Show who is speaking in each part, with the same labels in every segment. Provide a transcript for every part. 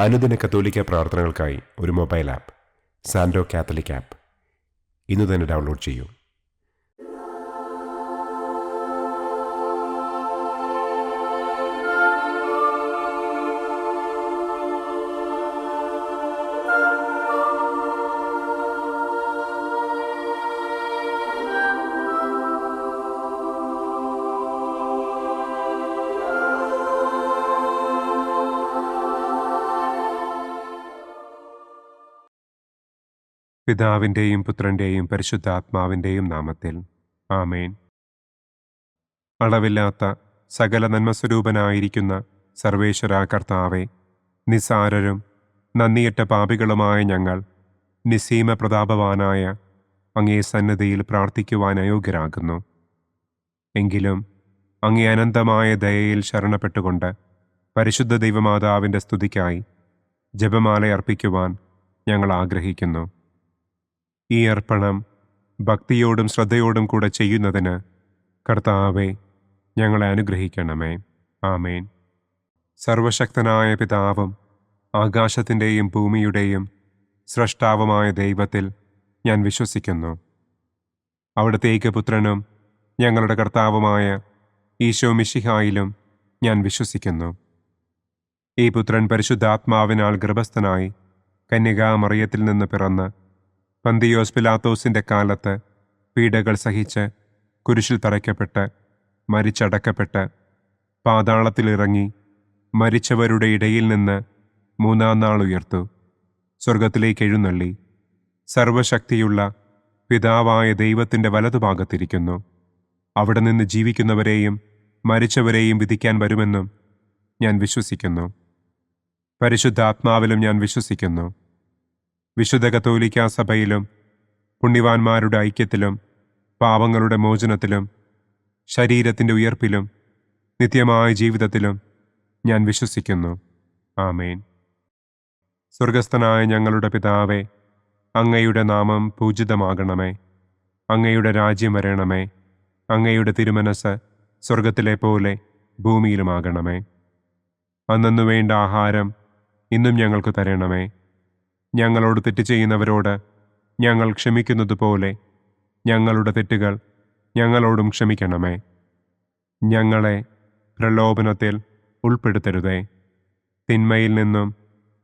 Speaker 1: അനുദിന കത്തോലിക്ക പ്രാർത്ഥനകൾക്കായി ഒരു മൊബൈൽ ആപ്പ് സാൻഡോ കാത്തലിക് ആപ്പ് ഇന്ന് തന്നെ ഡൗൺലോഡ് ചെയ്യൂ.
Speaker 2: പിതാവിൻ്റെയും പുത്രൻ്റെയും പരിശുദ്ധാത്മാവിൻ്റെയും നാമത്തിൽ ആമേൻ. അളവില്ലാത്ത സകല നന്മസ്വരൂപനായിരിക്കുന്ന സർവേശ്വര കർത്താവെ, നിസ്സാരരും നന്ദിയറ്റ പാപികളുമായ ഞങ്ങൾ നിസ്സീമ പ്രതാപവാനായ അങ്ങേ സന്നിധിയിൽ പ്രാർത്ഥിക്കുവാൻ അയോഗ്യരാകുന്നു. എങ്കിലും അങ്ങേ അനന്തമായ ദയയിൽ ശരണപ്പെട്ടുകൊണ്ട് പരിശുദ്ധ ദൈവമാതാവിൻ്റെ സ്തുതിക്കായി ജപമാല അർപ്പിക്കുവാൻ ഞങ്ങൾ ആഗ്രഹിക്കുന്നു. ഈ അർപ്പണം ഭക്തിയോടും ശ്രദ്ധയോടും കൂടെ ചെയ്യുന്നതിന് കർത്താവെ ഞങ്ങളെ അനുഗ്രഹിക്കണമേ. ആമേൻ. സർവശക്തനായ പിതാവും ആകാശത്തിൻ്റെയും ഭൂമിയുടെയും സ്രഷ്ടാവുമായ ദൈവത്തിൽ ഞാൻ വിശ്വസിക്കുന്നു. അവിടുത്തെ ഏകപുത്രനും ഞങ്ങളുടെ കർത്താവുമായ ഈശോ മിശിഹായിലും ഞാൻ വിശ്വസിക്കുന്നു. ഈ പുത്രൻ പരിശുദ്ധാത്മാവിനാൽ ഗർഭസ്ഥനായി കന്യകാമറിയത്തിൽ നിന്ന് പിറന്ന് പന്തിയോസ് പിലാത്തോസിൻ്റെ കാലത്ത് പീഡകൾ സഹിച്ച് കുരിശിൽ തറയ്ക്കപ്പെട്ട് മരിച്ചടക്കപ്പെട്ട് പാതാളത്തിലിറങ്ങി മരിച്ചവരുടെ ഇടയിൽ നിന്ന് മൂന്നാം നാൾ ഉയർത്തു സ്വർഗത്തിലേക്ക് എഴുന്നള്ളി സർവശക്തിയുള്ള പിതാവായ ദൈവത്തിൻ്റെ വലതുഭാഗത്തിരിക്കുന്നു. അവിടെ നിന്ന് ജീവിക്കുന്നവരെയും മരിച്ചവരെയും വിധിക്കാൻ വരുമെന്നും ഞാൻ വിശ്വസിക്കുന്നു. പരിശുദ്ധാത്മാവിലും ഞാൻ വിശ്വസിക്കുന്നു. വിശുദ്ധ കത്തോലിക്കാ സഭയിലും പുണ്യവാന്മാരുടെ ഐക്യത്തിലും പാപങ്ങളുടെ മോചനത്തിലും ശരീരത്തിൻ്റെ ഉയർപ്പിലും നിത്യമായ ജീവിതത്തിലും ഞാൻ വിശ്വസിക്കുന്നു. ആമേൻ. സ്വർഗസ്ഥനായ ഞങ്ങളുടെ പിതാവേ, അങ്ങയുടെ നാമം പൂജിതമാകണമേ. അങ്ങയുടെ രാജ്യം വരണമേ. അങ്ങയുടെ തിരുമനസ് സ്വർഗത്തിലെ പോലെ ഭൂമിയിലുമാകണമേ. അന്നന്നു വേണ്ട ആഹാരം ഇന്നും ഞങ്ങൾക്ക് തരണമേ. ഞങ്ങളോട് തെറ്റ് ചെയ്യുന്നവരോട് ഞങ്ങൾ ക്ഷമിക്കുന്നത് പോലെ ഞങ്ങളുടെ തെറ്റുകൾ ഞങ്ങളോടും ക്ഷമിക്കണമേ. ഞങ്ങളെ പ്രലോഭനത്തിൽ ഉൾപ്പെടുത്തരുതേ. തിന്മയിൽ നിന്നും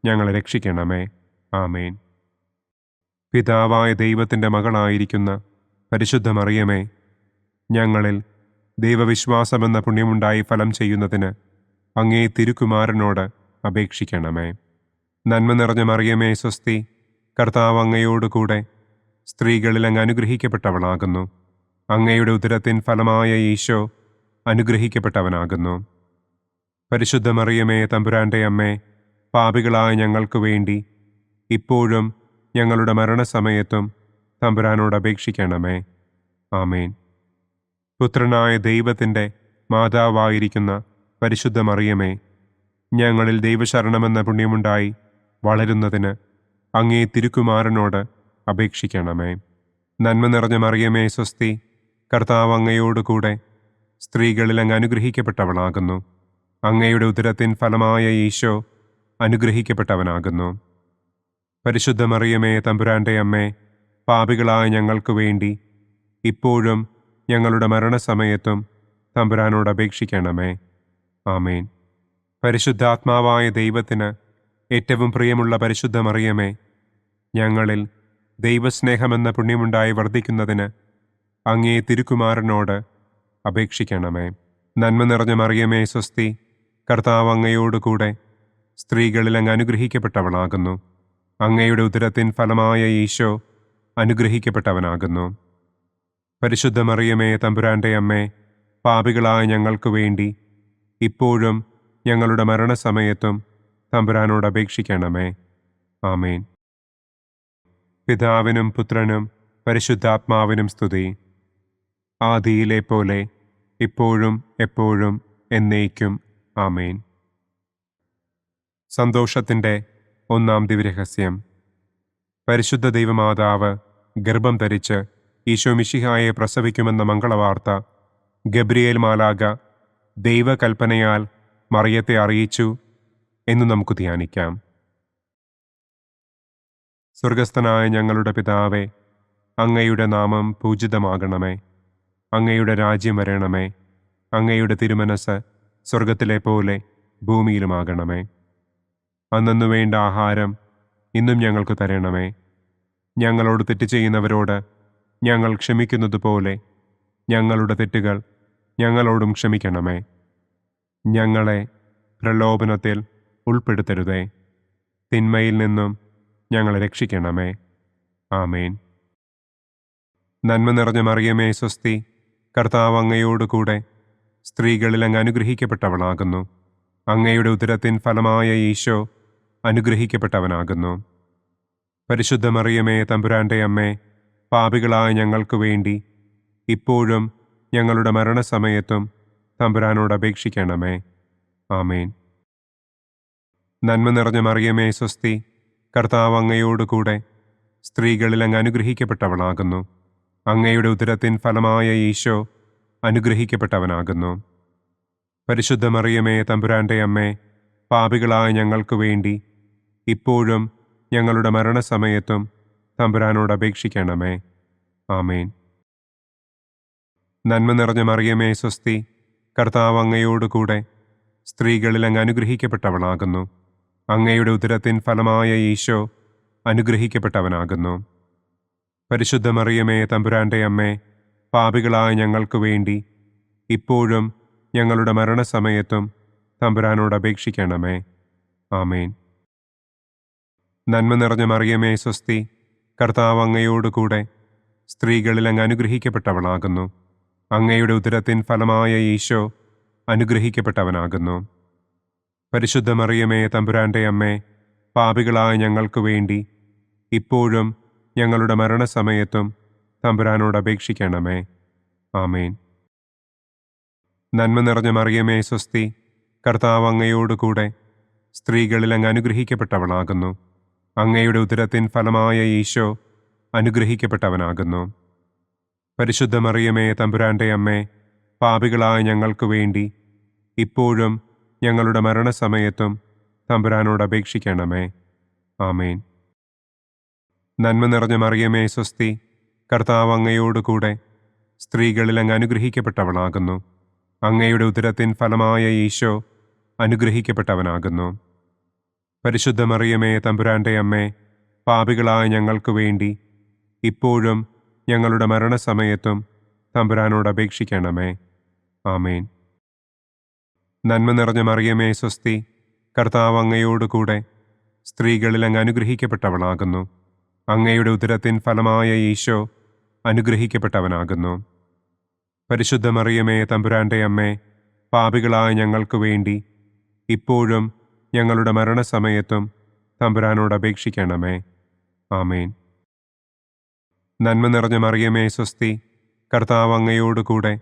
Speaker 2: ഞങ്ങളെ രക്ഷിക്കണമേ. ആമേൻ. പിതാവായ ദൈവത്തിൻ്റെ മകളായിരിക്കുന്ന പരിശുദ്ധ മറിയമേ, ഞങ്ങളിൽ ദൈവവിശ്വാസമെന്ന പുണ്യമുണ്ടായി ഫലം ചെയ്യുന്നതിന് അങ്ങേ തിരുക്കുമാരനോട് അപേക്ഷിക്കണമേ. നന്മ നിറഞ്ഞ മറിയമേ സ്വസ്തി, കർത്താവ് അങ്ങയോടുകൂടെ സ്ത്രീകളിൽ അങ്ങ് അനുഗ്രഹിക്കപ്പെട്ടവളാകുന്നു. അങ്ങയുടെ ഉദരത്തിൻ ഫലമായ ഈശോ അനുഗ്രഹിക്കപ്പെട്ടവനാകുന്നു. പരിശുദ്ധ മറിയമേ തമ്പുരാൻ്റെ അമ്മേ, പാപികളായ ഞങ്ങൾക്ക് വേണ്ടി ഇപ്പോഴും ഞങ്ങളുടെ മരണസമയത്തും തമ്പുരാനോട് അപേക്ഷിക്കണമേ. ആമേൻ. പുത്രനായ ദൈവത്തിൻ്റെ മാതാവായിരിക്കുന്ന പരിശുദ്ധ മറിയമേ, ഞങ്ങളിൽ ദൈവശരണമെന്ന പുണ്യമുണ്ടായി വളരുന്നതിന് അങ്ങേ തിരുക്കുമാരനോട് അപേക്ഷിക്കണമേ. നന്മ നിറഞ്ഞ മറിയമേ സ്വസ്തി, കർത്താവ് അങ്ങയോടുകൂടെ സ്ത്രീകളിൽ അങ്ങ് അനുഗ്രഹിക്കപ്പെട്ടവളാകുന്നു. അങ്ങയുടെ ഉദരത്തിൻ ഫലമായ ഈശോ അനുഗ്രഹിക്കപ്പെട്ടവനാകുന്നു. പരിശുദ്ധ മറിയമേ തമ്പുരാൻ്റെ അമ്മേ, പാപികളായ ഞങ്ങൾക്ക് വേണ്ടി ഇപ്പോഴും ഞങ്ങളുടെ മരണസമയത്തും തമ്പുരാനോട് അപേക്ഷിക്കണമേ. ആമേൻ. പരിശുദ്ധാത്മാവായ ദൈവത്തിന് ഏറ്റവും പ്രിയമുള്ള പരിശുദ്ധ മറിയമേ, ഞങ്ങളിൽ ദൈവസ്നേഹമെന്ന പുണ്യമുണ്ടായി വർദ്ധിക്കുന്നതിന് അങ്ങേ തിരുക്കുമാരനോട് അപേക്ഷിക്കണമേ. നന്മ നിറഞ്ഞ മറിയമേ സ്വസ്തി, കർത്താവ് അങ്ങയോടുകൂടെ സ്ത്രീകളിൽ അങ്ങ് അനുഗ്രഹിക്കപ്പെട്ടവളാകുന്നു. അങ്ങയുടെ ഉദരത്തിൻ ഫലമായ ഈശോ അനുഗ്രഹിക്കപ്പെട്ടവനാകുന്നു. പരിശുദ്ധ മറിയമേ തമ്പുരാൻ്റെ അമ്മേ, പാപികളായ ഞങ്ങൾക്ക് വേണ്ടി ഇപ്പോഴും ഞങ്ങളുടെ മരണസമയത്തും തമ്പുരാനോട് അപേക്ഷിക്കണമേ. ആമേൻ. പിതാവിനും പുത്രനും പരിശുദ്ധാത്മാവിനും സ്തുതി. ആദിയിലെ പോലെ ഇപ്പോഴും എപ്പോഴും എന്നേക്കും. ആമേൻ. സന്തോഷത്തിൻ്റെ ഒന്നാം ദിവ്യരഹസ്യം. പരിശുദ്ധ ദൈവമാതാവ് ഗർഭം ധരിച്ച് ഈശോ മിശിഹായെ പ്രസവിക്കുമെന്ന മംഗളവാർത്ത ഗബ്രിയേൽ മാലാഖ ദൈവകൽപ്പനയാൽ മറിയത്തെ അറിയിച്ചു എന്ന് നമുക്ക് ധ്യാനിക്കാം. സ്വർഗസ്ഥനായ ഞങ്ങളുടെ പിതാവേ, അങ്ങയുടെ നാമം പൂജിതമാകണമേ. അങ്ങയുടെ രാജ്യം വരണമേ. അങ്ങയുടെ തിരുമനസ് സ്വർഗത്തിലെ പോലെ ഭൂമിയിലുമാകണമേ. അന്നന്നു വേണ്ട ആഹാരം ഇന്നും ഞങ്ങൾക്ക് തരണമേ. ഞങ്ങളോട് തെറ്റ് ചെയ്യുന്നവരോട് ഞങ്ങൾ ക്ഷമിക്കുന്നതുപോലെ ഞങ്ങളുടെ തെറ്റുകൾ ഞങ്ങളോടും ക്ഷമിക്കണമേ. ഞങ്ങളെ പ്രലോഭനത്തിൽ ഉൾപ്പെടുത്തരുതേ. തിന്മയിൽ നിന്നും ഞങ്ങളെ രക്ഷിക്കണമേ. ആമേൻ. നന്മ നിറഞ്ഞ മറിയമേ സ്വസ്തി, കർത്താവ് അങ്ങയോടുകൂടെ സ്ത്രീകളിൽ അങ്ങ് അനുഗ്രഹിക്കപ്പെട്ടവളാകുന്നു. അങ്ങയുടെ ഉദരത്തിൻ ഫലമായ ഈശോ അനുഗ്രഹിക്കപ്പെട്ടവനാകുന്നു. പരിശുദ്ധ മറിയമേ തമ്പുരാന്റെ അമ്മേ, പാപികളായ ഞങ്ങൾക്ക് വേണ്ടി ഇപ്പോഴും ഞങ്ങളുടെ മരണസമയത്തും തമ്പുരാനോട് അപേക്ഷിക്കണമേ. ആമേൻ. നന്മ നിറഞ്ഞ മറിയമേ സ്വസ്തി, കർത്താവ് അങ്ങയോടുകൂടെ സ്ത്രീകളിൽ അങ്ങ് അനുഗ്രഹിക്കപ്പെട്ടവളാകുന്നു. അങ്ങയുടെ ഉദരത്തിൻ ഫലമായ ഈശോ അനുഗ്രഹിക്കപ്പെട്ടവനാകുന്നു. പരിശുദ്ധ മറിയമേ തമ്പുരാന്റെ അമ്മേ, പാപികളായ ഞങ്ങൾക്ക് വേണ്ടി ഇപ്പോഴും ഞങ്ങളുടെ മരണസമയത്തും തമ്പുരാനോട് അപേക്ഷിക്കണമേ. ആമേൻ. നന്മ നിറഞ്ഞ മറിയമേ സ്വസ്തി, കർത്താവ് അങ്ങയോടുകൂടെ സ്ത്രീകളിൽ അങ്ങ് അനുഗ്രഹിക്കപ്പെട്ടവളാകുന്നു. അങ്ങയുടെ ഉദരത്തിൻ ഫലമായ ഈശോ അനുഗ്രഹിക്കപ്പെട്ടവനാകുന്നു. പരിശുദ്ധ മറിയമേ തമ്പുരാന്റെ അമ്മേ, പാപികളായ ഞങ്ങൾക്ക് വേണ്ടി ഇപ്പോഴും ഞങ്ങളുടെ മരണസമയത്തും തമ്പുരാനോട് അപേക്ഷിക്കണമേ. ആമേൻ. നന്മ നിറഞ്ഞ മറിയമേ സ്വസ്തി, കർത്താവ് അങ്ങയോടുകൂടെ സ്ത്രീകളിൽ അങ്ങ് അനുഗ്രഹിക്കപ്പെട്ടവളാകുന്നു. അങ്ങയുടെ ഉദരത്തിൻ ഫലമായ ഈശോ അനുഗ്രഹിക്കപ്പെട്ടവനാകുന്നു. പരിശുദ്ധ മറിയമേ തമ്പുരാന്റെ അമ്മേ, പാപികളായ ഞങ്ങൾക്ക് വേണ്ടി ഇപ്പോഴും ഞങ്ങളുടെ മരണസമയത്തും തമ്പുരാനോട് അപേക്ഷിക്കണമേ. ആമേൻ. നന്മ നിറഞ്ഞ മറിയമേ സ്വസ്തി, കർത്താവ് അങ്ങയോടുകൂടെ സ്ത്രീകളിൽ അങ്ങ് അനുഗ്രഹിക്കപ്പെട്ടവളാകുന്നു. അങ്ങയുടെ ഉദരത്തിൻ ഫലമായ ഈശോ അനുഗ്രഹിക്കപ്പെട്ടവനാകുന്നു. പരിശുദ്ധ മറിയമേ തമ്പുരാന്റെ അമ്മേ, പാപികളായ ഞങ്ങൾക്ക് വേണ്ടി ഇപ്പോഴും ഞങ്ങളുടെ മരണസമയത്തും തമ്പുരാനോട് അപേക്ഷിക്കണമേ. ആമേൻ. നന്മ നിറഞ്ഞ മറിയമേ സ്വസ്തി, കർത്താവ് അങ്ങയോടുകൂടെ സ്ത്രീകളിൽ അങ്ങ് അനുഗ്രഹിക്കപ്പെട്ടവളാകുന്നു. അങ്ങയുടെ ഉദരത്തിൻ ഫലമായ ഈശോ അനുഗ്രഹിക്കപ്പെട്ടവനാകുന്നു. പരിശുദ്ധ മറിയമേ തമ്പുരാന്റെ അമ്മേ, പാപികളായ ഞങ്ങൾക്ക് വേണ്ടി ഇപ്പോഴും ഞങ്ങളുടെ മരണസമയത്തും തമ്പുരാനോട് അപേക്ഷിക്കണമേ. ആമേൻ. നന്മ നിറഞ്ഞ മറിയമേ സ്വസ്തി, കർത്താവ് അങ്ങയോടുകൂടെ സ്ത്രീകളിൽ അങ്ങ് അനുഗ്രഹിക്കപ്പെട്ടവളാകുന്നു. അങ്ങയുടെ ഉദരത്തിൻ ഫലമായ ഈശോ അനുഗ്രഹിക്കപ്പെട്ടവനാകുന്നു. പരിശുദ്ധ മറിയമേ തമ്പുരാന്റെ അമ്മേ, പാപികളായ ഞങ്ങൾക്ക് വേണ്ടി ഇപ്പോഴും ഞങ്ങളുടെ മരണസമയത്തും തമ്പുരാനോട് അപേക്ഷിക്കണമേ. ആമേൻ. നന്മ നിറഞ്ഞ മറിയമേ സ്വസ്തി, കർത്താവ് അങ്ങയോടുകൂടെ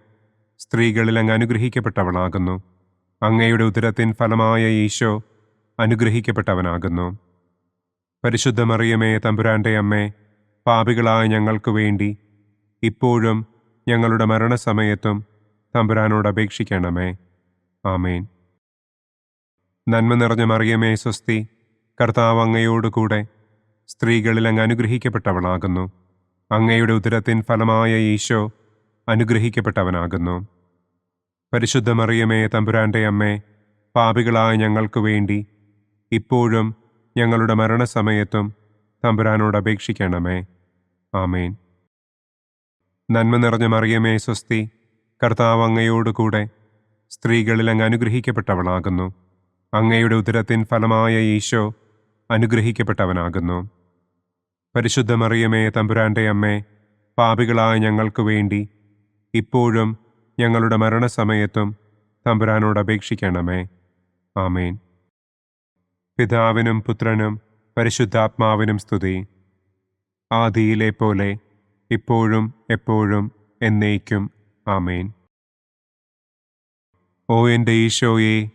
Speaker 2: സ്ത്രീകളിൽ അങ്ങ് അനുഗ്രഹിക്കപ്പെട്ടവളാകുന്നു. അങ്ങയുടെ ഉദരത്തിൻ ഫലമായ ഈശോ അനുഗ്രഹിക്കപ്പെട്ടവനാകുന്നു. പരിശുദ്ധ മറിയമേ തമ്പുരാന്റെ അമ്മേ, പാപികളായ ഞങ്ങൾക്ക് വേണ്ടി ഇപ്പോഴും ഞങ്ങളുടെ മരണസമയത്തും തമ്പുരാനോട് അപേക്ഷിക്കണമേ. ആമേൻ. നന്മ നിറഞ്ഞ മറിയമേ സ്വസ്തി, കർത്താവ് അങ്ങയോടുകൂടെ സ്ത്രീകളിൽ അങ്ങ് അനുഗ്രഹിക്കപ്പെട്ടവളാകുന്നു. അങ്ങയുടെ ഉദരത്തിൻ ഫലമായ ഈശോ അനുഗ്രഹിക്കപ്പെട്ടവനാകുന്നു. പരിശുദ്ധ മറിയമേ തമ്പുരാന്റെ അമ്മേ, പാപികളായ ഞങ്ങൾക്ക് വേണ്ടി ഇപ്പോഴും ഞങ്ങളുടെ മരണസമയത്തും തമ്പുരാനോട് അപേക്ഷിക്കണമേ. ആമേൻ. നന്മ നിറഞ്ഞ മറിയമേ സ്വസ്തി, കർത്താവ് അങ്ങയോടുകൂടെ സ്ത്രീകളിൽ അങ്ങ് അനുഗ്രഹിക്കപ്പെട്ടവളാകുന്നു. അങ്ങയുടെ ഉദരത്തിൻ ഫലമായ ഈശോ അനുഗ്രഹിക്കപ്പെട്ടവനാകുന്നു. പരിശുദ്ധ മറിയമേ തമ്പുരാന്റെ അമ്മേ, പാപികളായ ഞങ്ങൾക്ക് വേണ്ടി ഇപ്പോഴും ഞങ്ങളുടെ മരണസമയത്തും തമ്പുരാനോട് അപേക്ഷിക്കണമേ. ആമേൻ. പിതാവിനും പുത്രനും പരിശുദ്ധാത്മാവിനും സ്തുതി. ആദിയിലെ പോലെ ഇപ്പോഴും എപ്പോഴും എന്നേക്കും. ആമേൻ. ഓ എൻ്റെ ഈശോയെ,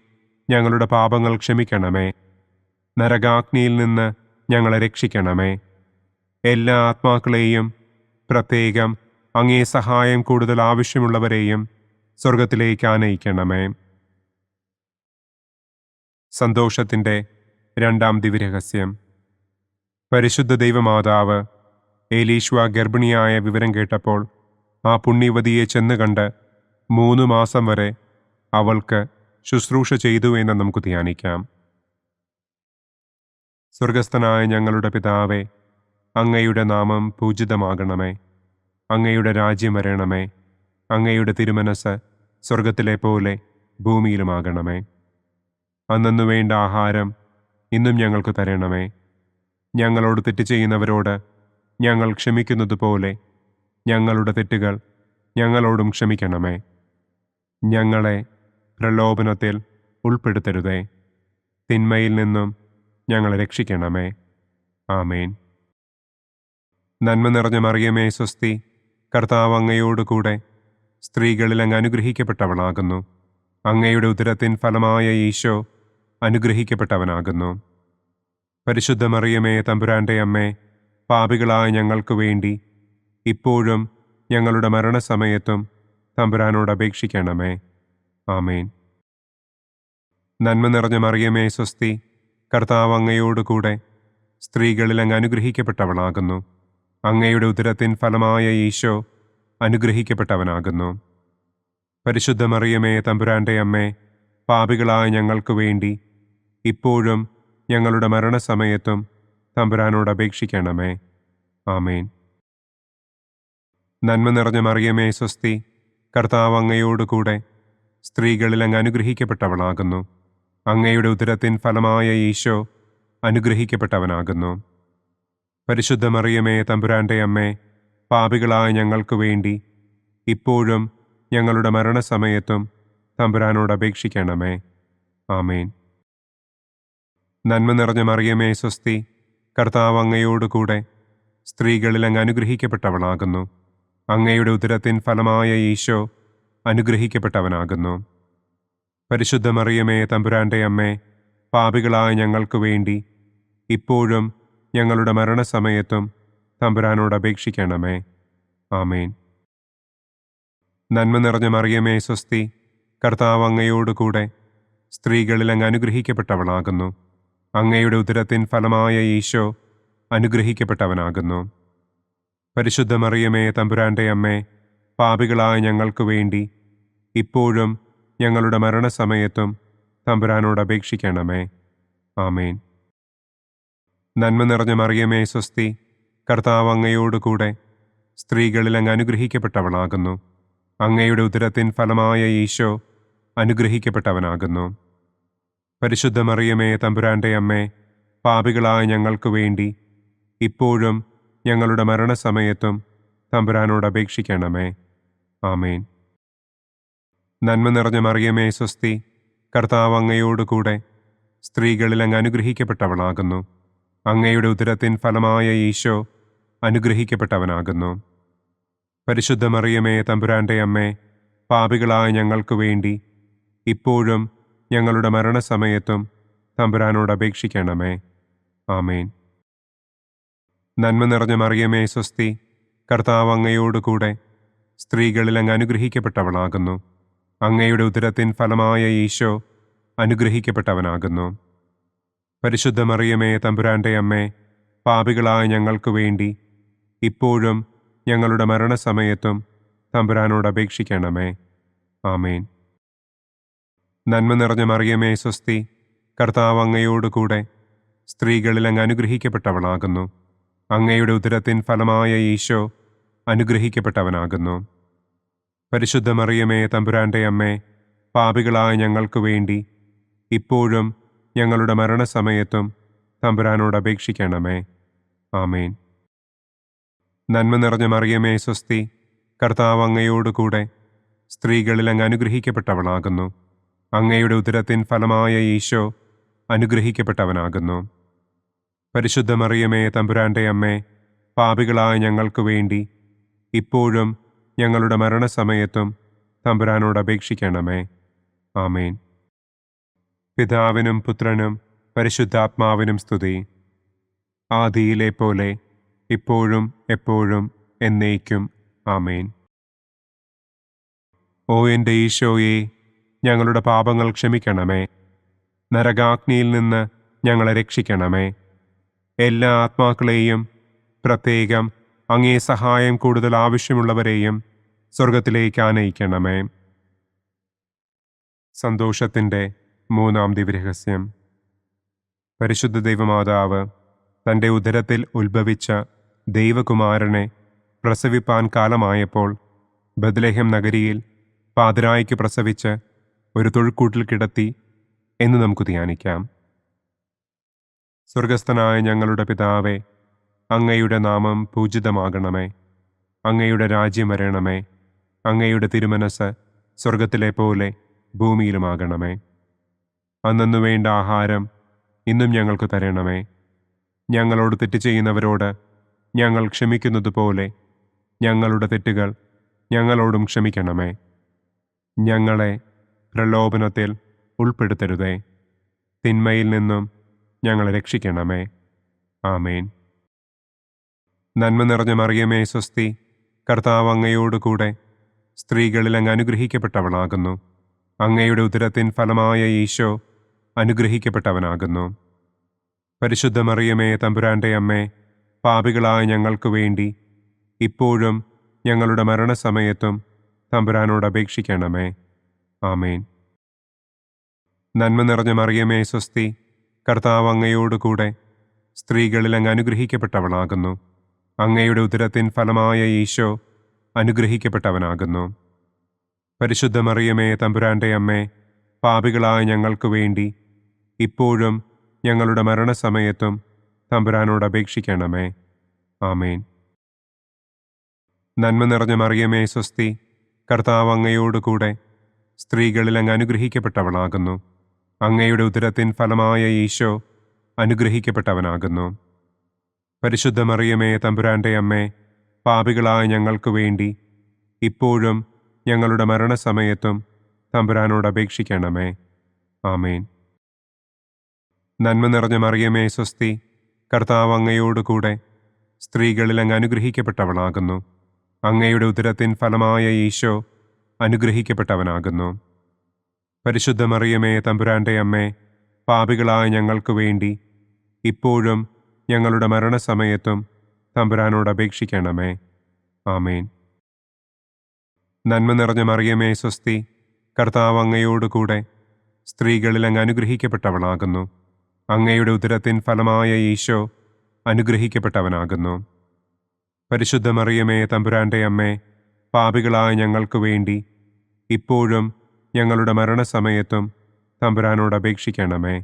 Speaker 2: ഞങ്ങളുടെ പാപങ്ങൾ ക്ഷമിക്കണമേ. നരകാഗ്നിയിൽ നിന്ന് ഞങ്ങളെ രക്ഷിക്കണമേ. എല്ലാ ആത്മാക്കളെയും, പ്രത്യേകം അങ്ങേ സഹായം കൂടുതൽ ആവശ്യമുള്ളവരെയും സ്വർഗത്തിലേക്ക് ആനയിക്കണമേ. സന്തോഷത്തിൻ്റെ രണ്ടാം ദിവ്യരഹസ്യം. പരിശുദ്ധ ദൈവമാതാവ് ഏലീശ്വ ഗർഭിണിയായ വിവരം കേട്ടപ്പോൾ ആ പുണ്യവതിയെ ചെന്ന് കണ്ട് 3 മാസം വരെ അവൾക്ക് ശുശ്രൂഷ ചെയ്തു എന്ന് നമുക്ക് ധ്യാനിക്കാം. സ്വർഗസ്ഥനായ ഞങ്ങളുടെ പിതാവേ, അങ്ങയുടെ നാമം പൂജിതമാകണമേ. അങ്ങയുടെ രാജ്യം വരണമേ. അങ്ങയുടെ തിരുമനസ് സ്വർഗത്തിലെ പോലെ ഭൂമിയിലുമാകണമേ. അന്നന്നു വേണ്ട ആഹാരം ഇന്നും ഞങ്ങൾക്ക് തരണമേ. ഞങ്ങളോട് തെറ്റ് ചെയ്യുന്നവരോട് ഞങ്ങൾ ക്ഷമിക്കുന്നത് പോലെ ഞങ്ങളുടെ തെറ്റുകൾ ഞങ്ങളോടും ക്ഷമിക്കണമേ. ഞങ്ങളെ പ്രലോഭനത്തിൽ ഉൾപ്പെടുത്തരുതേ. തിന്മയിൽ നിന്നും ഞങ്ങളെ രക്ഷിക്കണമേ. ആമേൻ. നന്മ നിറഞ്ഞ മറിയമേ സ്വസ്തി, കർത്താവ് അങ്ങയോടുകൂടെ സ്ത്രീകളിൽ അങ്ങ് അനുഗ്രഹിക്കപ്പെട്ടവളാകുന്നു. അങ്ങയുടെ ഉദരത്തിൻ ഫലമായ ഈശോ അനുഗ്രഹിക്കപ്പെട്ടവനാകുന്നു. പരിശുദ്ധ മറിയമേ തമ്പുരാൻ്റെ അമ്മേ, പാപികളായ ഞങ്ങൾക്ക് വേണ്ടി ഇപ്പോഴും ഞങ്ങളുടെ മരണസമയത്തും തമ്പുരാനോട് അപേക്ഷിക്കണമേ. ആമേൻ. നന്മ നിറഞ്ഞ മറിയമേ സ്വസ്തി, കർത്താവ് അങ്ങയോടുകൂടെ സ്ത്രീകളിൽ അങ്ങ് അനുഗ്രഹിക്കപ്പെട്ടവളാകുന്നു. അങ്ങയുടെ ഉദരത്തിൻ ഫലമായ ഈശോ അനുഗ്രഹിക്കപ്പെട്ടവനാകുന്നു. പരിശുദ്ധ മറിയമേ തമ്പുരാൻ്റെ അമ്മേ, പാപികളായ ഞങ്ങൾക്ക് വേണ്ടി ഇപ്പോഴും ഞങ്ങളുടെ മരണസമയത്തും തമ്പുരാനോട് അപേക്ഷിക്കണമേ. ആമേൻ. നന്മ നിറഞ്ഞ മറിയമേ സ്വസ്തി, കർത്താവ് അങ്ങയോടുകൂടെ സ്ത്രീകളിൽ അങ്ങ് അനുഗ്രഹിക്കപ്പെട്ടവളാകുന്നു. അങ്ങയുടെ ഉദരത്തിൻ ഫലമായ ഈശോ അനുഗ്രഹിക്കപ്പെട്ടവനാകുന്നു. പരിശുദ്ധ മറിയമേ തമ്പുരാൻ്റെ അമ്മേ, പാപികളായ ഞങ്ങൾക്ക് വേണ്ടി ഇപ്പോഴും ഞങ്ങളുടെ മരണസമയത്തും തമ്പുരാനോട് അപേക്ഷിക്കണമേ. ആമേൻ. നന്മ നിറഞ്ഞ മറിയമേ സ്വസ്തി, കർത്താവ് അങ്ങയോടുകൂടെ സ്ത്രീകളിൽ അങ്ങ് അനുഗ്രഹിക്കപ്പെട്ടവളാകുന്നു. അങ്ങയുടെ ഉദരത്തിൻ ഫലമായ ഈശോ അനുഗ്രഹിക്കപ്പെട്ടവനാകുന്നു. പരിശുദ്ധ മറിയമേ തമ്പുരാൻ്റെ അമ്മേ, പാപികളായ ഞങ്ങൾക്ക് വേണ്ടി ഇപ്പോഴും ഞങ്ങളുടെ മരണസമയത്തും തമ്പുരാനോട് അപേക്ഷിക്കണമേ. ആമേൻ. നന്മ നിറഞ്ഞ മറിയമേ സ്വസ്തി, കർത്താവ് അങ്ങയോടുകൂടെ സ്ത്രീകളിൽ അങ്ങ് അനുഗ്രഹിക്കപ്പെട്ടവളാകുന്നു. അങ്ങയുടെ ഉദരത്തിൻ ഫലമായ ഈശോ അനുഗ്രഹിക്കപ്പെട്ടവനാകുന്നു. പരിശുദ്ധ മറിയമേ തമ്പുരാൻ്റെ അമ്മേ, പാപികളായ ഞങ്ങൾക്ക് വേണ്ടി ഇപ്പോഴും ഞങ്ങളുടെ മരണസമയത്തും തമ്പുരാനോട് അപേക്ഷിക്കണമേ. ആമേൻ. നന്മ നിറഞ്ഞ മറിയമേ സ്വസ്തി, കർത്താവ് അങ്ങയോടുകൂടെ സ്ത്രീകളിൽ അങ്ങ് അനുഗ്രഹിക്കപ്പെട്ടവളാകുന്നു. അങ്ങയുടെ ഉദരത്തിൻ ഫലമായ ഈശോ അനുഗ്രഹിക്കപ്പെട്ടവനാകുന്നു. പരിശുദ്ധ മറിയമേ തമ്പുരാൻ്റെ അമ്മേ, പാപികളായ ഞങ്ങൾക്ക് വേണ്ടി ഇപ്പോഴും ഞങ്ങളുടെ മരണസമയത്തും തമ്പുരാനോട് അപേക്ഷിക്കണമേ. ആമേൻ. നന്മ നിറഞ്ഞ മറിയമേ സ്വസ്തി, കർത്താവ് അങ്ങയോടുകൂടെ സ്ത്രീകളിൽ അങ്ങ് അനുഗ്രഹിക്കപ്പെട്ടവളാകുന്നു. അങ്ങയുടെ ഉദരത്തിൻ ഫലമായ ഈശോ അനുഗ്രഹിക്കപ്പെട്ടവനാകുന്നു. പരിശുദ്ധ മറിയമേ തമ്പുരാൻ്റെ അമ്മേ, പാപികളായ ഞങ്ങൾക്ക് വേണ്ടി ഇപ്പോഴും ഞങ്ങളുടെ മരണസമയത്തും തമ്പുരാനോട് അപേക്ഷിക്കണമേ. ആമേൻ. നന്മ നിറഞ്ഞ മറിയമേ സ്വസ്തി, കർത്താവ് അങ്ങയോടുകൂടെ സ്ത്രീകളിൽ അങ്ങ് അനുഗ്രഹിക്കപ്പെട്ടവളാകുന്നു. അങ്ങയുടെ ഉദരത്തിൻ ഫലമായ ഈശോ അനുഗ്രഹിക്കപ്പെട്ടവനാകുന്നു. പരിശുദ്ധ മറിയമേ തമ്പുരാൻ്റെ അമ്മേ, പാപികളായ ഞങ്ങൾക്ക് വേണ്ടി ഇപ്പോഴും ഞങ്ങളുടെ മരണസമയത്തും തമ്പുരാനോട് അപേക്ഷിക്കണമേ. ആമേൻ. നന്മ നിറഞ്ഞ മറിയമേ സ്വസ്തി, കർത്താവ് അങ്ങയോടുകൂടെ സ്ത്രീകളിൽ അങ്ങ് അനുഗ്രഹിക്കപ്പെട്ടവളാകുന്നു. അങ്ങയുടെ ഉദരത്തിൻ ഫലമായ ഈശോ അനുഗ്രഹിക്കപ്പെട്ടവനാകുന്നു. പരിശുദ്ധ മറിയമേ തമ്പുരാൻ്റെ അമ്മേ, പാപികളായ ഞങ്ങൾക്ക് വേണ്ടി ഇപ്പോഴും ഞങ്ങളുടെ മരണസമയത്തും തമ്പുരാനോട് അപേക്ഷിക്കണമേ. ആമേൻ. നന്മ നിറഞ്ഞ മറിയമേ സ്വസ്തി, കർത്താവ് അങ്ങയോടുകൂടെ സ്ത്രീകളിൽ അങ്ങ് അനുഗ്രഹിക്കപ്പെട്ടവളാകുന്നു. അങ്ങയുടെ ഉദരത്തിൻ ഫലമായ ഈശോ അനുഗ്രഹിക്കപ്പെട്ടവനാകുന്നു. പരിശുദ്ധ മറിയമേ തമ്പുരാൻ്റെ അമ്മേ, പാപികളായ ഞങ്ങൾക്ക് വേണ്ടി ഇപ്പോഴും ഞങ്ങളുടെ മരണസമയത്തും തമ്പുരാനോട് അപേക്ഷിക്കണമേ. ആമേൻ. പിതാവിനും പുത്രനും പരിശുദ്ധാത്മാവിനും സ്തുതി. ആദിയിലെ പോലെ ഇപ്പോഴും എപ്പോഴും എന്നേക്കും. ആമേൻ. ഓ എൻ്റെ ഈശോയെ, ഞങ്ങളുടെ പാപങ്ങൾ ക്ഷമിക്കണമേ. നരകാഗ്നിയിൽ നിന്ന് ഞങ്ങളെ രക്ഷിക്കണമേ. എല്ലാ ആത്മാക്കളെയും, പ്രത്യേകം അങ്ങേ സഹായം കൂടുതൽ ആവശ്യമുള്ളവരെയും സ്വർഗത്തിലേക്ക് ആനയിക്കണമേ. സന്തോഷത്തിൻ്റെ മൂന്നാം ദിവ്യരഹസ്യം. പരിശുദ്ധ ദൈവമാതാവ് തൻ്റെ ഉദരത്തിൽ ഉത്ഭവിച്ച ദൈവകുമാരനെ പ്രസവിപ്പാൻ കാലമായപ്പോൾ ബത്ലഹേം നഗരിയിൽ പാതിരായ്ക്ക് പ്രസവിച്ച് ഒരു തൊഴുക്കൂട്ടിൽ കിടത്തി എന്ന് നമുക്ക് ധ്യാനിക്കാം. സ്വർഗസ്ഥനായ ഞങ്ങളുടെ പിതാവേ, അങ്ങയുടെ നാമം പൂജിതമാകണമേ. അങ്ങയുടെ രാജ്യം വരണമേ. അങ്ങയുടെ തിരുമനസ് സ്വർഗത്തിലെ പോലെ ഭൂമിയിലുമാകണമേ. അന്നന്നു വേണ്ട ആഹാരം ഇന്നും ഞങ്ങൾക്ക് തരണമേ. ഞങ്ങളോട് തെറ്റ് ചെയ്യുന്നവരോട് ഞങ്ങൾ ക്ഷമിക്കുന്നത് പോലെ ഞങ്ങളുടെ തെറ്റുകൾ ഞങ്ങളോടും ക്ഷമിക്കണമേ. ഞങ്ങളെ പ്രലോഭനത്തിൽ ഉൾപ്പെടുത്തരുതേ. തിന്മയിൽ നിന്നും ഞങ്ങളെ രക്ഷിക്കണമേ. ആമേൻ. നന്മ നിറഞ്ഞ മറിയമേ സ്വസ്തി, കർത്താവ് അങ്ങയോടുകൂടെ സ്ത്രീകളിൽ അങ്ങ് അനുഗ്രഹിക്കപ്പെട്ടവളാകുന്നു. അങ്ങയുടെ ഉദരത്തിൻ ഫലമായ ഈശോ അനുഗ്രഹിക്കപ്പെട്ടവനാകുന്നു. പരിശുദ്ധ മറിയമേ തമ്പുരാൻ്റെ അമ്മേ, പാപികളായ ഞങ്ങൾക്ക് വേണ്ടി ഇപ്പോഴും ഞങ്ങളുടെ മരണസമയത്തും തമ്പുരാനോട് അപേക്ഷിക്കണമേ. ആമേൻ. നന്മ നിറഞ്ഞ മറിയമേ സ്വസ്തി, കർത്താവ് അങ്ങയോടുകൂടെ സ്ത്രീകളിൽ അങ്ങ് അനുഗ്രഹിക്കപ്പെട്ടവളാകുന്നു. അങ്ങയുടെ ഉദരത്തിൻ ഫലമായ ഈശോ അനുഗ്രഹിക്കപ്പെട്ടവനാകുന്നു. പരിശുദ്ധ മറിയമേ തമ്പുരാൻ്റെ അമ്മേ, പാപികളായ ഞങ്ങൾക്ക് വേണ്ടി ഇപ്പോഴും ഞങ്ങളുടെ മരണസമയത്തും തമ്പുരാനോട് അപേക്ഷിക്കണമേ. ആമേൻ. നന്മ നിറഞ്ഞ മറിയമേ സ്വസ്തി, കർത്താവ് അങ്ങയോടുകൂടെ സ്ത്രീകളിൽ അങ്ങ് അനുഗ്രഹിക്കപ്പെട്ടവളാകുന്നു. അങ്ങയുടെ ഉദരത്തിൻ ഫലമായ ഈശോ അനുഗ്രഹിക്കപ്പെട്ടവനാകുന്നു. പരിശുദ്ധ മറിയമേ തമ്പുരാൻ്റെ അമ്മേ, പാപികളായ ഞങ്ങൾക്ക് വേണ്ടി ഇപ്പോഴും ഞങ്ങളുടെ മരണസമയത്തും തമ്പുരാനോട് അപേക്ഷിക്കണമേ. ആമേൻ. നന്മ നിറഞ്ഞ മറിയമേ സ്വസ്തി, കർത്താവ് അങ്ങയോടുകൂടെ സ്ത്രീകളിൽ അങ്ങ് അനുഗ്രഹിക്കപ്പെട്ടവളാകുന്നു. അങ്ങയുടെ ഉദരത്തിൻ ഫലമായ ഈശോ അനുഗ്രഹിക്കപ്പെട്ടവനാകുന്നു. പരിശുദ്ധ മറിയമേ തമ്പുരാൻ്റെ അമ്മേ, പാപികളായ ഞങ്ങൾക്ക് വേണ്ടി ഇപ്പോഴും ഞങ്ങളുടെ മരണസമയത്തും തമ്പുരാനോട് അപേക്ഷിക്കണമേ. ആമേൻ. നന്മ നിറഞ്ഞ മറിയമേ സ്വസ്തി, കർത്താവ് അങ്ങയോടുകൂടെ സ്ത്രീകളിൽ അങ്ങ് അനുഗ്രഹിക്കപ്പെട്ടവളാകുന്നു. അങ്ങയുടെ ഉദരത്തിൻ ഫലമായ ഈശോ അനുഗ്രഹിക്കപ്പെട്ടവനാകുന്നു. പരിശുദ്ധ മറിയമേ തമ്പുരാൻ്റെ അമ്മേ, പാപികളായ ഞങ്ങൾക്ക് വേണ്ടി ഇപ്പോഴും ഞങ്ങളുടെ മരണസമയത്തും തമ്പുരാനോട് അപേക്ഷിക്കണമേ.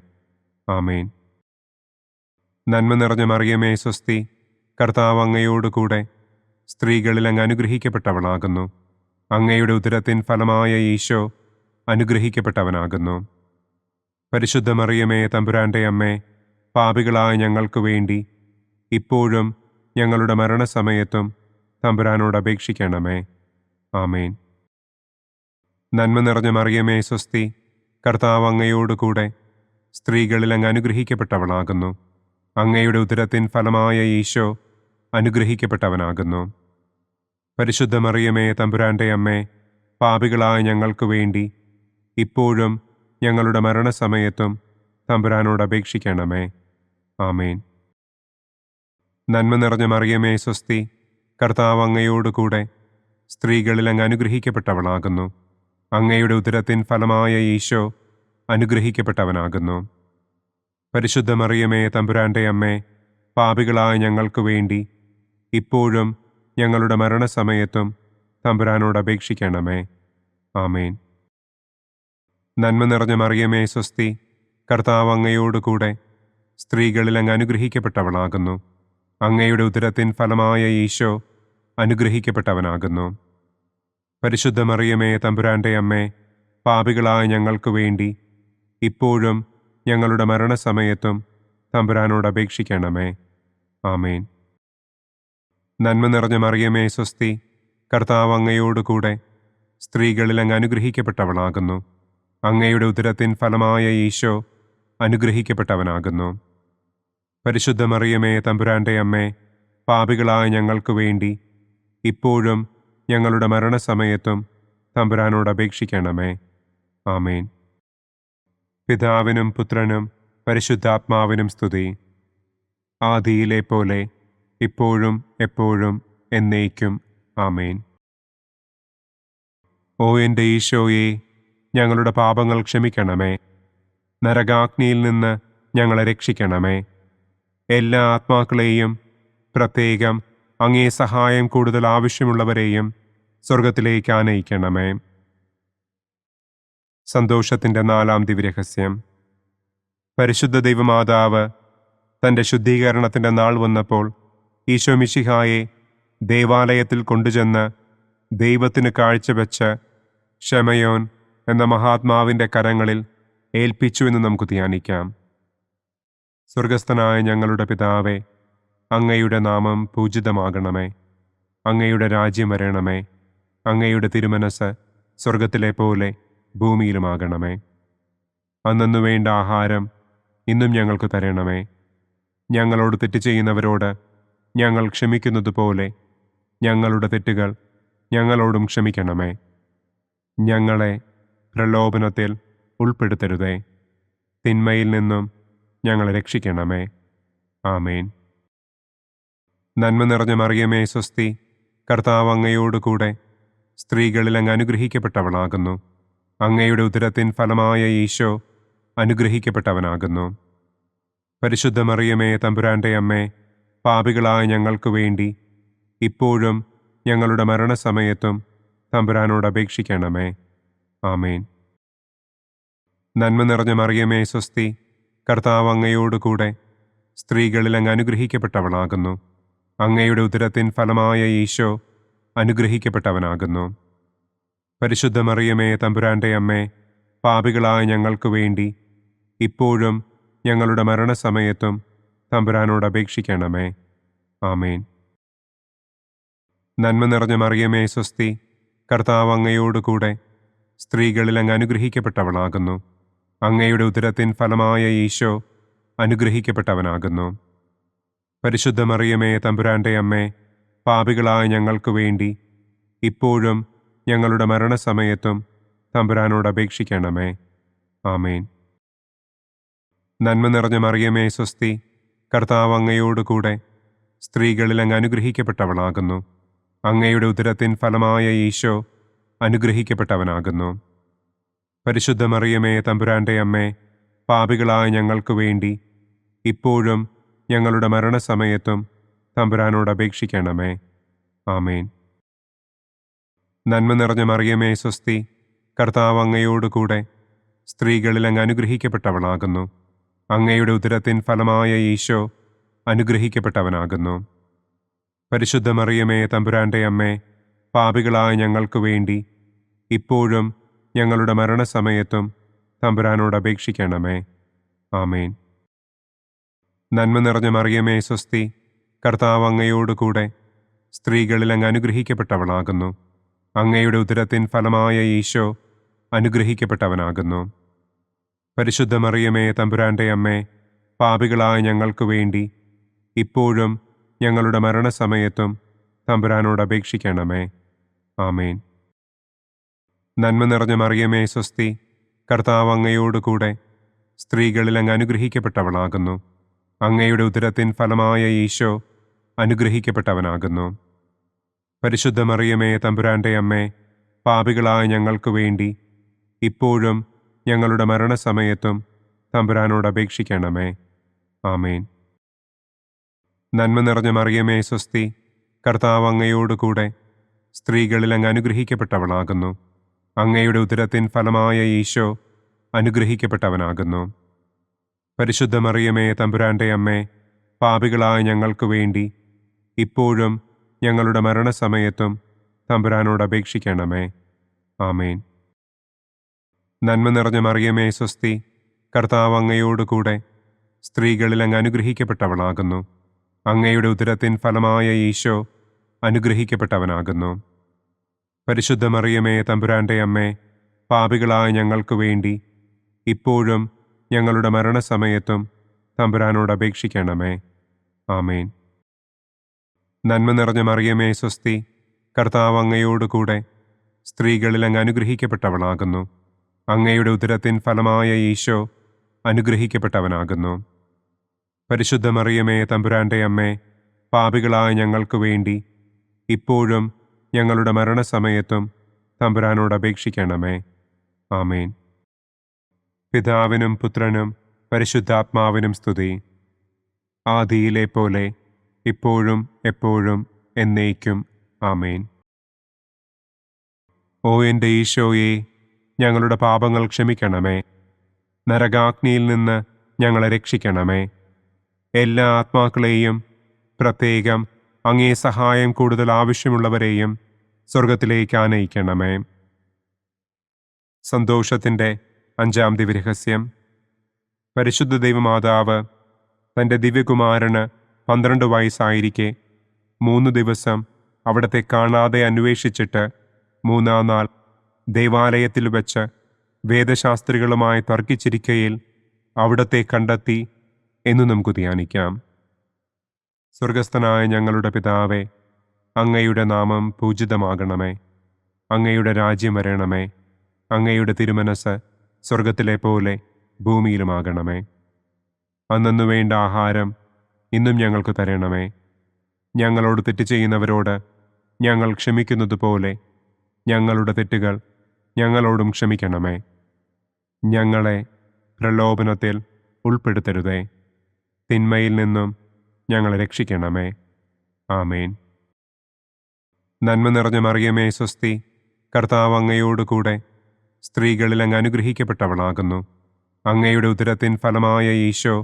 Speaker 2: ആമേൻ. നന്മ നിറഞ്ഞ മറിയമേ സ്വസ്തി, കർത്താവ് അങ്ങയോടുകൂടെ സ്ത്രീകളിൽ അങ്ങ് അനുഗ്രഹിക്കപ്പെട്ടവളാകുന്നു. അങ്ങയുടെ ഉദരത്തിൻ ഫലമായ ഈശോ അനുഗ്രഹിക്കപ്പെട്ടവനാകുന്നു. പരിശുദ്ധ മറിയമേ തമ്പുരാൻ്റെ അമ്മേ, പാപികളായ ഞങ്ങൾക്ക് വേണ്ടി ഇപ്പോഴും ഞങ്ങളുടെ മരണസമയത്തും തമ്പുരാനോട് അപേക്ഷിക്കണമേ. ആമേൻ. നന്മ നിറഞ്ഞ മറിയമേ സ്വസ്തി, കർത്താവ് അങ്ങയോടുകൂടെ സ്ത്രീകളിൽ അങ്ങ് അനുഗ്രഹിക്കപ്പെട്ടവളാകുന്നു. അങ്ങയുടെ ഉദരത്തിൻ ഫലമായ ഈശോ അനുഗ്രഹിക്കപ്പെട്ടവനാകുന്നു. പരിശുദ്ധ മറിയമേ തമ്പുരാൻ്റെ അമ്മേ, പാപികളായ ഞങ്ങൾക്ക് വേണ്ടി ഇപ്പോഴും ഞങ്ങളുടെ മരണസമയത്തും തമ്പുരാനോട് അപേക്ഷിക്കണമേ. ആമേൻ. നന്മ നിറഞ്ഞ മറിയമേ സ്വസ്തി, കർത്താവ് അങ്ങയോടുകൂടെ സ്ത്രീകളിൽ അങ്ങ് അനുഗ്രഹിക്കപ്പെട്ടവളാകുന്നു. അങ്ങയുടെ ഉദരത്തിൻ ഫലമായ ഈശോ അനുഗ്രഹിക്കപ്പെട്ടവനാകുന്നു. പരിശുദ്ധ മറിയമേ തമ്പുരാൻ്റെ അമ്മേ, പാപികളായ ഞങ്ങൾക്ക് വേണ്ടി ഇപ്പോഴും ഞങ്ങളുടെ മരണസമയത്തും തമ്പുരാനോട് അപേക്ഷിക്കണമേ. ആമേൻ. നന്മ നിറഞ്ഞ മറിയമേ സ്വസ്തി, കർത്താവ് അങ്ങയോടുകൂടെ സ്ത്രീകളിൽ അങ്ങ് അനുഗ്രഹിക്കപ്പെട്ടവളാകുന്നു. അങ്ങയുടെ ഉദരത്തിൻ ഫലമായ ഈശോ അനുഗ്രഹിക്കപ്പെട്ടവനാകുന്നു. പരിശുദ്ധ മറിയമേ തമ്പുരാൻ്റെ അമ്മേ, പാപികളായ ഞങ്ങൾക്ക് വേണ്ടി ഇപ്പോഴും ഞങ്ങളുടെ മരണസമയത്തും തമ്പുരാനോട് അപേക്ഷിക്കണമേ. ആമേൻ. നന്മ നിറഞ്ഞ മറിയമേ സ്വസ്തി, കർത്താവ് അങ്ങയോടുകൂടെ സ്ത്രീകളിൽ അങ്ങ് അനുഗ്രഹിക്കപ്പെട്ടവളാകുന്നു. അങ്ങയുടെ ഉദരത്തിൻ ഫലമായ ഈശോ അനുഗ്രഹിക്കപ്പെട്ടവനാകുന്നു. പരിശുദ്ധ മറിയമേ തമ്പുരാൻ്റെ അമ്മേ, പാപികളായ ഞങ്ങൾക്ക് വേണ്ടി ഇപ്പോഴും ഞങ്ങളുടെ മരണസമയത്തും തമ്പുരാനോട് അപേക്ഷിക്കണമേ. ആമേൻ. പിതാവിനും പുത്രനും പരിശുദ്ധാത്മാവിനും സ്തുതി. ആദിയിലെ പോലെ ഇപ്പോഴും എപ്പോഴും എന്നേക്കും. ആമേൻ. ഓ എൻ്റെ ഈശോയെ, ഞങ്ങളുടെ പാപങ്ങൾ ക്ഷമിക്കണമേ. നരകാഗ്നിയിൽ നിന്ന് ഞങ്ങളെ രക്ഷിക്കണമേ. എല്ലാ ആത്മാക്കളെയും, പ്രത്യേകം അങ്ങേ സഹായം കൂടുതൽ ആവശ്യമുള്ളവരെയും സ്വർഗത്തിലേക്ക് ആനയിക്കണമേ. സന്തോഷത്തിൻ്റെ 4-ാം ദിവ്യരഹസ്യം. പരിശുദ്ധ ദൈവമാതാവ് തൻ്റെ ശുദ്ധീകരണത്തിൻ്റെ നാൾ വന്നപ്പോൾ ഈശോ മിശിഹായെ ദേവാലയത്തിൽ കൊണ്ടുചെന്ന് ദൈവത്തിന് കാഴ്ചവെച്ച് ശമയോൻ എന്ന മഹാത്മാവിൻ്റെ കരങ്ങളിൽ ഏൽപ്പിച്ചു എന്ന് നമുക്ക് ധ്യാനിക്കാം. സ്വർഗസ്ഥനായ ഞങ്ങളുടെ പിതാവേ, അങ്ങയുടെ നാമം പൂജിതമാകണമേ. അങ്ങയുടെ രാജ്യം വരണമേ. അങ്ങയുടെ തിരുമനസ് സ്വർഗത്തിലെ പോലെ ഭൂമിയിലുമാകണമേ. അന്നു വേണ്ട ആഹാരം ഇന്നും ഞങ്ങൾക്ക് തരണമേ. ഞങ്ങളോട് തെറ്റ് ചെയ്യുന്നവരോട് ഞങ്ങൾ ക്ഷമിക്കുന്നത് പോലെ ഞങ്ങളുടെ തെറ്റുകൾ ഞങ്ങളോടും ക്ഷമിക്കണമേ. ഞങ്ങളെ പ്രലോഭനത്തിൽ ഉൾപ്പെടുത്തരുതേ. തിന്മയിൽ നിന്നും ഞങ്ങളെ രക്ഷിക്കണമേ. ആമേൻ. നന്മ നിറഞ്ഞ മറിയമേ സ്വസ്തി, കർത്താവ് അങ്ങയോടുകൂടെ സ്ത്രീകളിൽ അങ്ങ് അനുഗ്രഹിക്കപ്പെട്ടവളാകുന്നു. അങ്ങയുടെ ഉദരത്തിൻ ഫലമായ ഈശോ അനുഗ്രഹിക്കപ്പെട്ടവനാകുന്നു. പരിശുദ്ധ മറിയമേ തമ്പുരാൻ്റെ അമ്മേ, പാപികളായ ഞങ്ങൾക്ക് വേണ്ടി ഇപ്പോഴും ഞങ്ങളുടെ മരണസമയത്തും തമ്പുരാനോട് അപേക്ഷിക്കണമേ. ആമേൻ. നന്മ നിറഞ്ഞ മറിയമേ സ്വസ്തി, കർത്താവ് അങ്ങയോടുകൂടെ സ്ത്രീകളിൽ അങ്ങ് അനുഗ്രഹിക്കപ്പെട്ടവളാകുന്നു. അങ്ങയുടെ ഉദരത്തിൻ ഫലമായ ഈശോ അനുഗ്രഹിക്കപ്പെട്ടവനാകുന്നു. പരിശുദ്ധ മറിയമേ തമ്പുരാൻ്റെ അമ്മേ, പാപികളായ ഞങ്ങൾക്ക് വേണ്ടി ഇപ്പോഴും ഞങ്ങളുടെ മരണസമയത്തും തമ്പുരാനോട് അപേക്ഷിക്കണമേ. ആമേൻ. നന്മ നിറഞ്ഞ മറിയമേ സ്വസ്തി, കർത്താവ് അങ്ങയോടുകൂടെ സ്ത്രീകളിൽ അങ്ങ് അനുഗ്രഹിക്കപ്പെട്ടവളാകുന്നു. അങ്ങയുടെ ഉദരത്തിൻ ഫലമായ ഈശോ അനുഗ്രഹിക്കപ്പെട്ടവനാകുന്നു. പരിശുദ്ധ മറിയമേ തമ്പുരാൻ്റെ അമ്മേ, പാപികളായ ഞങ്ങൾക്ക് വേണ്ടി ഇപ്പോഴും ഞങ്ങളുടെ മരണസമയത്തും തമ്പുരാനോട് അപേക്ഷിക്കണമേ. ആമേൻ. നന്മ നിറഞ്ഞ മറിയമേ സ്വസ്തി, കർത്താവ് അങ്ങയോടുകൂടെ സ്ത്രീകളിൽ അങ്ങ് അനുഗ്രഹിക്കപ്പെട്ടവളാകുന്നു. അങ്ങയുടെ ഉദരത്തിൻ ഫലമായ ഈശോ അനുഗ്രഹിക്കപ്പെട്ടവനാകുന്നു. പരിശുദ്ധ മറിയമേ തമ്പുരാൻ്റെ അമ്മേ, പാപികളായ ഞങ്ങൾക്ക് വേണ്ടി ഇപ്പോഴും ഞങ്ങളുടെ മരണസമയത്തും തമ്പുരാനോട് അപേക്ഷിക്കണമേ. ആമേൻ. നന്മ നിറഞ്ഞ മറിയമേ സ്വസ്തി, കർത്താവ് അങ്ങയോടുകൂടെ സ്ത്രീകളിൽ അങ്ങ് അനുഗ്രഹിക്കപ്പെട്ടവളാകുന്നു. അങ്ങയുടെ ഉദരത്തിൻ ഫലമായ ഈശോ അനുഗ്രഹിക്കപ്പെട്ടവനാകുന്നു. പരിശുദ്ധ മറിയമേ തമ്പുരാൻ്റെ അമ്മേ, പാപികളായ ഞങ്ങൾക്ക് വേണ്ടി ഇപ്പോഴും ഞങ്ങളുടെ മരണസമയത്തും തമ്പുരാനോട് അപേക്ഷിക്കണമേ. ആമേൻ. നന്മ നിറഞ്ഞ മറിയമേ സ്വസ്തി, കർത്താവ് അങ്ങയോടുകൂടെ സ്ത്രീകളിൽ അങ്ങ് അനുഗ്രഹിക്കപ്പെട്ടവളാകുന്നു. അങ്ങയുടെ ഉദരത്തിൻ ഫലമായ ഈശോ അനുഗ്രഹിക്കപ്പെട്ടവനാകുന്നു. പരിശുദ്ധ മറിയമേ തമ്പുരാൻ്റെ അമ്മേ, പാപികളായ ഞങ്ങൾക്ക് വേണ്ടി ഇപ്പോഴും ഞങ്ങളുടെ മരണസമയത്തും തമ്പുരാനോട് അപേക്ഷിക്കണമേ. ആമേൻ. നന്മ നിറഞ്ഞ മറിയമേ സ്വസ്തി, കർത്താവ് അങ്ങയോടുകൂടെ സ്ത്രീകളിൽ അങ്ങ് അനുഗ്രഹിക്കപ്പെട്ടവളാകുന്നു. അങ്ങയുടെ ഉദരത്തിൻ ഫലമായ ഈശോ അനുഗ്രഹിക്കപ്പെട്ടവനാകുന്നു. പരിശുദ്ധ മറിയമേ തമ്പുരാൻ്റെ അമ്മേ, പാപികളായ ഞങ്ങൾക്ക് വേണ്ടി ഇപ്പോഴും ഞങ്ങളുടെ മരണസമയത്തും തമ്പുരാനോട് അപേക്ഷിക്കണമേ. ആമേൻ. നന്മ നിറഞ്ഞ മറിയമേ സ്വസ്തി, കർത്താവ് അങ്ങയോടുകൂടെ സ്ത്രീകളിൽ അങ്ങ് അനുഗ്രഹിക്കപ്പെട്ടവളാകുന്നു. അങ്ങയുടെ ഉദരത്തിൻ ഫലമായ ഈശോ അനുഗ്രഹിക്കപ്പെട്ടവനാകുന്നു. പരിശുദ്ധ മറിയമേ തമ്പുരാൻ്റെ അമ്മേ, പാപികളായ ഞങ്ങൾക്ക് വേണ്ടി ഇപ്പോഴും ഞങ്ങളുടെ മരണസമയത്തും തമ്പുരാനോട് അപേക്ഷിക്കണമേ. ആമേൻ. നന്മ നിറഞ്ഞ മറിയമേ സ്വസ്തി, കർത്താവ് അങ്ങയോടുകൂടെ സ്ത്രീകളിൽ അങ്ങ് അനുഗ്രഹിക്കപ്പെട്ടവളാകുന്നു. അങ്ങയുടെ ഉദരത്തിൻ ഫലമായ ഈശോ അനുഗ്രഹിക്കപ്പെട്ടവനാകുന്നു. പരിശുദ്ധ മറിയമേ തമ്പുരാൻ്റെ അമ്മേ, പാപികളായ ഞങ്ങൾക്ക് വേണ്ടി ഇപ്പോഴും ഞങ്ങളുടെ മരണസമയത്തും തമ്പുരാനോട് അപേക്ഷിക്കണമേ. ആമേൻ. നന്മ നിറഞ്ഞ മറിയമേ സ്വസ്തി, കർത്താവ് അങ്ങയോടുകൂടെ സ്ത്രീകളിൽ അങ്ങ് അനുഗ്രഹിക്കപ്പെട്ടവളാകുന്നു. അങ്ങയുടെ ഉദരത്തിൻ ഫലമായ ഈശോ അനുഗ്രഹിക്കപ്പെട്ടവനാകുന്നു. പരിശുദ്ധ മറിയമേ തമ്പുരാന്റെ അമ്മേ, പാപികളായ ഞങ്ങൾക്ക് വേണ്ടി ഇപ്പോഴും ഞങ്ങളുടെ മരണസമയത്തും തമ്പുരാനോട് അപേക്ഷിക്കണമേ. ആമേൻ. പിതാവിനും പുത്രനും പരിശുദ്ധാത്മാവിനും സ്തുതി. ആദിയിലെ പോലെ ഇപ്പോഴും എപ്പോഴും എന്നേക്കും. ആമേൻ. ഓ എൻ്റെ ഈശോയെ, ഞങ്ങളുടെ പാപങ്ങൾ ക്ഷമിക്കണമേ. നരകാഗ്നിയിൽ നിന്ന് ഞങ്ങളെ രക്ഷിക്കണമേ. എല്ലാ ആത്മാക്കളെയും, പ്രത്യേകം അങ്ങേ സഹായം കൂടുതൽ ആവശ്യമുള്ളവരെയും സ്വർഗത്തിലേക്ക് ആനയിക്കണമേ. സന്തോഷത്തിൻ്റെ 5-ാം ദിവ്യരഹസ്യം. പരിശുദ്ധ ദൈവമാതാവ് തൻ്റെ ദിവ്യകുമാരന് 12 വയസ്സായിരിക്കെ 3 ദിവസം അവിടത്തെ കാണാതെ അന്വേഷിച്ചിട്ട് 3-ാം നാൾ ദേവാലയത്തിൽ വച്ച് വേദശാസ്ത്രികളുമായി തർക്കിച്ചിരിക്കയിൽ അവിടത്തെ കണ്ടെത്തി എന്ന് നമുക്ക് ധ്യാനിക്കാം. സ്വർഗസ്ഥനായ ഞങ്ങളുടെ പിതാവേ, അങ്ങയുടെ നാമം പൂജിതമാകണമേ. അങ്ങയുടെ രാജ്യം വരണമേ. അങ്ങയുടെ തിരുമനസ് സ്വർഗത്തിലെ പോലെ ഭൂമിയിലുമാകണമേ. അന്നു വേണ്ട ആഹാരം ഇന്നും ഞങ്ങൾക്ക് തരണമേ. ഞങ്ങളോട് തെറ്റ് ചെയ്യുന്നവരോട് ഞങ്ങൾ ക്ഷമിക്കുന്നത് പോലെ ഞങ്ങളുടെ തെറ്റുകൾ ഞങ്ങളോടും ക്ഷമിക്കണമേ. ഞങ്ങളെ പ്രലോഭനത്തിൽ ഉൾപ്പെടുത്തരുതേ. തിന്മയിൽ നിന്നും ഞങ്ങളെ രക്ഷിക്കണമേ. ആമേൻ. നന്മ നിറഞ്ഞ മറിയമേ സ്വസ്തി, കർത്താവ് അങ്ങയോടുകൂടെ സ്ത്രീകളിൽ അങ്ങ് അനുഗ്രഹിക്കപ്പെട്ടവളാകുന്നു. അങ്ങയുടെ ഉദരത്തിൻ ഫലമായ ഈശോ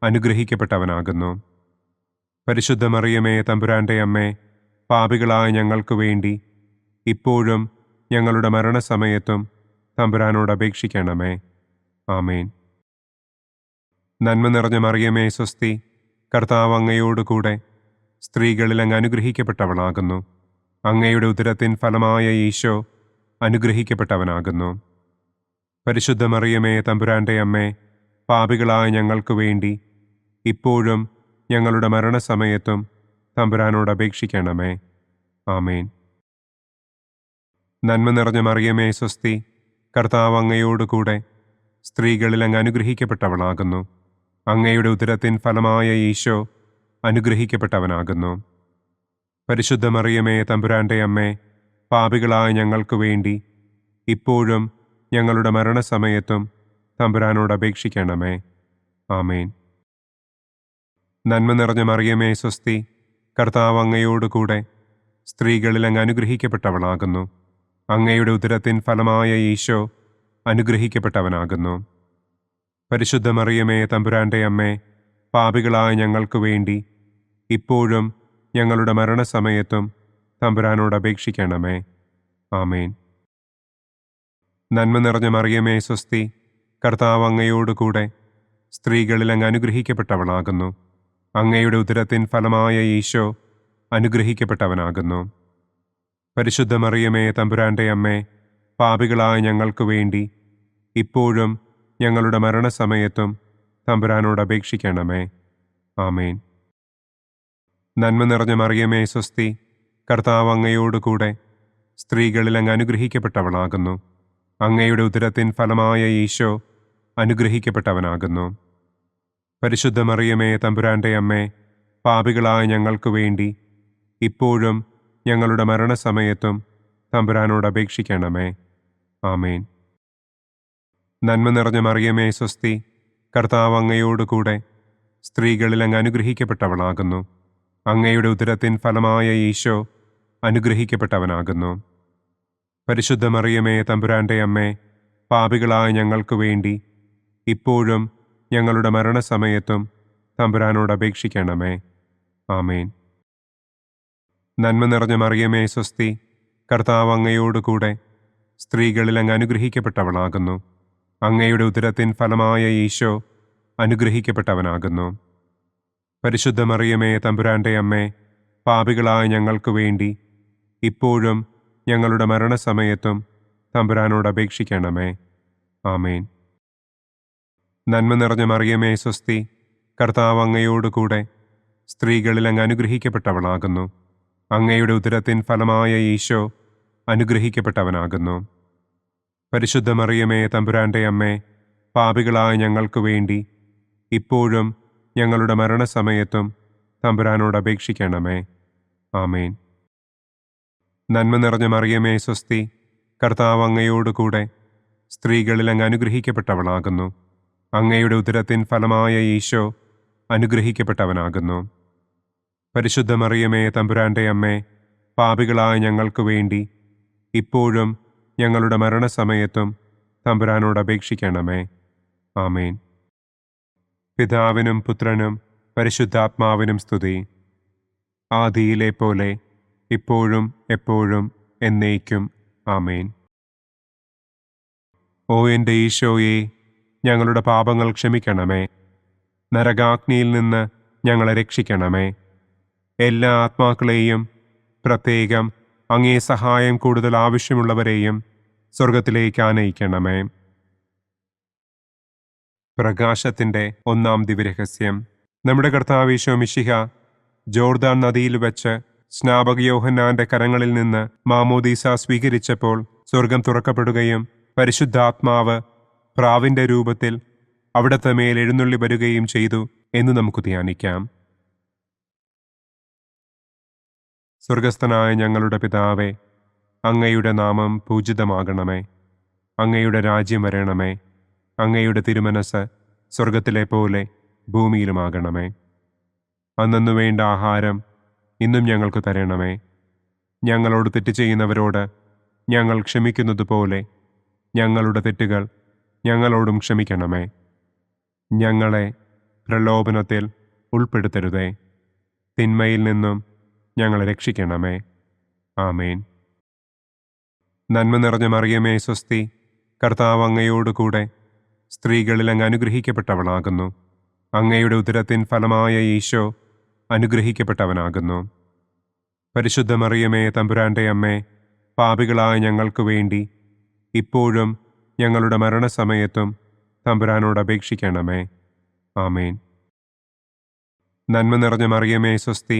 Speaker 2: അനുഗ്രഹിക്കപ്പെട്ടവനാകുന്നു. പരിശുദ്ധ മറിയമേ തമ്പുരാന്റെ അമ്മേ, പാപികളായ ഞങ്ങൾക്ക് വേണ്ടി ഇപ്പോഴും ഞങ്ങളുടെ മരണസമയത്തും തമ്പുരാനോട് അപേക്ഷിക്കണമേ. ആമേൻ. നന്മ നിറഞ്ഞ മറിയമേ സ്വസ്തി, കർത്താവ് അങ്ങയോടുകൂടെ സ്ത്രീകളിൽ അങ്ങ് അനുഗ്രഹിക്കപ്പെട്ടവളാകുന്നു. അങ്ങയുടെ ഉദരത്തിൻ ഫലമായ ഈശോ അനുഗ്രഹിക്കപ്പെട്ടവനാകുന്നു. പരിശുദ്ധ മറിയമേ തമ്പുരാന്റെ അമ്മേ, പാപികളായ ഞങ്ങൾക്ക് വേണ്ടി ഇപ്പോഴും ഞങ്ങളുടെ മരണസമയത്തും തമ്പുരാനോട് അപേക്ഷിക്കണമേ. ആമേൻ. നന്മ നിറഞ്ഞ മറിയമേ സ്വസ്തി, കർത്താവ് അങ്ങയോടുകൂടെ സ്ത്രീകളിൽ അങ്ങ് അനുഗ്രഹിക്കപ്പെട്ടവളാകുന്നു. അങ്ങയുടെ ഉദരത്തിൻ ഫലമായ ഈശോ അനുഗ്രഹിക്കപ്പെട്ടവനാകുന്നു. പരിശുദ്ധ മറിയമേ തമ്പുരാന്റെ അമ്മേ, പാപികളായ ഞങ്ങൾക്ക് വേണ്ടി ഇപ്പോഴും ഞങ്ങളുടെ മരണസമയത്തും തമ്പുരാനോട് അപേക്ഷിക്കണമേ. ആമേൻ. നന്മ നിറഞ്ഞ മറിയമേ സ്വസ്തി, കർത്താവ് അങ്ങയോടുകൂടെ സ്ത്രീകളിൽ അങ്ങ് അനുഗ്രഹിക്കപ്പെട്ടവളാകുന്നു. അങ്ങയുടെ ഉദരത്തിൻ ഫലമായ ഈശോ അനുഗ്രഹിക്കപ്പെട്ടവനാകുന്നു. പരിശുദ്ധ മറിയമേ തമ്പുരാന്റെ അമ്മേ, പാപികളായ ഞങ്ങൾക്ക് വേണ്ടി ഇപ്പോഴും ഞങ്ങളുടെ മരണസമയത്തും തമ്പുരാനോട് അപേക്ഷിക്കണമേ. ആമേൻ. നന്മ നിറഞ്ഞ മറിയമേ സ്വസ്തി, കർത്താവ് അങ്ങയോടുകൂടെ സ്ത്രീകളിൽ അങ്ങ് അനുഗ്രഹിക്കപ്പെട്ടവളാകുന്നു. അങ്ങയുടെ ഉദരത്തിൻ ഫലമായ ഈശോ അനുഗ്രഹിക്കപ്പെട്ടവനാകുന്നു. പരിശുദ്ധ മറിയമേ തമ്പുരാന്റെ അമ്മേ, പാപികളായ ഞങ്ങൾക്ക് വേണ്ടി ഇപ്പോഴും ഞങ്ങളുടെ മരണസമയത്തും തമ്പുരാനോട് അപേക്ഷിക്കണമേ. ആമേൻ. നന്മ നിറഞ്ഞ മറിയമേ സ്വസ്തി, കർത്താവ് അങ്ങയോടുകൂടെ സ്ത്രീകളിൽ അങ്ങ് അനുഗ്രഹിക്കപ്പെട്ടവളാകുന്നു. അങ്ങയുടെ ഉദരത്തിൻ ഫലമായ ഈശോ അനുഗ്രഹിക്കപ്പെട്ടവനാകുന്നു. പരിശുദ്ധ മറിയമേ തമ്പുരാന്റെ അമ്മേ, പാപികളായ ഞങ്ങൾക്ക് വേണ്ടി ഇപ്പോഴും ഞങ്ങളുടെ മരണസമയത്തും തമ്പുരാനോട് അപേക്ഷിക്കണമേ. ആമേൻ. നന്മ നിറഞ്ഞ മറിയമേ സ്വസ്തി, കർത്താവ് അങ്ങയോടുകൂടെ സ്ത്രീകളിൽ അങ്ങ് അനുഗ്രഹിക്കപ്പെട്ടവളാകുന്നു. അങ്ങയുടെ ഉദരത്തിൻ ഫലമായ ഈശോ അനുഗ്രഹിക്കപ്പെട്ടവനാകുന്നു. പരിശുദ്ധ മറിയമേ തമ്പുരാന്റെ അമ്മേ, പാപികളായ ഞങ്ങൾക്ക് വേണ്ടി ഇപ്പോഴും ഞങ്ങളുടെ മരണസമയത്തും തമ്പുരാനോട് അപേക്ഷിക്കണമേ. ആമേൻ. നന്മ നിറഞ്ഞ മറിയമേ സ്വസ്തി, കർത്താവ് അങ്ങയോടുകൂടെ സ്ത്രീകളിൽ അങ്ങ് അനുഗ്രഹിക്കപ്പെട്ടവളാകുന്നു. അങ്ങയുടെ ഉദരത്തിൻ ഫലമായ ഈശോ അനുഗ്രഹിക്കപ്പെട്ടവനാകുന്നു. പരിശുദ്ധ മറിയമേ തമ്പുരാന്റെ അമ്മേ, പാപികളായ ഞങ്ങൾക്ക് വേണ്ടി ഇപ്പോഴും ഞങ്ങളുടെ മരണസമയത്തും തമ്പുരാനോട് അപേക്ഷിക്കണമേ. ആമേൻ. നന്മ നിറഞ്ഞ മറിയമേ സ്വസ്തി, കർത്താവ് അങ്ങയോടുകൂടെ സ്ത്രീകളിൽ അങ്ങ് അനുഗ്രഹിക്കപ്പെട്ടവളാകുന്നു. അങ്ങയുടെ ഉദരത്തിൻ ഫലമായ ഈശോ അനുഗ്രഹിക്കപ്പെട്ടവനാകുന്നു. പരിശുദ്ധ മറിയമേ തമ്പുരാന്റെ അമ്മേ, പാപികളായ ഞങ്ങൾക്ക് വേണ്ടി ഇപ്പോഴും ഞങ്ങളുടെ മരണസമയത്തും തമ്പുരാനോട് അപേക്ഷിക്കണമേ. ആമേൻ. നന്മ നിറഞ്ഞ മറിയമേ സ്വസ്തി, കർത്താവ് അങ്ങയോടുകൂടെ സ്ത്രീകളിൽ അങ്ങ് അനുഗ്രഹിക്കപ്പെട്ടവളാകുന്നു. അങ്ങയുടെ ഉദരത്തിൻ ഫലമായ ഈശോ അനുഗ്രഹിക്കപ്പെട്ടവനാകുന്നു. പരിശുദ്ധ മറിയമേ തമ്പുരാന്റെ അമ്മേ, പാപികളായ ഞങ്ങൾക്ക് വേണ്ടി ഇപ്പോഴും ഞങ്ങളുടെ മരണസമയത്തും തമ്പുരാനോട് അപേക്ഷിക്കണമേ. ആമേൻ. പിതാവിനും പുത്രനും പരിശുദ്ധാത്മാവിനും സ്തുതി. ആദിയിലെ പോലെ ഇപ്പോഴും എപ്പോഴും എന്നേക്കും. ആമേൻ. ഓ എൻ്റെ ഈശോയെ, ഞങ്ങളുടെ പാപങ്ങൾ ക്ഷമിക്കണമേ. നരകാഗ്നിയിൽ നിന്ന് ഞങ്ങളെ രക്ഷിക്കണമേ. എല്ലാ ആത്മാക്കളെയും, പ്രത്യേകം അങ്ങേ സഹായം കൂടുതൽ ആവശ്യമുള്ളവരെയും സ്വർഗത്തിലേക്ക് ആനയിക്കണമേ. പ്രകാശത്തിൻ്റെ ഒന്നാം ദിവ്യരഹസ്യം. നമ്മുടെ കർത്താവ് ഈശോ മിശിഹ ജോർദാൻ നദിയിൽ വെച്ച് സ്നാപക യോഹന്നാന്റെ കരങ്ങളിൽ നിന്ന് മാമോദീസ സ്വീകരിച്ചപ്പോൾ സ്വർഗം തുറക്കപ്പെടുകയും പരിശുദ്ധാത്മാവ് പ്രാവിന്റെ രൂപത്തിൽ അവിടത്തെ മേൽ എഴുന്നള്ളി വരികയും ചെയ്തു എന്ന് നമുക്ക് ധ്യാനിക്കാം. സ്വർഗസ്ഥനായ ഞങ്ങളുടെ പിതാവേ, അങ്ങയുടെ നാമം പൂജിതമാകണമേ. അങ്ങയുടെ രാജ്യം വരണമേ. അങ്ങയുടെ തിരുമനസ് സ്വർഗത്തിലെ പോലെ ഭൂമിയിലുമാകണമേ. അന്നന്നു വേണ്ട ആഹാരം ഇന്നും ഞങ്ങൾക്ക് തരണമേ. ഞങ്ങളോട് തെറ്റ് ചെയ്യുന്നവരോട് ഞങ്ങൾ ക്ഷമിക്കുന്നത് പോലെ ഞങ്ങളുടെ തെറ്റുകൾ ഞങ്ങളോടും ക്ഷമിക്കണമേ. ഞങ്ങളെ പ്രലോഭനത്തിൽ ഉൾപ്പെടുത്തരുതേ, തിന്മയിൽ നിന്നും ഞങ്ങളെ രക്ഷിക്കണമേ. ആമേൻ. നന്മ നിറഞ്ഞ മറിയമേ സ്വസ്തി, കർത്താവ് അങ്ങയോടുകൂടെ സ്ത്രീകളിൽ അങ്ങ് അനുഗ്രഹിക്കപ്പെട്ടവളാകുന്നു. അങ്ങയുടെ ഉദരത്തിൻ ഫലമായ ഈശോ അനുഗ്രഹിക്കപ്പെട്ടവനാകുന്നു. പരിശുദ്ധ മറിയമേ തമ്പുരാന്റെ അമ്മേ, പാപികളായ ഞങ്ങൾക്ക് വേണ്ടി ഇപ്പോഴും ഞങ്ങളുടെ മരണസമയത്തും തമ്പുരാനോട് അപേക്ഷിക്കണമേ. ആമേൻ. നന്മ നിറഞ്ഞ മറിയമേ സ്വസ്തി,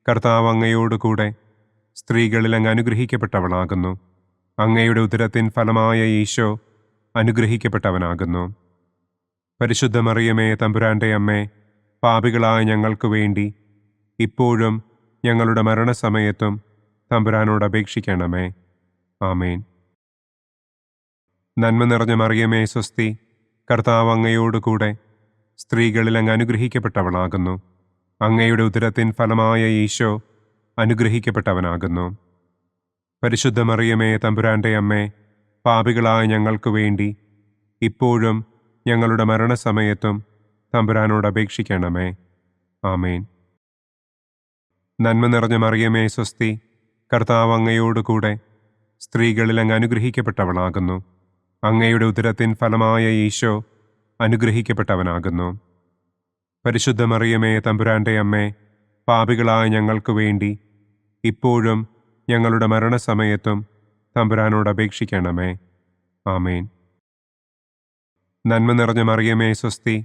Speaker 2: കർത്താവ് അങ്ങയോടുകൂടെ സ്ത്രീകളിൽ അങ്ങ് അനുഗ്രഹിക്കപ്പെട്ടവളാകുന്നു. അങ്ങയുടെ ഉദരത്തിൻ ഫലമായ ഈശോ അനുഗ്രഹിക്കപ്പെട്ടവനാകുന്നു. പരിശുദ്ധ മറിയമേ തമ്പുരാന്റെ അമ്മേ, പാപികളായ ഞങ്ങൾക്ക് വേണ്ടി ഇപ്പോഴും ഞങ്ങളുടെ മരണസമയത്തും തമ്പുരാനോട് അപേക്ഷിക്കണമേ. ആമേൻ. നന്മ നിറഞ്ഞ മറിയമേ സ്വസ്തി, കർത്താവ് അങ്ങയോടുകൂടെ സ്ത്രീകളിൽ അങ്ങ് അനുഗ്രഹിക്കപ്പെട്ടവളാകുന്നു. അങ്ങയുടെ ഉദരത്തിൻ ഫലമായ ഈശോ അനുഗ്രഹിക്കപ്പെട്ടവനാകുന്നു. പരിശുദ്ധ മറിയമേ തമ്പുരാന്റെ അമ്മേ, പാപികളായ ഞങ്ങൾക്ക് വേണ്ടി ഇപ്പോഴും ഞങ്ങളുടെ മരണസമയത്തും തമ്പുരാനോട് അപേക്ഷിക്കണമേ. ആമേൻ. നന്മ നിറഞ്ഞ മറിയമേ സ്വസ്തി, കർത്താവ് അങ്ങയോടുകൂടെ സ്ത്രീകളിൽ അങ്ങ് അനുഗ്രഹിക്കപ്പെട്ടവളാകുന്നു. അങ്ങയുടെ ഉദരത്തിൻ ഫലമായ ഈശോ അനുഗ്രഹിക്കപ്പെട്ടവനാകുന്നു. പരിശുദ്ധ മറിയമേ തമ്പുരാന്റെ അമ്മേ, പാപികളായ ഞങ്ങൾക്ക് വേണ്ടി ഇപ്പോഴും ഞങ്ങളുടെ മരണസമയത്തും തമ്പുരാനോട് അപേക്ഷിക്കണമേ. ആമേൻ. നന്മ നിറഞ്ഞ മറിയമേ സ്വസ്തി,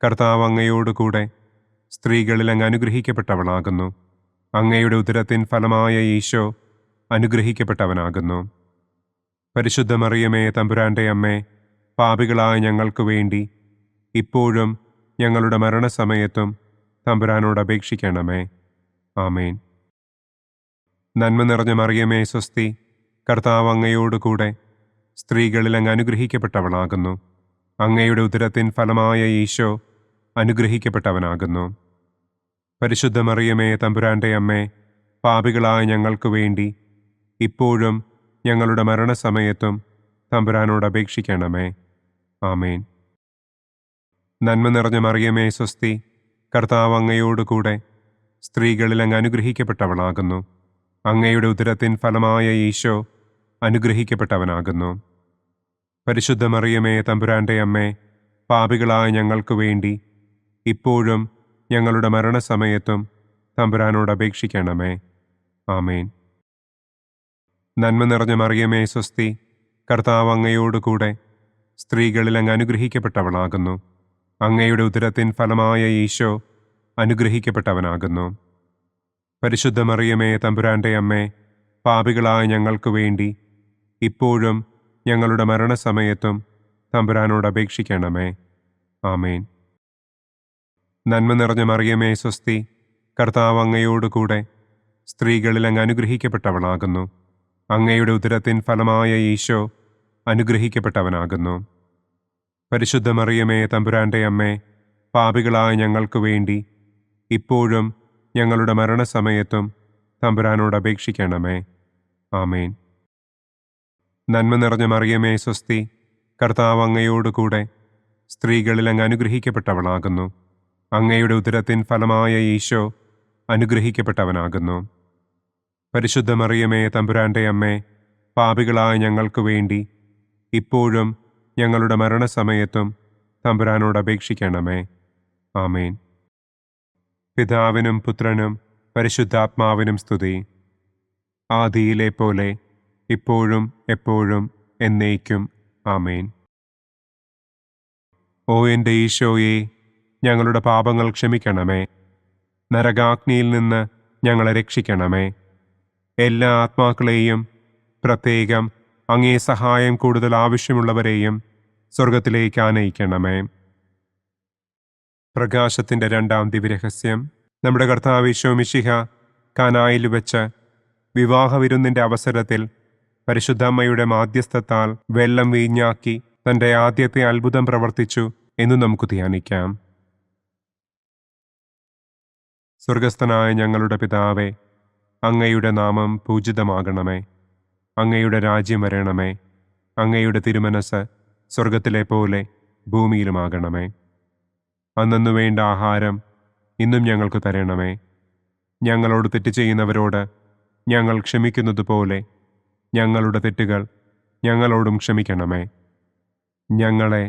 Speaker 2: കർത്താവ് അങ്ങയോടുകൂടെ സ്ത്രീകളിൽ അങ്ങ് അനുഗ്രഹിക്കപ്പെട്ടവളാകുന്നു. അങ്ങയുടെ ഉദരത്തിൻ ഫലമായ ഈശോ അനുഗ്രഹിക്കപ്പെട്ടവനാകുന്നു. പരിശുദ്ധ മറിയമേ തമ്പുരാന്റെ അമ്മേ, പാപികളായ ഞങ്ങൾക്ക് വേണ്ടി ഇപ്പോഴും ഞങ്ങളുടെ മരണസമയത്തും തമ്പുരാനോട് അപേക്ഷിക്കണമേ. ആമേൻ. നന്മ നിറഞ്ഞ മറിയമേ സ്വസ്തി, കർത്താവ് അങ്ങയോടുകൂടെ സ്ത്രീകളിൽ അങ്ങ് അനുഗ്രഹിക്കപ്പെട്ടവളാകുന്നു. അങ്ങയുടെ ഉദരത്തിൻ ഫലമായ ഈശോ അനുഗ്രഹിക്കപ്പെട്ടവനാകുന്നു. പരിശുദ്ധ മറിയമേ തമ്പുരാന്റെ അമ്മേ, പാപികളായ ഞങ്ങൾക്ക് വേണ്ടി ഇപ്പോഴും ഞങ്ങളുടെ മരണസമയത്തും തമ്പുരാനോട് അപേക്ഷിക്കണമേ. ആമേൻ. നന്മ നിറഞ്ഞ മറിയമേ സ്വസ്തി, കർത്താവ് അങ്ങയോടുകൂടെ സ്ത്രീകളിൽ അങ്ങ് അനുഗ്രഹിക്കപ്പെട്ടവളാകുന്നു. അങ്ങയുടെ ഉദരത്തിൻ ഫലമായ ഈശോ അനുഗ്രഹിക്കപ്പെട്ടവനാകുന്നു. പരിശുദ്ധ മറിയമേ തമ്പുരാന്റെ അമ്മേ, പാപികളായ ഞങ്ങൾക്ക് വേണ്ടി ഇപ്പോഴും ഞങ്ങളുടെ മരണസമയത്തും തമ്പുരാനോട് അപേക്ഷിക്കണമേ. ആമേൻ. നന്മ നിറഞ്ഞ മറിയമേ സ്വസ്തി, കർത്താവ് അങ്ങയോടുകൂടെ സ്ത്രീകളിൽ അങ്ങ് അനുഗ്രഹിക്കപ്പെട്ടവളാകുന്നു. അങ്ങയുടെ ഉദരത്തിൻ ഫലമായ ഈശോ അനുഗ്രഹിക്കപ്പെട്ടവനാകുന്നു. പരിശുദ്ധ മറിയമേ തമ്പുരാന്റെ അമ്മേ, പാപികളായ ഞങ്ങൾക്ക് വേണ്ടി ഇപ്പോഴും ഞങ്ങളുടെ മരണസമയത്തും തമ്പുരാനോട് അപേക്ഷിക്കണമേ. ആമേൻ. നന്മ നിറഞ്ഞ മറിയമേ സ്വസ്തി, കർത്താവ് അങ്ങയോടുകൂടെ സ്ത്രീകളിൽ അങ്ങ് അനുഗ്രഹിക്കപ്പെട്ടവളാകുന്നു. അങ്ങയുടെ ഉദരത്തിൻ ഫലമായ ഈശോ അനുഗ്രഹിക്കപ്പെട്ടവനാകുന്നു. പരിശുദ്ധ മറിയമേ തമ്പുരാന്റെ അമ്മേ, പാപികളായ ഞങ്ങൾക്ക് വേണ്ടി ഇപ്പോഴും ഞങ്ങളുടെ മരണസമയത്തും തമ്പുരാനോട് അപേക്ഷിക്കണമേ. ആമേൻ. നന്മ നിറഞ്ഞ മറിയമേ സ്വസ്തി, കർത്താവ് അങ്ങയോടുകൂടെ സ്ത്രീകളിൽ അങ്ങ് അനുഗ്രഹിക്കപ്പെട്ടവളാകുന്നു. അങ്ങയുടെ ഉദരത്തിൻ ഫലമായ ഈശോ അനുഗ്രഹിക്കപ്പെട്ടവനാകുന്നു. പരിശുദ്ധ മറിയമേ തമ്പുരാന്റെ അമ്മേ, പാപികളായ ഞങ്ങൾക്ക് വേണ്ടി ഇപ്പോഴും ഞങ്ങളുടെ മരണസമയത്തും തമ്പുരാനോട് അപേക്ഷിക്കണമേ. ആമേൻ. പിതാവിനും പുത്രനും പരിശുദ്ധാത്മാവിനും സ്തുതി. ആദിയിലെ പോലെ ഇപ്പോഴും എപ്പോഴും എന്നേക്കും. ആമേൻ. ഓ എൻ്റെ ഈശോയെ, ഞങ്ങളുടെ പാപങ്ങൾ ക്ഷമിക്കണമേ. നരകാഗ്നിയിൽ നിന്ന് ഞങ്ങളെ രക്ഷിക്കണമേ. എല്ലാ ആത്മാക്കളെയും, പ്രത്യേകം അങ്ങേ സഹായം കൂടുതൽ ആവശ്യമുള്ളവരെയും സ്വർഗത്തിലേക്ക് ആനയിക്കണമേ. പ്രകാശത്തിൻ്റെ രണ്ടാം ദിവ്യരഹസ്യം. നമ്മുടെ കർത്താവ് ഈശോ മിശിഹ കാനായിൽ വെച്ച് വിവാഹവിരുന്നിൻ്റെ അവസരത്തിൽ പരിശുദ്ധമ്മയുടെ മാധ്യസ്ഥത്താൽ വെള്ളം വീഞ്ഞാക്കി തൻ്റെ ആദ്യത്തെ അത്ഭുതം പ്രവർത്തിച്ചു എന്ന് നമുക്ക് ധ്യാനിക്കാം. സ്വർഗസ്ഥനായ ഞങ്ങളുടെ പിതാവേ, അങ്ങയുടെ നാമം പൂജിതമാകണമേ. അങ്ങയുടെ രാജ്യം വരണമേ. അങ്ങയുടെ തിരുമനസ് സ്വർഗത്തിലെ പോലെ ഭൂമിയിലുമാകണമേ. അന്നു വേണ്ട ആഹാരം ഇന്നും ഞങ്ങൾക്ക് തരണമേ. ഞങ്ങളോട് തെറ്റ് ചെയ്യുന്നവരോട് ഞങ്ങൾ ക്ഷമിക്കുന്നത് പോലെ ഞങ്ങളുടെ തെറ്റുകൾ ഞങ്ങളോടും ക്ഷമിക്കണമേ. ഞങ്ങളെ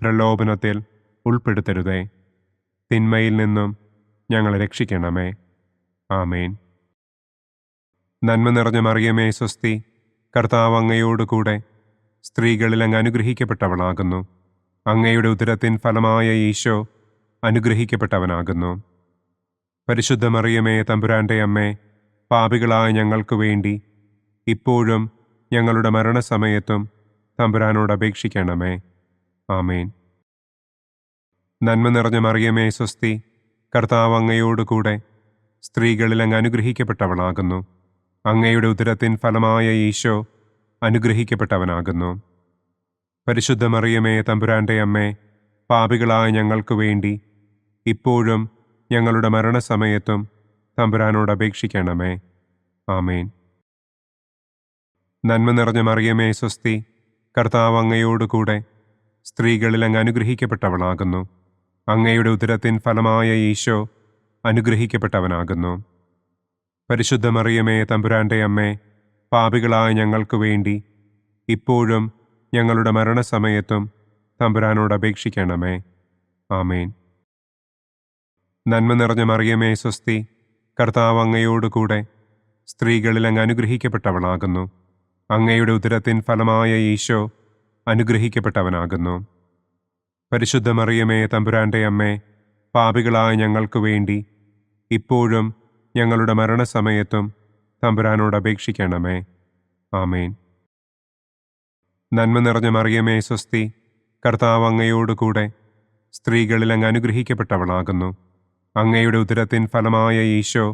Speaker 2: പ്രലോഭനത്തിൽ ഉൾപ്പെടുത്തരുതേ. തിന്മയിൽ നിന്നും ഞങ്ങളെ രക്ഷിക്കണമേ. ആമേൻ. നന്മ നിറഞ്ഞ മറിയമേ സ്വസ്തി, കർത്താവ് അങ്ങയോടുകൂടെ സ്ത്രീകളിൽ അങ്ങ് അനുഗ്രഹിക്കപ്പെട്ടവളാകുന്നു. അങ്ങയുടെ ഉദരത്തിൻ ഫലമായ ഈശോ അനുഗ്രഹിക്കപ്പെട്ടവനാകുന്നു. പരിശുദ്ധ മറിയമേ തമ്പുരാന്റെ അമ്മേ, പാപികളായ ഞങ്ങൾക്ക് വേണ്ടി ഇപ്പോഴും ഞങ്ങളുടെ മരണസമയത്തും തമ്പുരാനോട് അപേക്ഷിക്കണമേ. ആമേൻ. നന്മ നിറഞ്ഞ മറിയമേ സ്വസ്തി, കർത്താവ് അങ്ങയോടുകൂടെ സ്ത്രീകളിൽ അങ്ങ് അനുഗ്രഹിക്കപ്പെട്ടവളാകുന്നു. അങ്ങയുടെ ഉദരത്തിൻ ഫലമായ ഈശോ അനുഗ്രഹിക്കപ്പെട്ടവനാകുന്നു. പരിശുദ്ധ മറിയമേ തമ്പുരാന്റെ അമ്മേ, പാപികളായ ഞങ്ങൾക്ക് വേണ്ടി ഇപ്പോഴും ഞങ്ങളുടെ മരണസമയത്തും തമ്പുരാനോട് അപേക്ഷിക്കണമേ. ആമേൻ. നന്മ നിറഞ്ഞ മറിയമേ സ്വസ്തി, കർത്താവ് അങ്ങയോടുകൂടെ സ്ത്രീകളിൽ അങ്ങ് അനുഗ്രഹിക്കപ്പെട്ടവളാകുന്നു. അങ്ങയുടെ ഉദരത്തിൻ ഫലമായ ഈശോ അനുഗ്രഹിക്കപ്പെട്ടവനാകുന്നു. പരിശുദ്ധ മറിയമേ തമ്പുരാന്റെ അമ്മേ, പാപികളായ ഞങ്ങൾക്ക് വേണ്ടി ഇപ്പോഴും ഞങ്ങളുടെ മരണസമയത്തും തമ്പുരാനോട് അപേക്ഷിക്കണമേ. ആമേൻ. നന്മ നിറഞ്ഞ മറിയമേ സ്വസ്തി, കർത്താവ് അങ്ങയോടുകൂടെ സ്ത്രീകളിൽ അങ്ങ് അനുഗ്രഹിക്കപ്പെട്ടവളാകുന്നു. അങ്ങയുടെ ഉദരത്തിൻ ഫലമായ ഈശോ അനുഗ്രഹിക്കപ്പെട്ടവനാകുന്നു. പരിശുദ്ധ മറിയമേ തമ്പുരാന്റെ അമ്മേ, പാപികളായ ഞങ്ങൾക്ക് വേണ്ടി ഇപ്പോഴും ഞങ്ങളുടെ മരണസമയത്തും തമ്പുരാനോട് അപേക്ഷിക്കണമേ. ആമേൻ. നന്മ നിറഞ്ഞ മറിയമേ സ്വസ്തി, കർത്താവ് അങ്ങയോടുകൂടെ സ്ത്രീകളിൽ അങ്ങ് അനുഗ്രഹിക്കപ്പെട്ടവളാകുന്നു. അങ്ങയുടെ ഉദരത്തിൻ ഫലമായ ഈശോ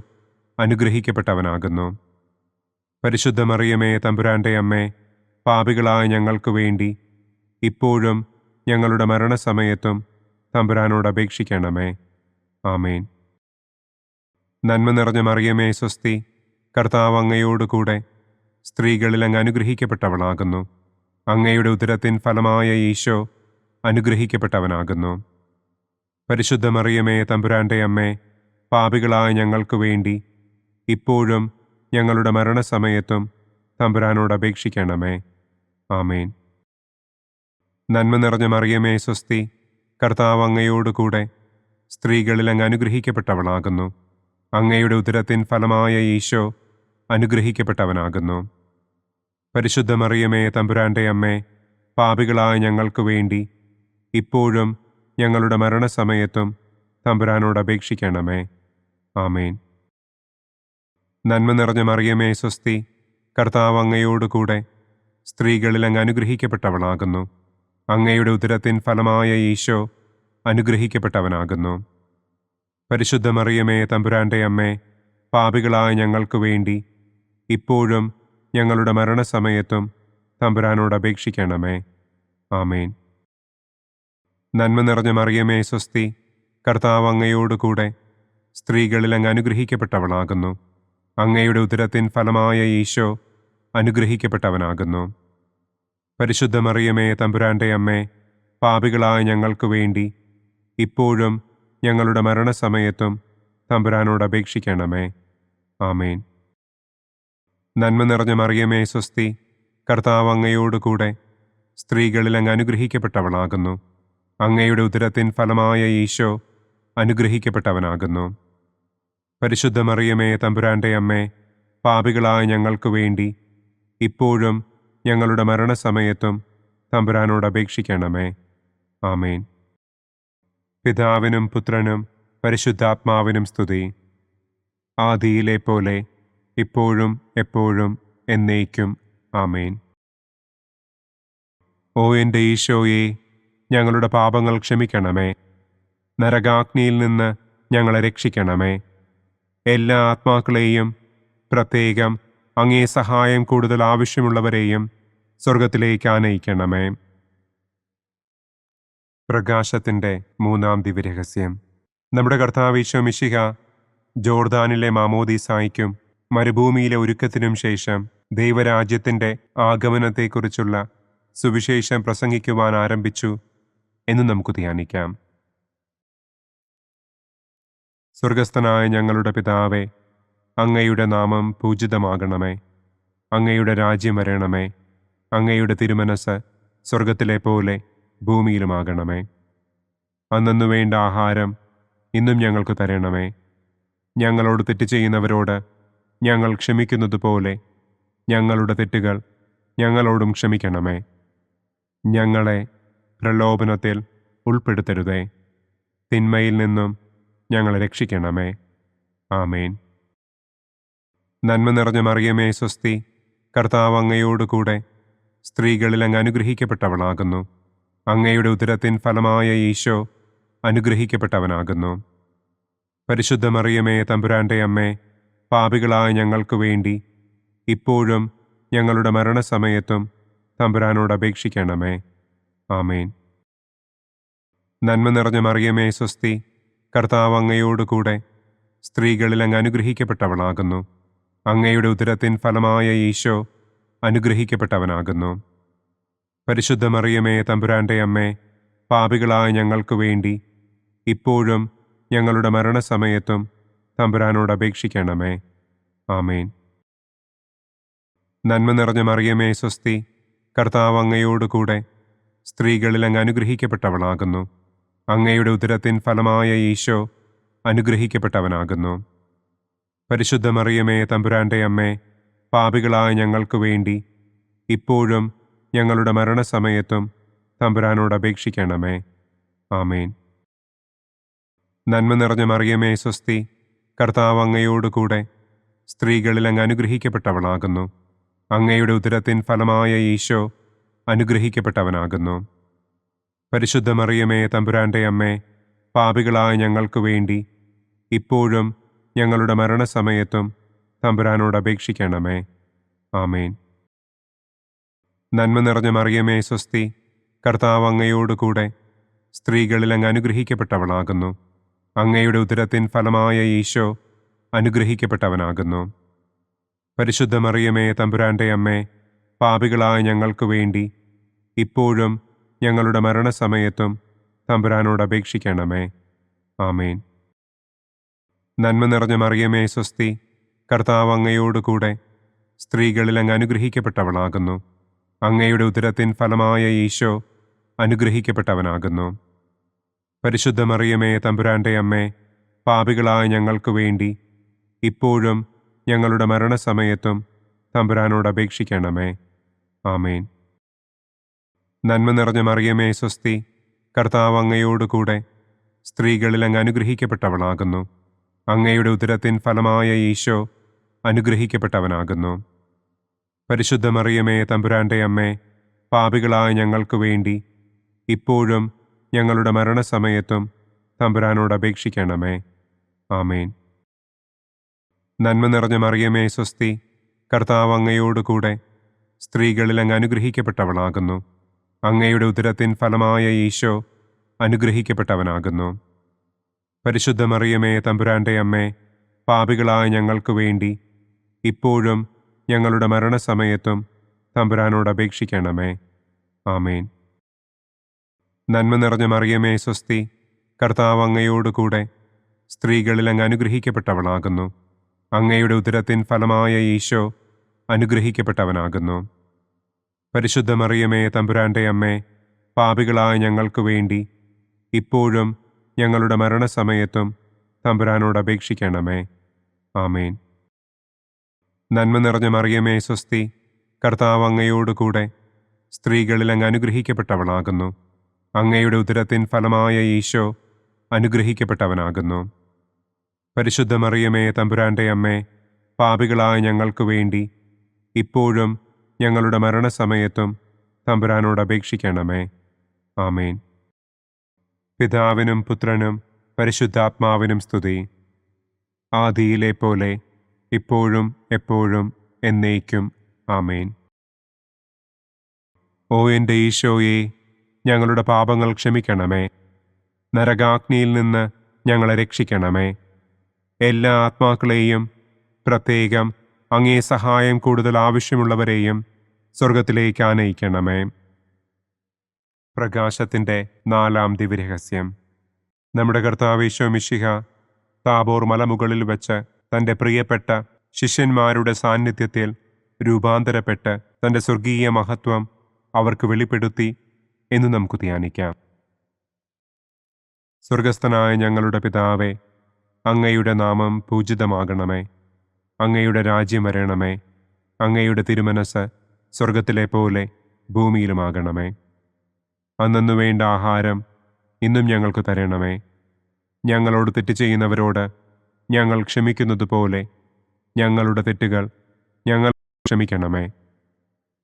Speaker 2: അനുഗ്രഹിക്കപ്പെട്ടവനാകുന്നു. പരിശുദ്ധ മറിയമേ തമ്പുരാന്റെ അമ്മേ, പാപികളായ ഞങ്ങൾക്ക് വേണ്ടി ഇപ്പോഴും ഞങ്ങളുടെ മരണസമയത്തും തമ്പുരാനോട് അപേക്ഷിക്കണമേ. ആമേൻ. നന്മ നിറഞ്ഞ മറിയമേ സ്വസ്തി, കർത്താവ് അങ്ങയോടുകൂടെ സ്ത്രീകളിൽ അങ്ങ് അനുഗ്രഹിക്കപ്പെട്ടവളാകുന്നു. അങ്ങയുടെ ഉദരത്തിൻ ഫലമായ ഈശോ അനുഗ്രഹിക്കപ്പെട്ടവനാകുന്നു. പരിശുദ്ധ മറിയമേ തമ്പുരാന്റെ അമ്മേ, പാപികളായ ഞങ്ങൾക്ക് വേണ്ടി ഇപ്പോഴും ഞങ്ങളുടെ മരണസമയത്തും തമ്പുരാനോട് അപേക്ഷിക്കണമേ. ആമേൻ. നന്മ നിറഞ്ഞ മറിയമേ സ്വസ്തി, കർത്താവ് അങ്ങയോടുകൂടെ സ്ത്രീകളിൽ അങ്ങ് അനുഗ്രഹിക്കപ്പെട്ടവളാകുന്നു. അങ്ങയുടെ ഉദരത്തിൻ ഫലമായ ഈശോ അനുഗ്രഹിക്കപ്പെട്ടവനാകുന്നു. പരിശുദ്ധ മറിയമേ തമ്പുരാന്റെ അമ്മേ, പാപികളായ ഞങ്ങൾക്ക് വേണ്ടി ഇപ്പോഴും ഞങ്ങളുടെ മരണസമയത്തും തമ്പുരാനോട് അപേക്ഷിക്കണമേ. ആമേൻ. നന്മ നിറഞ്ഞ മറിയമേ സ്വസ്തി, കർത്താവ് അങ്ങയോടുകൂടെ സ്ത്രീകളിൽ അങ്ങ് അനുഗ്രഹിക്കപ്പെട്ടവളാകുന്നു. അങ്ങയുടെ ഉദരത്തിൻ ഫലമായ ഈശോ അനുഗ്രഹിക്കപ്പെട്ടവനാകുന്നു. പരിശുദ്ധ മറിയമേ തമ്പുരാന്റെ അമ്മേ, പാപികളായ ഞങ്ങൾക്ക് വേണ്ടി ഇപ്പോഴും ഞങ്ങളുടെ മരണസമയത്തും തമ്പുരാനോട് അപേക്ഷിക്കണമേ. ആമേൻ. നന്മ നിറഞ്ഞ മറിയമേ സ്വസ്തി, കർത്താവ് അങ്ങയോടുകൂടെ സ്ത്രീകളിൽ അങ്ങ് അനുഗ്രഹിക്കപ്പെട്ടവളാകുന്നു. അങ്ങയുടെ ഉദരത്തിൻ ഫലമായ ഈശോ അനുഗ്രഹിക്കപ്പെട്ടവനാകുന്നു. പരിശുദ്ധ മറിയമേ തമ്പുരാന്റെ അമ്മേ, പാപികളായ ഞങ്ങൾക്ക് വേണ്ടി ഇപ്പോഴും ഞങ്ങളുടെ മരണസമയത്തും തമ്പുരാനോട് അപേക്ഷിക്കണമേ. ആമേൻ. നന്മ നിറഞ്ഞ മറിയമേ സ്വസ്തി, കർത്താവ് അങ്ങയോടുകൂടെ സ്ത്രീകളിൽ അങ്ങ് അനുഗ്രഹിക്കപ്പെട്ടവളാകുന്നു. അങ്ങയുടെ ഉദരത്തിൻ ഫലമായ ഈശോ അനുഗ്രഹിക്കപ്പെട്ടവനാകുന്നു. പരിശുദ്ധ മറിയമേ തമ്പുരാന്റെ അമ്മേ, പാപികളായ ഞങ്ങൾക്ക് വേണ്ടി ഇപ്പോഴും ഞങ്ങളുടെ മരണസമയത്തും തമ്പുരാനോട് അപേക്ഷിക്കണമേ. ആമേൻ. പിതാവിനും പുത്രനും പരിശുദ്ധാത്മാവിനും സ്തുതി. ആദിയിലെ പോലെ ഇപ്പോഴും എപ്പോഴും എന്നേക്കും. ആമേൻ. ഓ എൻ്റെ ഈശോയെ, ഞങ്ങളുടെ പാപങ്ങൾ ക്ഷമിക്കണമേ. നരകാഗ്നിയിൽ നിന്ന് ഞങ്ങളെ രക്ഷിക്കണമേ. എല്ലാ ആത്മാക്കളെയും, പ്രത്യേകം അങ്ങേ സഹായം കൂടുതൽ ആവശ്യമുള്ളവരെയും സ്വർഗത്തിലേക്ക് ആനയിക്കണമേ. പ്രകാശത്തിൻ്റെ മൂന്നാം ദിവ്യരഹസ്യം. നമ്മുടെ കർത്താവ് ഈശോ മിശിഹ ജോർദാനിലെ മാമോദീസായ്ക്കും മരുഭൂമിയിലെ ഒരുക്കത്തിനും ശേഷം ദൈവരാജ്യത്തിൻ്റെ ആഗമനത്തെക്കുറിച്ചുള്ള സുവിശേഷം പ്രസംഗിക്കുവാൻ ആരംഭിച്ചു എന്ന് നമുക്ക് ധ്യാനിക്കാം. സ്വർഗസ്ഥനായ ഞങ്ങളുടെ പിതാവേ, അങ്ങയുടെ നാമം പൂജിതമാകണമേ. അങ്ങയുടെ രാജ്യം വരണമേ. അങ്ങയുടെ തിരുമനസ് സ്വർഗത്തിലെ പോലെ ഭൂമിയിലുമാകണമേ. അന്നന്നു വേണ്ട ആഹാരം ഇന്നും ഞങ്ങൾക്ക് തരണമേ. ഞങ്ങളോട് തെറ്റ് ചെയ്യുന്നവരോട് ഞങ്ങൾ ക്ഷമിക്കുന്നതുപോലെ ഞങ്ങളുടെ തെറ്റുകൾ ഞങ്ങളോടും ക്ഷമിക്കണമേ. ഞങ്ങളെ പ്രലോഭനത്തിൽ ഉൾപ്പെടുത്തരുതേ. തിന്മയിൽ നിന്നും ഞങ്ങളെ രക്ഷിക്കണമേ. ആമേൻ. നന്മ നിറഞ്ഞ മറിയമേ സ്വസ്തി, കർത്താവ് അങ്ങയോടുകൂടെ സ്ത്രീകളിൽ അങ്ങ് അനുഗ്രഹിക്കപ്പെട്ടവളാകുന്നു. അങ്ങയുടെ ഉദരത്തിൻ ഫലമായ ഈശോ അനുഗ്രഹിക്കപ്പെട്ടവനാകുന്നു. പരിശുദ്ധ മറിയമേ തമ്പുരാന്റെ അമ്മേ, പാപികളായ ഞങ്ങൾക്ക് വേണ്ടി ഇപ്പോഴും ഞങ്ങളുടെ മരണസമയത്തും തമ്പുരാനോട് അപേക്ഷിക്കണമേ. ആമേൻ. നന്മ നിറഞ്ഞ മറിയമേ സ്വസ്തി, കർത്താവ് അങ്ങയോടുകൂടെ സ്ത്രീകളിൽ അങ്ങ് അനുഗ്രഹിക്കപ്പെട്ടവളാകുന്നു. അങ്ങയുടെ ഉദരത്തിൻ ഫലമായ ഈശോ അനുഗ്രഹിക്കപ്പെട്ടവനാകുന്നു. പരിശുദ്ധ മറിയമേ തമ്പുരാന്റെ അമ്മേ, പാപികളായ ഞങ്ങൾക്ക് വേണ്ടി ഇപ്പോഴും ഞങ്ങളുടെ മരണസമയത്തും തമ്പുരാനോട് അപേക്ഷിക്കണമേ. ആമേൻ. നന്മ നിറഞ്ഞ മറിയമേ സ്വസ്തി, കർത്താവ് അങ്ങയോടുകൂടെ സ്ത്രീകളിൽ അങ്ങ് അനുഗ്രഹിക്കപ്പെട്ടവളാകുന്നു. അങ്ങയുടെ ഉദരത്തിൻ ഫലമായ ഈശോ അനുഗ്രഹിക്കപ്പെട്ടവനാകുന്നു. പരിശുദ്ധ മറിയമേ തമ്പുരാന്റെ അമ്മേ, പാപികളായ ഞങ്ങൾക്ക് വേണ്ടി ഇപ്പോഴും ഞങ്ങളുടെ മരണസമയത്തും തമ്പുരാനോട് അപേക്ഷിക്കണമേ. ആമേൻ. നന്മ നിറഞ്ഞ മറിയമേ സ്വസ്തി, കർത്താവ് അങ്ങയോടുകൂടെ സ്ത്രീകളിൽ അങ്ങ് അനുഗ്രഹിക്കപ്പെട്ടവളാകുന്നു. അങ്ങയുടെ ഉദരത്തിൻ ഫലമായ ഈശോ അനുഗ്രഹിക്കപ്പെട്ടവനാകുന്നു. പരിശുദ്ധ മറിയമേ തമ്പുരാന്റെ അമ്മേ, പാപികളായ ഞങ്ങൾക്ക് വേണ്ടി ഇപ്പോഴും ഞങ്ങളുടെ മരണസമയത്തും തമ്പുരാനോട് അപേക്ഷിക്കണമേ. ആമേൻ. നന്മ നിറഞ്ഞ മറിയമേ സ്വസ്തി, കർത്താവ് അങ്ങയോടുകൂടെ സ്ത്രീകളിൽ അങ്ങ് അനുഗ്രഹിക്കപ്പെട്ടവളാകുന്നു. അങ്ങയുടെ ഉദരത്തിൻ ഫലമായ ഈശോ അനുഗ്രഹിക്കപ്പെട്ടവനാകുന്നു. പരിശുദ്ധ മറിയമേ തമ്പുരാന്റെ അമ്മേ, പാപികളായ ഞങ്ങൾക്ക് വേണ്ടി ഇപ്പോഴും ഞങ്ങളുടെ മരണസമയത്തും തമ്പുരാനോട് അപേക്ഷിക്കണമേ. ആമേൻ. നന്മ നിറഞ്ഞ മറിയമേ സ്വസ്തി, കർത്താവ് അങ്ങയോടുകൂടെ സ്ത്രീകളിൽ അങ്ങ് അനുഗ്രഹിക്കപ്പെട്ടവളാകുന്നു. അങ്ങയുടെ ഉദരത്തിൻ ഫലമായ ഈശോ അനുഗ്രഹിക്കപ്പെട്ടവനാകുന്നു. പരിശുദ്ധ മറിയമേ തമ്പുരാന്റെ അമ്മേ, പാപികളായ ഞങ്ങൾക്ക് വേണ്ടി ഇപ്പോഴും ഞങ്ങളുടെ മരണസമയത്തും തമ്പുരാനോട് അപേക്ഷിക്കണമേ. ആമേൻ. നന്മ നിറഞ്ഞ മറിയമേ സ്വസ്തി, കർത്താവ് അങ്ങയോടുകൂടെ സ്ത്രീകളിൽ അങ്ങ് അനുഗ്രഹിക്കപ്പെട്ടവളാകുന്നു. അങ്ങയുടെ ഉദരത്തിൻ ഫലമായ ഈശോ അനുഗ്രഹിക്കപ്പെട്ടവനാകുന്നു. പരിശുദ്ധ മറിയമേ തമ്പുരാന്റെ അമ്മേ, പാപികളായ ഞങ്ങൾക്ക് വേണ്ടി ഇപ്പോഴും ഞങ്ങളുടെ മരണസമയത്തും തമ്പുരാനോട് അപേക്ഷിക്കണമേ. ആമേൻ. നന്മ നിറഞ്ഞ മറിയമേ സ്വസ്തി, കർത്താവ് അങ്ങയോടുകൂടെ സ്ത്രീകളിൽ അങ്ങ് അനുഗ്രഹിക്കപ്പെട്ടവളാകുന്നു. അങ്ങയുടെ ഉദരത്തിൻ ഫലമായ ഈശോ അനുഗ്രഹിക്കപ്പെട്ടവനാകുന്നു. പരിശുദ്ധ മറിയമേ തമ്പുരാന്റെ അമ്മേ, പാപികളായ ഞങ്ങൾക്ക് വേണ്ടി ഇപ്പോഴും ഞങ്ങളുടെ മരണസമയത്തും തമ്പുരാനോട് അപേക്ഷിക്കണമേ. ആമേൻ. നന്മ നിറഞ്ഞ മറിയമേ സ്വസ്തി, കർത്താവ് അങ്ങയോടുകൂടെ സ്ത്രീകളിൽ അങ്ങ് അനുഗ്രഹിക്കപ്പെട്ടവളാകുന്നു. അങ്ങയുടെ ഉദരത്തിൻ ഫലമായ ഈശോ അനുഗ്രഹിക്കപ്പെട്ടവനാകുന്നു. പരിശുദ്ധ മറിയമേ തമ്പുരാന്റെ അമ്മേ, പാപികളായ ഞങ്ങൾക്ക് വേണ്ടി ഇപ്പോഴും ഞങ്ങളുടെ മരണസമയത്തും തമ്പുരാനോട് അപേക്ഷിക്കണമേ. ആമേൻ. നന്മ നിറഞ്ഞ മറിയമേ സ്വസ്തി, കർത്താവ് അങ്ങയോടുകൂടെ സ്ത്രീകളിൽ അങ്ങ് അനുഗ്രഹിക്കപ്പെട്ടവളാകുന്നു. അങ്ങയുടെ ഉദരത്തിൻ ഫലമായ ഈശോ അനുഗ്രഹിക്കപ്പെട്ടവനാകുന്നു. പരിശുദ്ധ മറിയമേ തമ്പുരാന്റെ അമ്മേ, പാപികളായ ഞങ്ങൾക്ക് വേണ്ടി ഇപ്പോഴും ഞങ്ങളുടെ മരണസമയത്തും തമ്പുരാനോട് അപേക്ഷിക്കണമേ. ആമേൻ. പിതാവിനും പുത്രനും പരിശുദ്ധാത്മാവിനും സ്തുതി. ആദിയിലെ പോലെ ഇപ്പോഴും എപ്പോഴും എന്നേക്കും. ആമേൻ. ഓ എൻ്റെ ഈശോയെ, ഞങ്ങളുടെ പാപങ്ങൾ ക്ഷമിക്കണമേ. നരകാഗ്നിയിൽ നിന്ന് ഞങ്ങളെ രക്ഷിക്കണമേ. എല്ലാ ആത്മാക്കളെയും, പ്രത്യേകം അങ്ങേ സഹായം കൂടുതൽ ആവശ്യമുള്ളവരെയും സ്വർഗത്തിലേക്ക് ആനയിക്കണമേ. പ്രകാശത്തിൻ്റെ 4-ാം ദിവ്യരഹസ്യം. നമ്മുടെ കർത്താവ് ഈശോ മിശിഹ താബോർ മലമുകളിൽ വെച്ച് തൻ്റെ പ്രിയപ്പെട്ട ശിഷ്യന്മാരുടെ സാന്നിധ്യത്തിൽ രൂപാന്തരപ്പെട്ട് തൻ്റെ സ്വർഗീയ മഹത്വം അവർക്ക് വെളിപ്പെടുത്തി എന്ന് നമുക്ക് ധ്യാനിക്കാം. സ്വർഗസ്ഥനായ ഞങ്ങളുടെ പിതാവേ, അങ്ങയുടെ നാമം പൂജിതമാകണമേ. അങ്ങയുടെ രാജ്യം വരണമേ. അങ്ങയുടെ തിരുമനസ് സ്വർഗത്തിലെ പോലെ ഭൂമിയിലുമാകണമേ. അന്നു വേണ്ട ആഹാരം ഇന്നും ഞങ്ങൾക്ക് തരണമേ. ഞങ്ങളോട് തെറ്റ് ചെയ്യുന്നവരോട് ഞങ്ങൾ ക്ഷമിക്കുന്നത് പോലെ ഞങ്ങളുടെ തെറ്റുകൾ ഞങ്ങൾ ക്ഷമിക്കണമേ.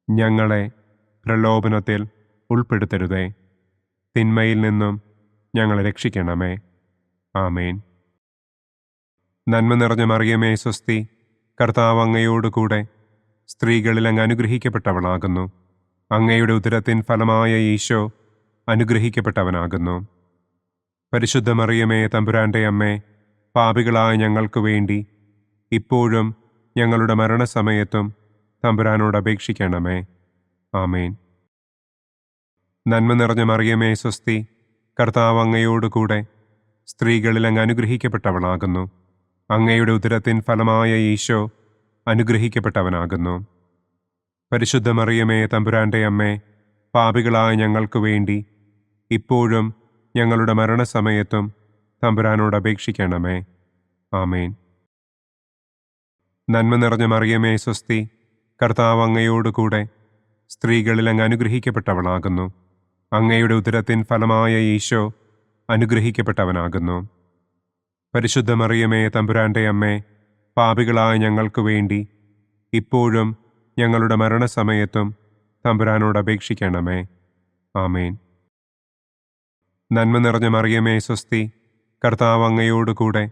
Speaker 2: ഞങ്ങളെ പ്രലോഭനത്തിൽ ഉൾപ്പെടുത്തരുതേ. തിന്മയിൽ നിന്നും ഞങ്ങളെ രക്ഷിക്കണമേ. ആമേൻ. നന്മ നിറഞ്ഞ മറിയമേ സ്വസ്തി, കർത്താവ് അങ്ങയോടുകൂടെ സ്ത്രീകളിൽ അങ്ങ് അനുഗ്രഹിക്കപ്പെട്ടവളാകുന്നു. അങ്ങയുടെ ഉദരത്തിൻ ഫലമായ ഈശോ അനുഗ്രഹിക്കപ്പെട്ടവനാകുന്നു. പരിശുദ്ധ മറിയമേ തമ്പുരാന്റെ അമ്മേ, പാപികളായ ഞങ്ങൾക്ക് വേണ്ടി ഇപ്പോഴും ഞങ്ങളുടെ മരണസമയത്തും തമ്പുരാനോട് അപേക്ഷിക്കണമേ. ആമേൻ. നന്മ നിറഞ്ഞ മറിയമേ സ്വസ്തി, കർത്താവ് അങ്ങയോടുകൂടെ സ്ത്രീകളിൽ അങ്ങ് അനുഗ്രഹിക്കപ്പെട്ടവളാകുന്നു. അങ്ങയുടെ ഉദരത്തിൻ ഫലമായ ഈശോ അനുഗ്രഹിക്കപ്പെട്ടവനാകുന്നു. പരിശുദ്ധ മറിയമേ തമ്പുരാന്റെ അമ്മേ, പാപികളായ ഞങ്ങൾക്ക് വേണ്ടി ഇപ്പോഴും ഞങ്ങളുടെ മരണസമയത്തും തമ്പുരാനോട് അപേക്ഷിക്കണമേ. ആമേൻ. നന്മ നിറഞ്ഞ മറിയമേ സ്വസ്തി, കർത്താവ് അങ്ങയോടുകൂടെ സ്ത്രീകളിൽ അങ്ങ് അനുഗ്രഹിക്കപ്പെട്ടവളാകുന്നു. അങ്ങയുടെ ഉദരത്തിൻ ഫലമായ ഈശോ അനുഗ്രഹിക്കപ്പെട്ടവനാകുന്നു. പരിശുദ്ധ മറിയമേ തമ്പുരാന്റെ അമ്മേ, പാപികളായ ഞങ്ങൾക്ക് വേണ്ടി ഇപ്പോഴും ഞങ്ങളുടെ മരണസമയത്തും തമ്പുരാനോട് അപേക്ഷിക്കണമേ. ആമേൻ. നന്മ നിറഞ്ഞ മറിയമേ സ്വസ്തി, കർത്താവ് അങ്ങയോടുകൂടെ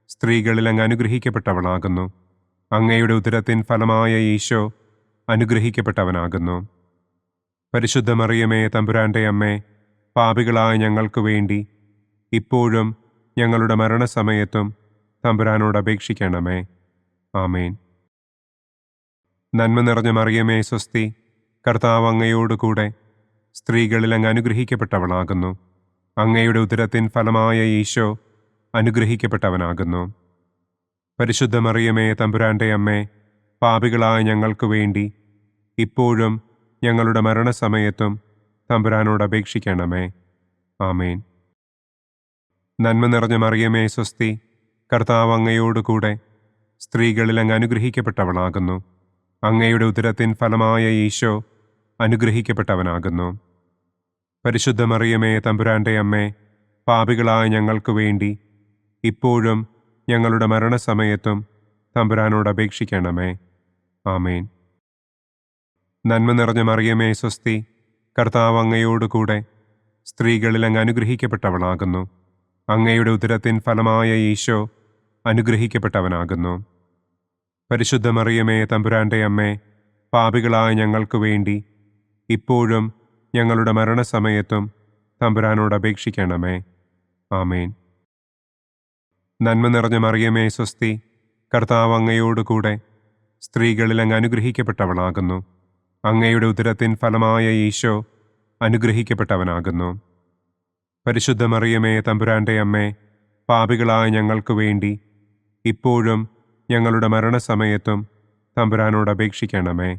Speaker 2: സ്ത്രീകളിൽ അങ്ങ് അനുഗ്രഹിക്കപ്പെട്ടവളാകുന്നു. അങ്ങയുടെ ഉദരത്തിൻ ഫലമായ ഈശോ അനുഗ്രഹിക്കപ്പെട്ടവനാകുന്നു. പരിശുദ്ധ മറിയമേ തമ്പുരാന്റെ അമ്മേ, പാപികളായ ഞങ്ങൾക്ക് വേണ്ടി ഇപ്പോഴും ഞങ്ങളുടെ മരണസമയത്തും തമ്പുരാനോട് അപേക്ഷിക്കണമേ. ആമേൻ. നന്മ നിറഞ്ഞ മറിയമേ സ്വസ്തി, കർത്താവ് അങ്ങയോടുകൂടെ സ്ത്രീകളിൽ അങ്ങ് അനുഗ്രഹിക്കപ്പെട്ടവളാകുന്നു. അങ്ങയുടെ ഉദരത്തിൻ ഫലമായ ഈശോ അനുഗ്രഹിക്കപ്പെട്ടവനാകുന്നു. പരിശുദ്ധ മറിയമേ തമ്പുരാന്റെ അമ്മേ, പാപികളായ ഞങ്ങൾക്ക് വേണ്ടി ഇപ്പോഴും ഞങ്ങളുടെ മരണസമയത്തും തമ്പുരാനോട് അപേക്ഷിക്കണമേ. ആമേൻ. നന്മ നിറഞ്ഞ മറിയമേ സ്വസ്തി, കർത്താവ് അങ്ങയോടുകൂടെ സ്ത്രീകളിൽ അങ്ങ് അനുഗ്രഹിക്കപ്പെട്ടവളാകുന്നു. അങ്ങയുടെ ഉദരത്തിൻ ഫലമായ ഈശോ അനുഗ്രഹിക്കപ്പെട്ടവനാകുന്നു. പരിശുദ്ധ മറിയമേ തമ്പുരാന്റെ അമ്മേ, പാപികളായ ഞങ്ങൾക്ക് വേണ്ടി ഇപ്പോഴും ഞങ്ങളുടെ മരണസമയത്തും തമ്പുരാനോട് അപേക്ഷിക്കണമേ. ആമേൻ. നന്മ നിറഞ്ഞ മറിയമേ സ്വസ്തി, കർത്താവ് അങ്ങയോടുകൂടെ സ്ത്രീകളിൽ അങ്ങ് അനുഗ്രഹിക്കപ്പെട്ടവളാകുന്നു. അങ്ങയുടെ ഉദരത്തിൻ ഫലമായ ഈശോ അനുഗ്രഹിക്കപ്പെട്ടവനാകുന്നു. പരിശുദ്ധ മറിയമേ തമ്പുരാന്റെ അമ്മേ, പാപികളായ ഞങ്ങൾക്ക് വേണ്ടി ഇപ്പോഴും ഞങ്ങളുടെ മരണസമയത്തും തമ്പുരാനോട് അപേക്ഷിക്കണമേ. ആമേൻ. നന്മ നിറഞ്ഞ മറിയമേ സ്വസ്തി, കർത്താവ് അങ്ങയോടുകൂടെ സ്ത്രീകളിൽ അങ്ങ് അനുഗ്രഹിക്കപ്പെട്ടവളാകുന്നു. അങ്ങയുടെ ഉദരത്തിൻ ഫലമായ ഈശോ അനുഗ്രഹിക്കപ്പെട്ടവനാകുന്നു. പരിശുദ്ധ മറിയമേ തമ്പുരാന്റെ അമ്മേ, പാപികളായ ഞങ്ങൾക്ക് വേണ്ടി ഇപ്പോഴും ഞങ്ങളുടെ മരണസമയത്തും തമ്പുരാനോട് അപേക്ഷിക്കണമേ.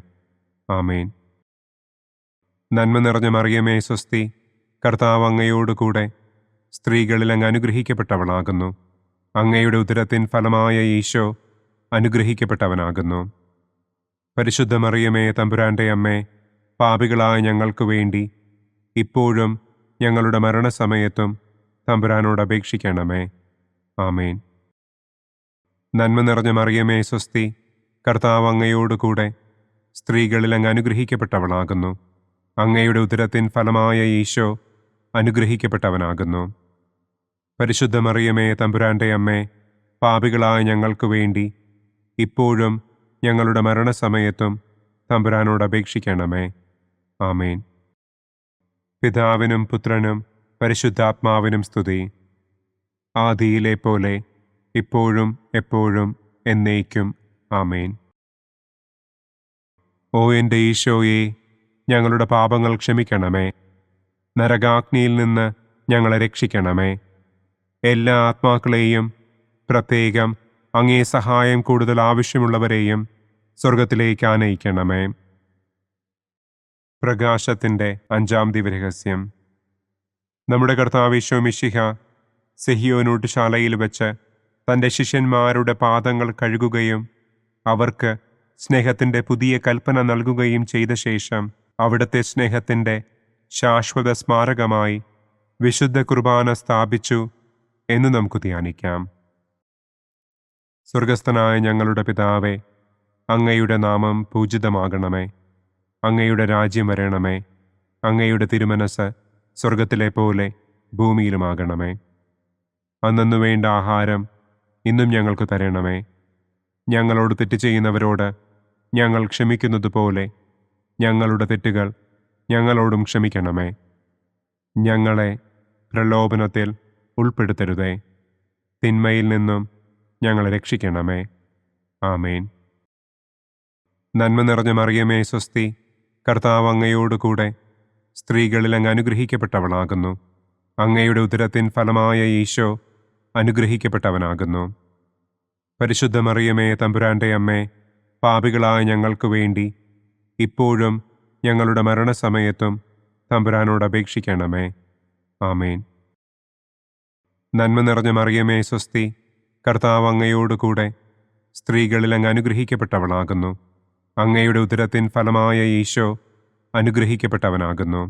Speaker 2: ആമേൻ. നന്മ നിറഞ്ഞ മറിയമേ സ്വസ്തി, കർത്താവ് അങ്ങയോടുകൂടെ സ്ത്രീകളിൽ അങ്ങ് അനുഗ്രഹിക്കപ്പെട്ടവളാകുന്നു. അങ്ങയുടെ ഉദരത്തിൻ ഫലമായ ഈശോ അനുഗ്രഹിക്കപ്പെട്ടവനാകുന്നു. പരിശുദ്ധ മറിയമേ തമ്പുരാന്റെ അമ്മേ, പാപികളായ ഞങ്ങൾക്ക് വേണ്ടി ഇപ്പോഴും ഞങ്ങളുടെ മരണസമയത്തും തമ്പുരാനോട് അപേക്ഷിക്കണമേ. ആമേൻ. നന്മ നിറഞ്ഞ മറിയമേ സ്വസ്തി, കർത്താവ് അങ്ങയോടുകൂടെ സ്ത്രീകളിൽ അങ്ങ് അനുഗ്രഹിക്കപ്പെട്ടവളാകുന്നു. അങ്ങയുടെ ഉദരത്തിൻ ഫലമായ ഈശോ അനുഗ്രഹിക്കപ്പെട്ടവനാകുന്നു. പരിശുദ്ധ മറിയമേ തമ്പുരാന്റെ അമ്മേ, പാപികളായ ഞങ്ങൾക്ക് വേണ്ടി ഇപ്പോഴും ഞങ്ങളുടെ മരണസമയത്തും തമ്പുരാനോട് അപേക്ഷിക്കണമേ. ആമേൻ. പിതാവിനും പുത്രനും പരിശുദ്ധാത്മാവിനും സ്തുതി. ആദിയിലെ പോലെ ഇപ്പോഴും എപ്പോഴും എന്നേക്കും. ആമേൻ. ഓ എൻ്റെ ഈശോയെ, ഞങ്ങളുടെ പാപങ്ങൾ ക്ഷമിക്കണമേ. നരകാഗ്നിയിൽ നിന്ന് ഞങ്ങളെ രക്ഷിക്കണമേ. എല്ലാ ആത്മാക്കളെയും, പ്രത്യേകം അങ്ങേ സഹായം കൂടുതൽ ആവശ്യമുള്ളവരെയും സ്വർഗത്തിലേക്ക് ആനയിക്കണമേ. പ്രകാശത്തിൻ്റെ 5-ാം ദിവ്യരഹസ്യം. നമ്മുടെ കർത്താവ് ഈശോ മിശിഹ സെഹിയോനൂട്ടുശാലയിൽ വെച്ച് തൻ്റെ ശിഷ്യന്മാരുടെ പാദങ്ങൾ കഴുകുകയും അവർക്ക് സ്നേഹത്തിൻ്റെ പുതിയ കൽപ്പന നൽകുകയും ചെയ്ത ശേഷം അവിടുത്തെ സ്നേഹത്തിൻ്റെ ശാശ്വത സ്മാരകമായി വിശുദ്ധ കുർബാന സ്ഥാപിച്ചു എന്ന് നമുക്ക് ധ്യാനിക്കാം. സ്വർഗസ്ഥനായ ഞങ്ങളുടെ പിതാവേ, അങ്ങയുടെ നാമം പൂജിതമാകണമേ. അങ്ങയുടെ രാജ്യം വരണമേ. അങ്ങയുടെ തിരുമനസ് സ്വർഗത്തിലെ പോലെ ഭൂമിയിലുമാകണമേ. അന്നന്നു വേണ്ട ആഹാരം ഇന്നും ഞങ്ങൾക്ക് തരണമേ. ഞങ്ങളോട് തെറ്റ് ചെയ്യുന്നവരോട് ഞങ്ങൾ ക്ഷമിക്കുന്നത് പോലെ ഞങ്ങളുടെ തെറ്റുകൾ ഞങ്ങളോടും ക്ഷമിക്കണമേ. ഞങ്ങളെ പ്രലോഭനത്തിൽ ഉൾപ്പെടുത്തരുതേ. തിന്മയിൽ നിന്നും ഞങ്ങളെ രക്ഷിക്കണമേ. ആമേൻ. നന്മ നിറഞ്ഞ മറിയമേ സ്വസ്തി, കർത്താവ് അങ്ങയോടുകൂടെ സ്ത്രീകളിൽ അങ്ങ് അനുഗ്രഹിക്കപ്പെട്ടവളാകുന്നു. അങ്ങയുടെ ഉദരത്തിൻ ഫലമായ ഈശോ അനുഗ്രഹിക്കപ്പെട്ടവനാകുന്നു. പരിശുദ്ധ മറിയമേ തമ്പുരാന്റെ അമ്മേ, പാപികളായ ഞങ്ങൾക്ക് വേണ്ടി ഇപ്പോഴും ഞങ്ങളുടെ മരണസമയത്തും തമ്പുരാനോട് അപേക്ഷിക്കണമേ. ആമേൻ. നന്മ നിറഞ്ഞ മറിയമേ സ്വസ്തി, കർത്താവ് അങ്ങയോടുകൂടെ സ്ത്രീകളിൽ അങ്ങ് അനുഗ്രഹിക്കപ്പെട്ടവളാകുന്നു. അങ്ങയുടെ ഉദരത്തിൻ ഫലമായ ഈശോ അനുഗ്രഹിക്കപ്പെട്ടവനാകുന്നു.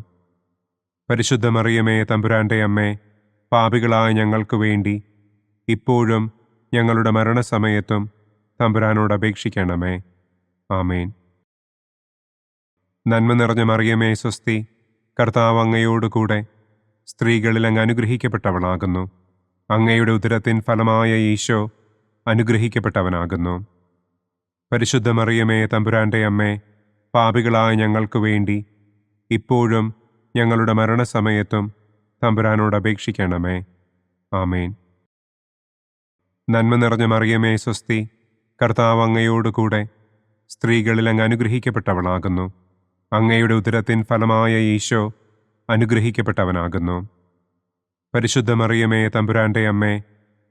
Speaker 2: പരിശുദ്ധ മറിയമേ തമ്പുരാന്റെ അമ്മേ, പാപികളായ ഞങ്ങൾക്ക് വേണ്ടി ഇപ്പോഴും ഞങ്ങളുടെ മരണസമയത്തും തമ്പുരാനോട് അപേക്ഷിക്കണമേ. ആമേൻ. നന്മ നിറഞ്ഞ മറിയമേ സ്വസ്തി, കർത്താവ് അങ്ങയോടുകൂടെ സ്ത്രീകളിൽ അങ്ങ് അനുഗ്രഹിക്കപ്പെട്ടവളാകുന്നു. അങ്ങയുടെ ഉദരത്തിൻ ഫലമായ ഈശോ അനുഗ്രഹിക്കപ്പെട്ടവനാകുന്നു. പരിശുദ്ധ മറിയമേ തമ്പുരാന്റെ അമ്മേ, പാപികളായ ഞങ്ങൾക്ക് വേണ്ടി ഇപ്പോഴും ഞങ്ങളുടെ മരണസമയത്തും തമ്പുരാനോട് അപേക്ഷിക്കണമേ. ആമേൻ. നന്മ നിറഞ്ഞ മറിയമേ സ്വസ്തി, കർത്താവ് അങ്ങയോടുകൂടെ സ്ത്രീകളിൽ അങ്ങ് അനുഗ്രഹിക്കപ്പെട്ടവളാകുന്നു. അങ്ങയുടെ ഉദരത്തിൻ ഫലമായ ഈശോ അനുഗ്രഹിക്കപ്പെട്ടവനാകുന്നു. പരിശുദ്ധ മറിയമേ തമ്പുരാന്റെ അമ്മേ,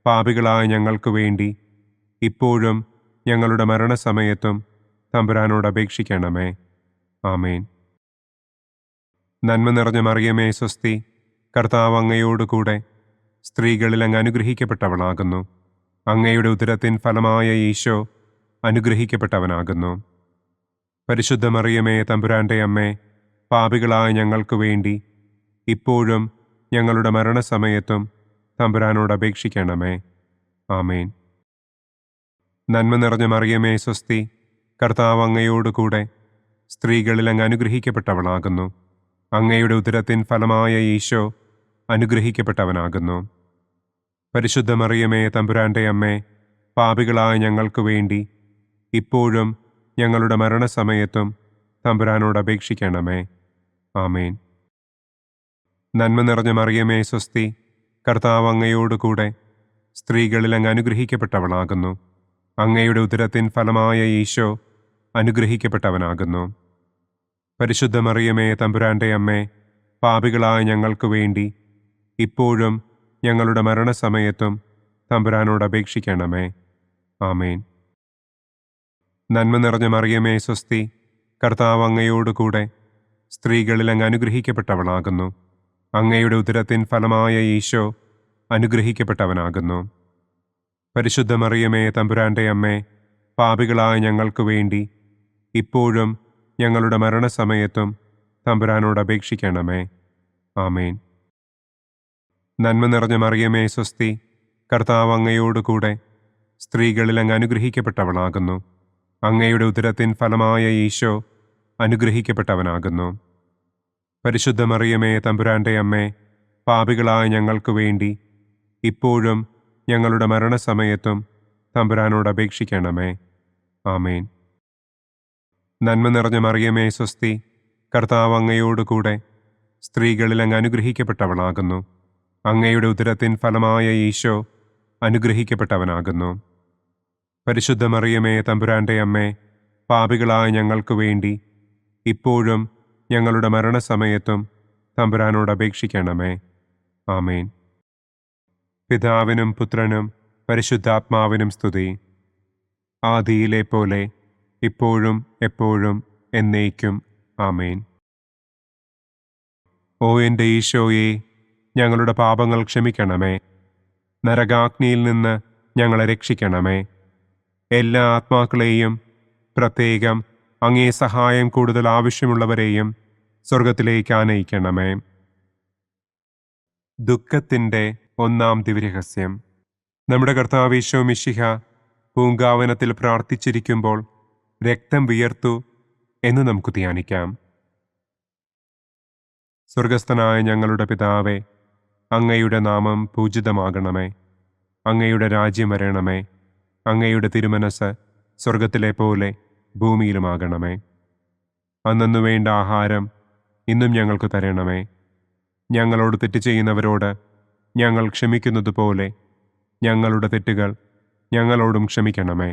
Speaker 2: പാപികളായ ഞങ്ങൾക്ക് വേണ്ടി ഇപ്പോഴും ഞങ്ങളുടെ മരണസമയത്തും തമ്പുരാനോട് അപേക്ഷിക്കണമേ. ആമേൻ. നന്മ നിറഞ്ഞ മറിയമേ സ്വസ്തി, കർത്താവ് അങ്ങയോടുകൂടെ സ്ത്രീകളിൽ അങ്ങ് അനുഗ്രഹിക്കപ്പെട്ടവളാകുന്നു. അങ്ങയുടെ ഉദരത്തിൻ ഫലമായ ഈശോ അനുഗ്രഹിക്കപ്പെട്ടവനാകുന്നു. പരിശുദ്ധ മറിയമേ തമ്പുരാന്റെ അമ്മേ, പാപികളായ ഞങ്ങൾക്ക് വേണ്ടി ഇപ്പോഴും ഞങ്ങളുടെ മരണസമയത്തും തമ്പുരാനോട് അപേക്ഷിക്കണമേ. ആമേൻ. നന്മ നിറഞ്ഞ മറിയമേ സ്വസ്തി, കർത്താവ് അങ്ങയോടുകൂടെ സ്ത്രീകളിൽ അങ്ങ് അനുഗ്രഹിക്കപ്പെട്ടവളാകുന്നു. അങ്ങയുടെ ഉദരത്തിൻ ഫലമായ ഈശോ അനുഗ്രഹിക്കപ്പെട്ടവനാകുന്നു. പരിശുദ്ധ മറിയമേ തമ്പുരാന്റെ അമ്മേ, പാപികളായ ഞങ്ങൾക്ക് വേണ്ടി ഇപ്പോഴും ഞങ്ങളുടെ മരണസമയത്തും തമ്പുരാനോട് അപേക്ഷിക്കണമേ. ആമേൻ. നന്മ നിറഞ്ഞ മറിയമേ സ്വസ്തി, കർത്താവ് അങ്ങയോട് കൂടെ സ്ത്രീകളിൽ അങ്ങ് അനുഗ്രഹിക്കപ്പെട്ടവളാകുന്നു. അങ്ങയുടെ ഉദരത്തിൻ ഫലമായ ഈശോ അനുഗ്രഹിക്കപ്പെട്ടവനാകുന്നു. പരിശുദ്ധ മറിയമേ തമ്പുരാൻ്റെ അമ്മേ, പാപികളായ ഞങ്ങൾക്ക് വേണ്ടി ഇപ്പോഴും ഞങ്ങളുടെ മരണസമയത്തും തമ്പുരാനോട് അപേക്ഷിക്കണമേ. ആമേൻ. നന്മ നിറഞ്ഞ മറിയമേ സ്വസ്തി, കർത്താവ് അങ്ങയോട് കൂടെ സ്ത്രീകളിൽ അങ്ങ് അനുഗ്രഹിക്കപ്പെട്ടവളാകുന്നു. അങ്ങയുടെ ഉദരത്തിൻ ഫലമായ ഈശോ അനുഗ്രഹിക്കപ്പെട്ടവനാകുന്നു. പരിശുദ്ധ മറിയമേ തമ്പുരാൻ്റെ അമ്മേ, പാപികളായ ഞങ്ങൾക്ക് വേണ്ടി ഇപ്പോഴും ഞങ്ങളുടെ മരണസമയത്തും തമ്പുരാനോട് അപേക്ഷിക്കണമേ. ആമേൻ. നന്മ നിറഞ്ഞ മറിയമേ സ്വസ്തി, കർത്താവ് അങ്ങയോട് കൂടെ സ്ത്രീകളിൽ അങ്ങ് അനുഗ്രഹിക്കപ്പെട്ടവളാകുന്നു. അങ്ങയുടെ ഉദരത്തിൻ ഫലമായ ഈശോ അനുഗ്രഹിക്കപ്പെട്ടവനാകുന്നു. പരിശുദ്ധ മറിയമേ തമ്പുരാൻ്റെ അമ്മേ, പാപികളായ ഞങ്ങൾക്ക് വേണ്ടി ഇപ്പോഴും ഞങ്ങളുടെ മരണസമയത്തും തമ്പുരാനോട് അപേക്ഷിക്കണമേ. ആമേൻ. നന്മ നിറഞ്ഞ മറിയമേ സ്വസ്തി, കർത്താവ് അങ്ങയോട് കൂടെ സ്ത്രീകളിൽ അങ്ങ് അനുഗ്രഹിക്കപ്പെട്ടവളാകുന്നു. അങ്ങയുടെ ഉദരത്തിൻ ഫലമായ ഈശോ അനുഗ്രഹിക്കപ്പെട്ടവനാകുന്നു. പരിശുദ്ധ മറിയമേ തമ്പുരാൻ്റെ അമ്മേ, പാപികളായ ഞങ്ങൾക്ക് വേണ്ടി ഇപ്പോഴും ഞങ്ങളുടെ മരണസമയത്തും തമ്പുരാനോട് അപേക്ഷിക്കണമേ. ആമേൻ. പിതാവിനും പുത്രനും പരിശുദ്ധാത്മാവിനും സ്തുതി. ആദിയിലെ പോലെ ഇപ്പോഴും എപ്പോഴും എന്നേക്കും. ആമേൻ. ഓ എൻ്റെ ഈശോയെ, ഞങ്ങളുടെ പാപങ്ങൾ ക്ഷമിക്കണമേ. നരകാഗ്നിയിൽ നിന്ന് ഞങ്ങളെ രക്ഷിക്കണമേ. എല്ലാ ആത്മാക്കളെയും, പ്രത്യേകം അങ്ങേ സഹായം കൂടുതൽ ആവശ്യമുള്ളവരെയും സ്വർഗത്തിലേക്ക് ആനയിക്കണമേ. ദുഃഖത്തിൻ്റെ ഒന്നാം ദിവ്യരഹസ്യം. നമ്മുടെ കർത്താവ് ഈശോ മിശിഹ പൂങ്കാവനത്തിൽ പ്രാർത്ഥിച്ചിരിക്കുമ്പോൾ രക്തം വിയർത്തു എന്ന് നമുക്ക് ധ്യാനിക്കാം. സ്വർഗസ്ഥനായ ഞങ്ങളുടെ പിതാവേ, അങ്ങയുടെ നാമം പൂജിതമാകണമേ. അങ്ങയുടെ രാജ്യം വരണമേ. അങ്ങയുടെ തിരുമനസ് സ്വർഗത്തിലെ പോലെ ഭൂമിയിലുമാകണമേ. അന്നു വേണ്ട ആഹാരം ഇന്നും ഞങ്ങൾക്ക് തരണമേ. ഞങ്ങളോട് തെറ്റ് ചെയ്യുന്നവരോട് ഞങ്ങൾ ക്ഷമിക്കുന്നതുപോലെ ഞങ്ങളുടെ തെറ്റുകൾ ഞങ്ങളോടും ക്ഷമിക്കണമേ.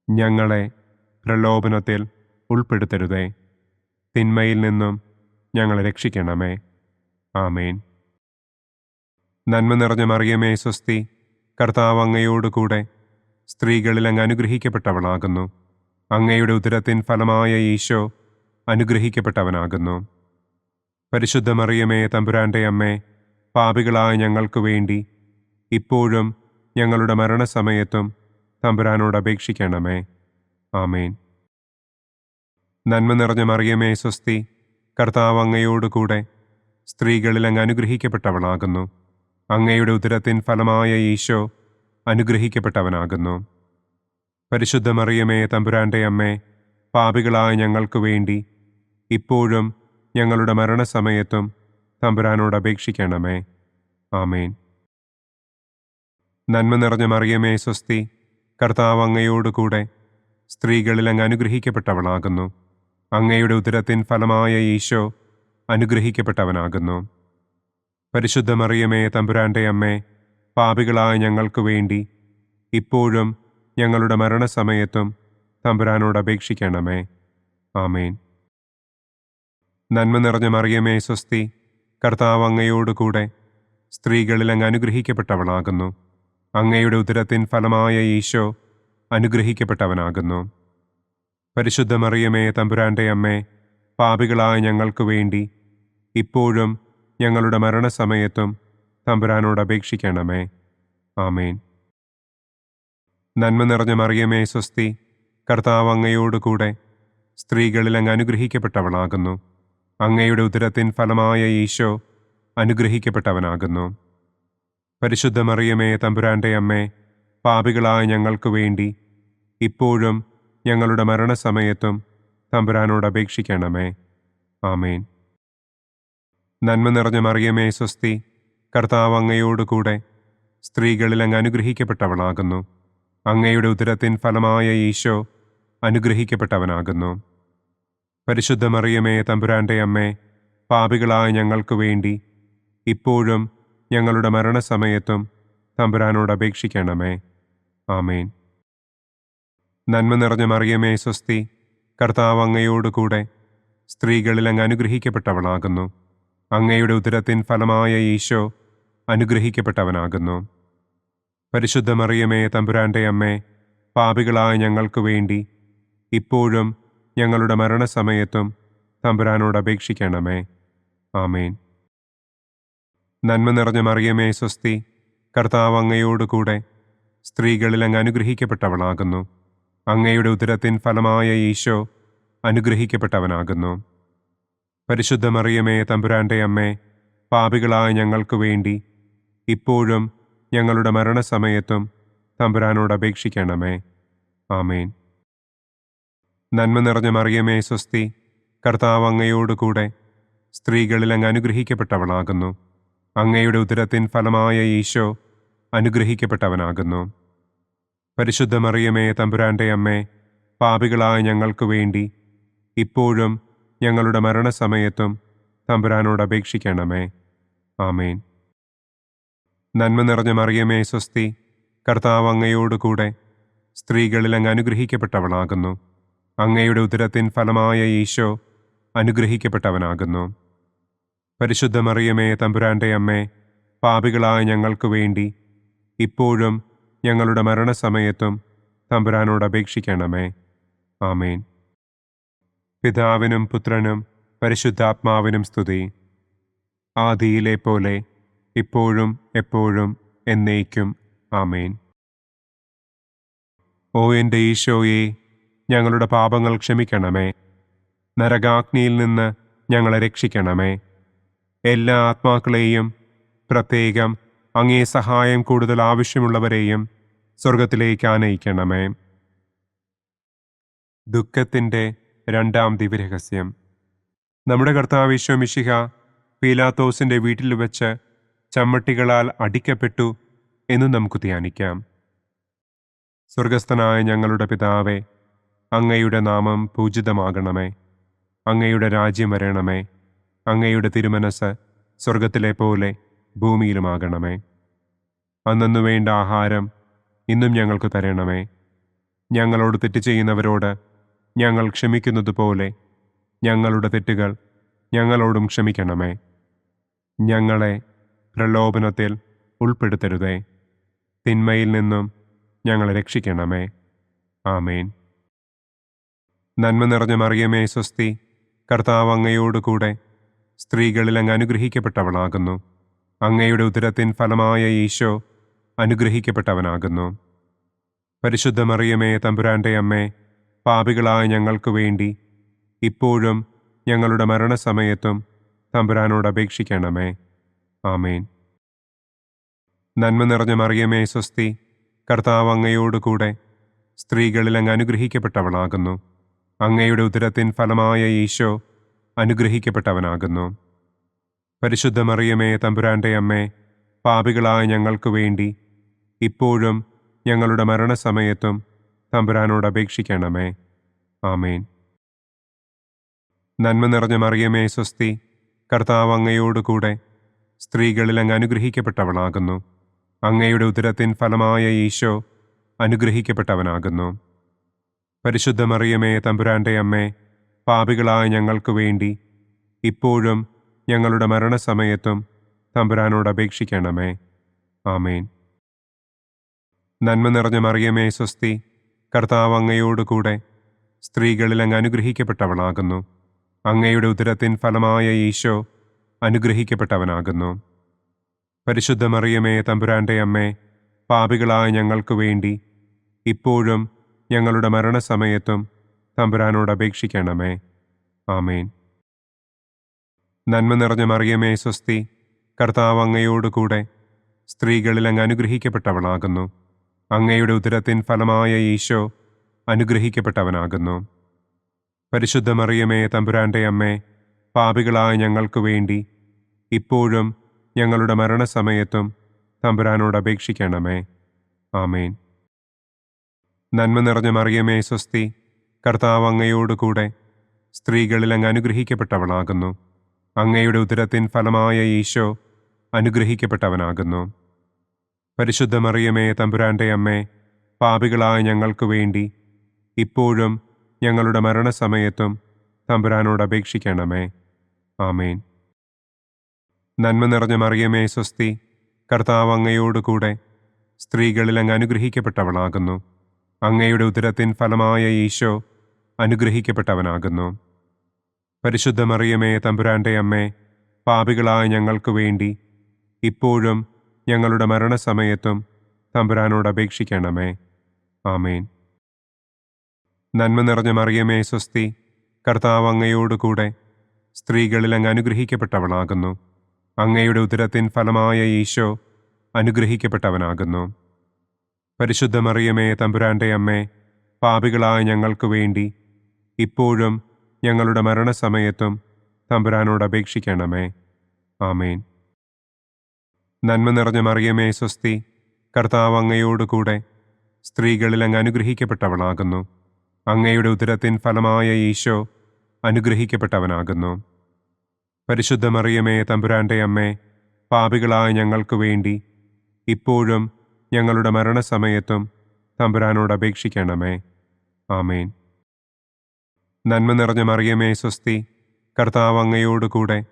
Speaker 2: ഞങ്ങളെ പ്രലോഭനത്തിൽ ഉൾപ്പെടുത്തരുതേ. തിന്മയിൽ നിന്നും ഞങ്ങളെ രക്ഷിക്കണമേ. ആമേൻ. നന്മ നിറഞ്ഞ മറിയമേ സ്വസ്തി, കർത്താവ് അങ്ങയോട് കൂടെ സ്ത്രീകളിൽ അങ്ങ് അനുഗ്രഹിക്കപ്പെട്ടവളാകുന്നു. അങ്ങയുടെ ഉദരത്തിൻ ഫലമായ ഈശോ അനുഗ്രഹിക്കപ്പെട്ടവനാകുന്നു. പരിശുദ്ധ മറിയമേ തമ്പുരാൻ്റെ അമ്മേ, പാപികളായ ഞങ്ങൾക്ക് വേണ്ടി ഇപ്പോഴും ഞങ്ങളുടെ മരണസമയത്തും തമ്പുരാനോട് അപേക്ഷിക്കണമേ. ആമേൻ. നന്മ നിറഞ്ഞ മറിയമേ സ്വസ്തി, കർത്താവ് അങ്ങയോട് കൂടെ സ്ത്രീകളിൽ അങ്ങ് അനുഗ്രഹിക്കപ്പെട്ടവളാകുന്നു. അങ്ങയുടെ ഉദരത്തിൻ ഫലമായ ഈശോ അനുഗ്രഹിക്കപ്പെട്ടവനാകുന്നു. പരിശുദ്ധ മറിയമേ തമ്പുരാൻ്റെ അമ്മേ, പാപികളായ ഞങ്ങൾക്ക് വേണ്ടി ഇപ്പോഴും ഞങ്ങളുടെ മരണസമയത്തും തമ്പുരാനോട് അപേക്ഷിക്കണമേ. ആമേൻ. നന്മ നിറഞ്ഞ മറിയമേ സ്വസ്തി, കർത്താവ് അങ്ങയോട് കൂടെ സ്ത്രീകളിൽ അങ്ങ് അനുഗ്രഹിക്കപ്പെട്ടവളാകുന്നു. അങ്ങയുടെ ഉദരത്തിൻ ഫലമായ ഈശോ അനുഗ്രഹിക്കപ്പെട്ടവനാകുന്നു. പരിശുദ്ധ മറിയമേ തമ്പുരാൻ്റെ അമ്മേ, പാപികളായ ഞങ്ങൾക്ക് വേണ്ടി ഇപ്പോഴും ഞങ്ങളുടെ മരണസമയത്തും തമ്പുരാനോട് അപേക്ഷിക്കണമേ. ആമേൻ. നന്മ നിറഞ്ഞ മറിയമേ സ്വസ്തി, കർത്താവ് അങ്ങയോട് കൂടെ സ്ത്രീകളിൽ അങ്ങ് അനുഗ്രഹിക്കപ്പെട്ടവളാകുന്നു. അങ്ങയുടെ ഉദരത്തിൻ ഫലമായ ഈശോ അനുഗ്രഹിക്കപ്പെട്ടവനാകുന്നു. പരിശുദ്ധ മറിയമേ തമ്പുരാൻ്റെ അമ്മേ, പാപികളായ ഞങ്ങൾക്ക് വേണ്ടി ഇപ്പോഴും ഞങ്ങളുടെ മരണസമയത്തും തമ്പുരാനോട് അപേക്ഷിക്കണമേ. ആമേൻ. നന്മ നിറഞ്ഞ മറിയമേ സ്വസ്തി, കർത്താവ് അങ്ങയോട് കൂടെ സ്ത്രീകളിൽ അങ്ങ് അനുഗ്രഹിക്കപ്പെട്ടവളാകുന്നു. അങ്ങയുടെ ഉദരത്തിൻ ഫലമായ ഈശോ അനുഗ്രഹിക്കപ്പെട്ടവനാകുന്നു. പരിശുദ്ധ മറിയമേ തമ്പുരാൻ്റെ അമ്മേ, പാപികളായ ഞങ്ങൾക്ക് വേണ്ടി ഇപ്പോഴും ഞങ്ങളുടെ മരണസമയത്തും തമ്പുരാനോട് അപേക്ഷിക്കണമേ. ആമേൻ. നന്മ നിറഞ്ഞ മറിയമേ സ്വസ്തി, കർത്താവ് അങ്ങയോട് കൂടെ സ്ത്രീകളിൽ അങ്ങ് അനുഗ്രഹിക്കപ്പെട്ടവളാകുന്നു. അങ്ങയുടെ ഉദരത്തിൻ ഫലമായ ഈശോ അനുഗ്രഹിക്കപ്പെട്ടവനാകുന്നു. പരിശുദ്ധ മറിയമേ, തമ്പുരാന്റെ അമ്മേ, പാപികളായ ഞങ്ങൾക്ക് വേണ്ടി ഇപ്പോഴും ഞങ്ങളുടെ മരണസമയത്തും തമ്പുരാനോട് അപേക്ഷിക്കണമേ. ആമേൻ. നന്മ നിറഞ്ഞ മറിയമേ, സ്വസ്തി, കർത്താവ് അങ്ങയോടുകൂടെ സ്ത്രീകളിൽ അങ്ങ് അനുഗ്രഹിക്കപ്പെട്ടവളാകുന്നു. അങ്ങയുടെ ഉദരത്തിൻ ഫലമായ ഈശോ അനുഗ്രഹിക്കപ്പെട്ടവനാകുന്നു. പരിശുദ്ധ മറിയമേ, തമ്പുരാന്റെ അമ്മേ, പാപികളായ ഞങ്ങൾക്ക് വേണ്ടി ഇപ്പോഴും ഞങ്ങളുടെ മരണസമയത്തും തമ്പുരാനോട് അപേക്ഷിക്കണമേ. ആമേൻ. നന്മ നിറഞ്ഞ മറിയമേ, സ്വസ്തി, കർത്താവ് അങ്ങയോടുകൂടെ സ്ത്രീകളിൽ അങ്ങ് അനുഗ്രഹിക്കപ്പെട്ടവളാകുന്നു. അങ്ങയുടെ ഉദരത്തിൻ ഫലമായ ഈശോ അനുഗ്രഹിക്കപ്പെട്ടവനാകുന്നു. പരിശുദ്ധ മറിയമേ, തമ്പുരാന്റെ അമ്മേ, പാപികളായ ഞങ്ങൾക്ക് വേണ്ടി ഇപ്പോഴും ഞങ്ങളുടെ മരണസമയത്തും തമ്പുരാനോട് അപേക്ഷിക്കണമേ. ആമേൻ. നന്മ നിറഞ്ഞ മറിയമേ, സ്വസ്തി, കർത്താവ് അങ്ങയോടുകൂടെ സ്ത്രീകളിൽ അങ്ങ് അനുഗ്രഹിക്കപ്പെട്ടവളാകുന്നു. അങ്ങയുടെ ഉദരത്തിൻ ഫലമായ ഈശോ അനുഗ്രഹിക്കപ്പെട്ടവനാകുന്നു. പരിശുദ്ധ മറിയമേ, തമ്പുരാന്റെ അമ്മേ, പാപികളായ ഞങ്ങൾക്ക് വേണ്ടി ഇപ്പോഴും ഞങ്ങളുടെ മരണസമയത്തും തമ്പുരാനോട് അപേക്ഷിക്കണമേ. ആമേൻ. നന്മ നിറഞ്ഞ മറിയമേ, സ്വസ്തി, കർത്താവ് അങ്ങയോടുകൂടെ സ്ത്രീകളിൽ അങ്ങ് അനുഗ്രഹിക്കപ്പെട്ടവളാകുന്നു. അങ്ങയുടെ ഉദരത്തിൻ ഫലമായ ഈശോ അനുഗ്രഹിക്കപ്പെട്ടവനാകുന്നു. പരിശുദ്ധ മറിയമേ, തമ്പുരാന്റെ അമ്മേ, പാപികളായ ഞങ്ങൾക്ക് വേണ്ടി ഇപ്പോഴും ഞങ്ങളുടെ മരണസമയത്തും തമ്പുരാനോട് അപേക്ഷിക്കണമേ. ആമേൻ. പിതാവിനും പുത്രനും പരിശുദ്ധാത്മാവിനും സ്തുതി. ആദിയിലെ പോലെ ഇപ്പോഴും എപ്പോഴും എന്നേക്കും. ആമേൻ. ഓ എൻ്റെ ഈശോയെ, ഞങ്ങളുടെ പാപങ്ങൾ ക്ഷമിക്കണമേ. നരകാഗ്നിയിൽ നിന്ന് ഞങ്ങളെ രക്ഷിക്കണമേ. എല്ലാ ആത്മാക്കളെയും, പ്രത്യേകം അങ്ങേ സഹായം കൂടുതൽ ആവശ്യമുള്ളവരെയും സ്വർഗത്തിലേക്ക് ആനയിക്കണമേ. ദുഃഖത്തിൻ്റെ രണ്ടാം ദിവ്യരഹസ്യം. നമ്മുടെ കർത്താവ് ഈശോ മിശിഹ പീലാത്തോസിൻ്റെ വീട്ടിൽ വെച്ച് ചമ്മട്ടികളാൽ അടിക്കപ്പെട്ടു എന്ന് നമുക്ക് ധ്യാനിക്കാം. സ്വർഗസ്ഥനായ ഞങ്ങളുടെ പിതാവേ, അങ്ങയുടെ നാമം പൂജിതമാകണമേ. അങ്ങയുടെ രാജ്യം വരണമേ. അങ്ങയുടെ തിരുമനസ് സ്വർഗത്തിലെ പോലെ ഭൂമിയിലുമാകണമേ. അന്നന്നു വേണ്ട ആഹാരം ഇന്നും ഞങ്ങൾക്ക് തരണമേ. ഞങ്ങളോട് തെറ്റ് ചെയ്യുന്നവരോട് ഞങ്ങൾ ക്ഷമിക്കുന്നത് പോലെ ഞങ്ങളുടെ തെറ്റുകൾ ഞങ്ങളോടും ക്ഷമിക്കണമേ. ഞങ്ങളെ പ്രലോഭനത്തിൽ ഉൾപ്പെടുത്തരുതേ. തിന്മയിൽ നിന്നും ഞങ്ങളെ രക്ഷിക്കണമേ. ആമേൻ. നന്മ നിറഞ്ഞ മറിയമേ, സ്വസ്തി, കർത്താവ് അങ്ങയോടുകൂടെ സ്ത്രീകളിൽ അങ്ങ് അനുഗ്രഹിക്കപ്പെട്ടവളാകുന്നു. അങ്ങയുടെ ഉദരത്തിൻ ഫലമായ ഈശോ അനുഗ്രഹിക്കപ്പെട്ടവനാകുന്നു. പരിശുദ്ധ മറിയമേ, തമ്പുരാന്റെ അമ്മേ, പാപികളായ ഞങ്ങൾക്ക് വേണ്ടി ഇപ്പോഴും ഞങ്ങളുടെ മരണസമയത്തും തമ്പുരാനോട് അപേക്ഷിക്കണമേ. ആമേൻ. നന്മ നിറഞ്ഞ മറിയമേ, സ്വസ്തി, കർത്താവ് അങ്ങയോടുകൂടെ സ്ത്രീകളിൽ അങ്ങ് അനുഗ്രഹിക്കപ്പെട്ടവളാകുന്നു. അങ്ങയുടെ ഉദരത്തിൻ ഫലമായ ഈശോ അനുഗ്രഹിക്കപ്പെട്ടവനാകുന്നു. പരിശുദ്ധ മറിയമേ, തമ്പുരാന്റെ അമ്മേ, പാപികളായ ഞങ്ങൾക്ക് വേണ്ടി ഇപ്പോഴും ഞങ്ങളുടെ മരണസമയത്തും തമ്പുരാനോട് അപേക്ഷിക്കണമേ. ആമേൻ. നന്മ നിറഞ്ഞ മറിയമേ, സ്വസ്തി, കർത്താവ് അങ്ങയോടുകൂടെ സ്ത്രീകളിൽ അങ്ങ് അനുഗ്രഹിക്കപ്പെട്ടവളാകുന്നു. അങ്ങയുടെ ഉദരത്തിൻ ഫലമായ ഈശോ അനുഗ്രഹിക്കപ്പെട്ടവനാകുന്നു. പരിശുദ്ധ മറിയമേ, തമ്പുരാന്റെ അമ്മേ, പാപികളായ ഞങ്ങൾക്ക് വേണ്ടി ഇപ്പോഴും ഞങ്ങളുടെ മരണസമയത്തും തമ്പുരാനോട് അപേക്ഷിക്കണമേ. ആമേൻ. നന്മ നിറഞ്ഞ മറിയമേ, സ്വസ്തി, കർത്താവ് അങ്ങയോടുകൂടെ സ്ത്രീകളിൽ അങ്ങ് അനുഗ്രഹിക്കപ്പെട്ടവളാകുന്നു. അങ്ങയുടെ ഉദരത്തിൻ ഫലമായ ഈശോ അനുഗ്രഹിക്കപ്പെട്ടവനാകുന്നു. പരിശുദ്ധ മറിയമേ, തമ്പുരാന്റെ അമ്മേ, പാപികളായ ഞങ്ങൾക്ക് വേണ്ടി ഇപ്പോഴും ഞങ്ങളുടെ മരണസമയത്തും തമ്പുരാനോട് അപേക്ഷിക്കണമേ. ആമേൻ. നന്മ നിറഞ്ഞ മറിയമേ, സ്വസ്തി, കർത്താവ് അങ്ങയോടുകൂടെ സ്ത്രീകളിൽ അങ്ങ് അനുഗ്രഹിക്കപ്പെട്ടവളാകുന്നു. അങ്ങയുടെ ഉദരത്തിൻ ഫലമായ ഈശോ അനുഗ്രഹിക്കപ്പെട്ടവനാകുന്നു. പരിശുദ്ധ മറിയമേ, തമ്പുരാന്റെ അമ്മേ, പാപികളായ ഞങ്ങൾക്ക് വേണ്ടി ഇപ്പോഴും ഞങ്ങളുടെ മരണസമയത്തും തമ്പുരാനോട് അപേക്ഷിക്കണമേ. ആമേൻ. നന്മ നിറഞ്ഞ മറിയമേ സ്വസ്തി, കർത്താവ് അങ്ങയോടുകൂടെ സ്ത്രീകളിൽ അങ്ങ് അനുഗ്രഹിക്കപ്പെട്ടവളാകുന്നു. അങ്ങയുടെ ഉദരത്തിൻ ഫലമായ ഈശോ അനുഗ്രഹിക്കപ്പെട്ടവനാകുന്നു. പരിശുദ്ധ മറിയമേ തമ്പുരാന്റെ അമ്മേ, പാപികളായ ഞങ്ങൾക്ക് വേണ്ടി ഇപ്പോഴും ഞങ്ങളുടെ മരണസമയത്തും തമ്പുരാനോട് അപേക്ഷിക്കണമേ. ആമേൻ. നന്മ നിറഞ്ഞ മറിയമേ സ്വസ്തി, കർത്താവ് അങ്ങയോടുകൂടെ സ്ത്രീകളിൽ അങ്ങ് അനുഗ്രഹിക്കപ്പെട്ടവളാകുന്നു. അങ്ങയുടെ ഉദരത്തിൻ ഫലമായ ഈശോ അനുഗ്രഹിക്കപ്പെട്ടവനാകുന്നു. പരിശുദ്ധ മറിയമേ തമ്പുരാന്റെ അമ്മേ, പാപികളായ ഞങ്ങൾക്ക് വേണ്ടി ഇപ്പോഴും ഞങ്ങളുടെ മരണസമയത്തും തമ്പുരാനോട് അപേക്ഷിക്കണമേ. ആമേൻ. നന്മ നിറഞ്ഞ മറിയമേ സ്വസ്തി, കർത്താവ് അങ്ങയോടുകൂടെ സ്ത്രീകളിൽ അങ്ങ് അനുഗ്രഹിക്കപ്പെട്ടവളാകുന്നു. അങ്ങയുടെ ഉദരത്തിൻ ഫലമായ ഈശോ അനുഗ്രഹിക്കപ്പെട്ടവനാകുന്നു. പരിശുദ്ധ മറിയമേ തമ്പുരാന്റെ അമ്മേ, പാപികളായ ഞങ്ങൾക്ക് വേണ്ടി ഇപ്പോഴും ഞങ്ങളുടെ മരണസമയത്തും തമ്പുരാനോട് അപേക്ഷിക്കണമേ. ആമേൻ. നന്മ നിറഞ്ഞ മറിയമേ സ്വസ്തി, കർത്താവ് അങ്ങയോടുകൂടെ സ്ത്രീകളിൽ അങ്ങ് അനുഗ്രഹിക്കപ്പെട്ടവളാകുന്നു. അങ്ങയുടെ ഉദരത്തിൻ ഫലമായ ഈശോ അനുഗ്രഹിക്കപ്പെട്ടവനാകുന്നു. പരിശുദ്ധ മറിയമേ തമ്പുരാന്റെ അമ്മേ, പാപികളായ ഞങ്ങൾക്ക് വേണ്ടി ഇപ്പോഴും ഞങ്ങളുടെ മരണസമയത്തും തമ്പുരാനോട് അപേക്ഷിക്കണമേ. ആമേൻ. നന്മ നിറഞ്ഞ മറിയമേ സ്വസ്തി, കർത്താവ് അങ്ങയോടുകൂടെ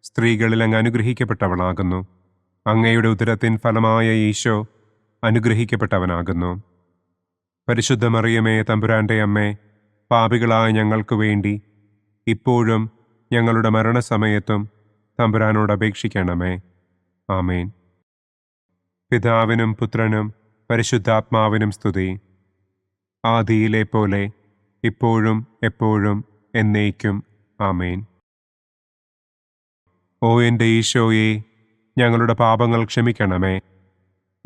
Speaker 2: സ്ത്രീകളിൽ അങ്ങ് അനുഗ്രഹിക്കപ്പെട്ടവളാകുന്നു. അങ്ങയുടെ ഉദരത്തിൻ ഫലമായ ഈശോ അനുഗ്രഹിക്കപ്പെട്ടവനാകുന്നു. പരിശുദ്ധ മറിയമേ തമ്പുരാന്റെ അമ്മേ, പാപികളായ ഞങ്ങൾക്ക് വേണ്ടി ഇപ്പോഴും ഞങ്ങളുടെ മരണസമയത്തും തമ്പുരാനോട് അപേക്ഷിക്കണമേ. ആമേൻ. പിതാവിനും പുത്രനും പരിശുദ്ധാത്മാവിനും സ്തുതി. ആദിയിലെ പോലെ ഇപ്പോഴും എപ്പോഴും എന്നേക്കും. ആമേൻ. ഓ എൻ്റെ ഈശോയെ, ഞങ്ങളുടെ പാപങ്ങൾ ക്ഷമിക്കണമേ.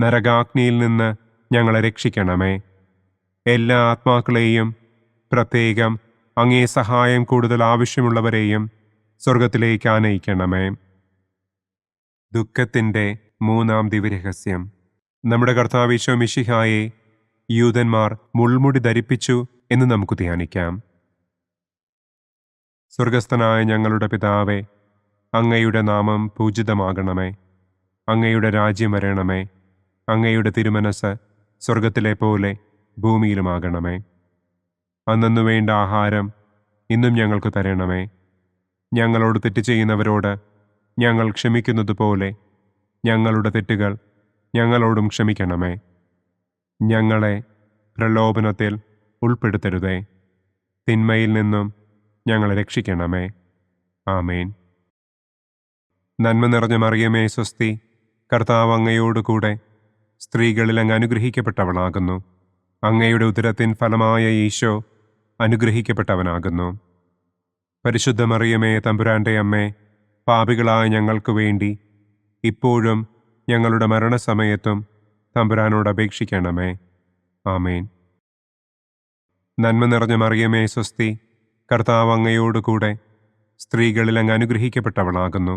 Speaker 2: നരകാഗ്നിയിൽ നിന്ന് ഞങ്ങളെ രക്ഷിക്കണമേ. എല്ലാ ആത്മാക്കളെയും, പ്രത്യേകം അങ്ങേ സഹായം കൂടുതൽ ആവശ്യമുള്ളവരെയും സ്വർഗത്തിലേക്ക് ആനയിക്കണമേ. ദുഃഖത്തിൻ്റെ മൂന്നാം ദിവ്യരഹസ്യം. നമ്മുടെ കർത്താവ് ഈശോ മിശിഹായെ യൂദന്മാർ മുൾമുടി ധരിപ്പിച്ചു എന്ന് നമുക്ക് ധ്യാനിക്കാം. സ്വർഗസ്ഥനായ ഞങ്ങളുടെ പിതാവേ, അങ്ങയുടെ നാമം പൂജിതമാകണമേ. അങ്ങയുടെ രാജ്യം വരണമേ. അങ്ങയുടെ തിരുമനസ് സ്വർഗത്തിലെ പോലെ ഭൂമിയിലുമാകണമേ. അന്നന്നു വേണ്ട ആഹാരം ഇന്നും ഞങ്ങൾക്ക് തരണമേ. ഞങ്ങളോട് തെറ്റ് ചെയ്യുന്നവരോട് ഞങ്ങൾ ക്ഷമിക്കുന്നത് പോലെ ഞങ്ങളുടെ തെറ്റുകൾ ഞങ്ങളോടും ക്ഷമിക്കണമേ. ഞങ്ങളെ പ്രലോഭനത്തിൽ ഉൾപ്പെടുത്തരുതേ. തിന്മയിൽ നിന്നും ഞങ്ങളെ രക്ഷിക്കണമേ. ആമേൻ. നന്മ നിറഞ്ഞ മറിയമേ സ്വസ്തി, കർത്താവ് അങ്ങയോടുകൂടെ സ്ത്രീകളിൽ അങ്ങ് അനുഗ്രഹിക്കപ്പെട്ടവളാകുന്നു. അങ്ങയുടെ ഉദരത്തിൻ ഫലമായ ഈശോ അനുഗ്രഹിക്കപ്പെട്ടവനാകുന്നു. പരിശുദ്ധ മറിയമേ തമ്പുരാന്റെ അമ്മേ, പാപികളായ ഞങ്ങൾക്ക് വേണ്ടി ഇപ്പോഴും ഞങ്ങളുടെ മരണസമയത്തും തമ്പുരാനോട് അപേക്ഷിക്കണമേ. ആമേൻ. നന്മ നിറഞ്ഞ മറിയമേ സ്വസ്തി, കർത്താവ് അങ്ങയോടുകൂടെ സ്ത്രീകളിൽ അങ്ങ് അനുഗ്രഹിക്കപ്പെട്ടവളാകുന്നു.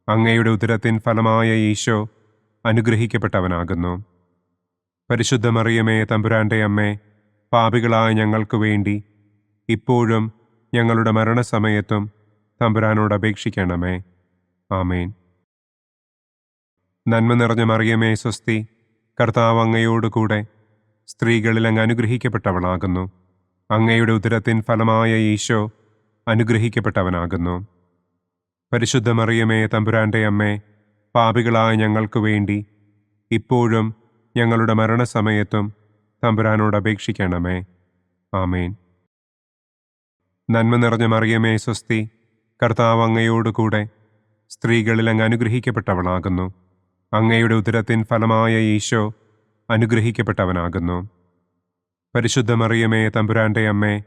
Speaker 2: അങ്ങയുടെ ഉദരത്തിൻ ഫലമായ ഈശോ അനുഗ്രഹിക്കപ്പെട്ടവനാകുന്നു. പരിശുദ്ധ മറിയമേ തമ്പുരാന്റെ അമ്മേ, പാപികളായ ഞങ്ങൾക്ക് വേണ്ടി ഇപ്പോഴും ഞങ്ങളുടെ മരണസമയത്തും തമ്പുരാനോട് അപേക്ഷിക്കണമേ. ആമേൻ. നന്മ നിറഞ്ഞ മറിയമേ സ്വസ്തി, കർത്താവ് അങ്ങയോടുകൂടെ സ്ത്രീകളിൽ അങ്ങ് അനുഗ്രഹിക്കപ്പെട്ടവളാകുന്നു. അങ്ങയുടെ ഉദരത്തിൻ ഫലമായ ഈശോ അനുഗ്രഹിക്കപ്പെട്ടവനാകുന്നു. പരിശുദ്ധ മറിയമേ തമ്പുരാന്റെ അമ്മേ, പാപികളായ ഞങ്ങൾക്ക് വേണ്ടി ഇപ്പോഴും ഞങ്ങളുടെ മരണസമയത്തും തമ്പുരാനോട് അപേക്ഷിക്കണമേ. ആമേൻ. നന്മ നിറഞ്ഞ മറിയമേ സ്വസ്തി, കർത്താവ് അങ്ങയോടുകൂടെ സ്ത്രീകളിൽ അങ്ങ് അനുഗ്രഹിക്കപ്പെട്ടവളാകുന്നു. അങ്ങയുടെ ഉദരത്തിൻ ഫലമായ ഈശോ അനുഗ്രഹിക്കപ്പെട്ടവനാകുന്നു. പരിശുദ്ധ മറിയമേ തമ്പുരാന്റെ അമ്മേ,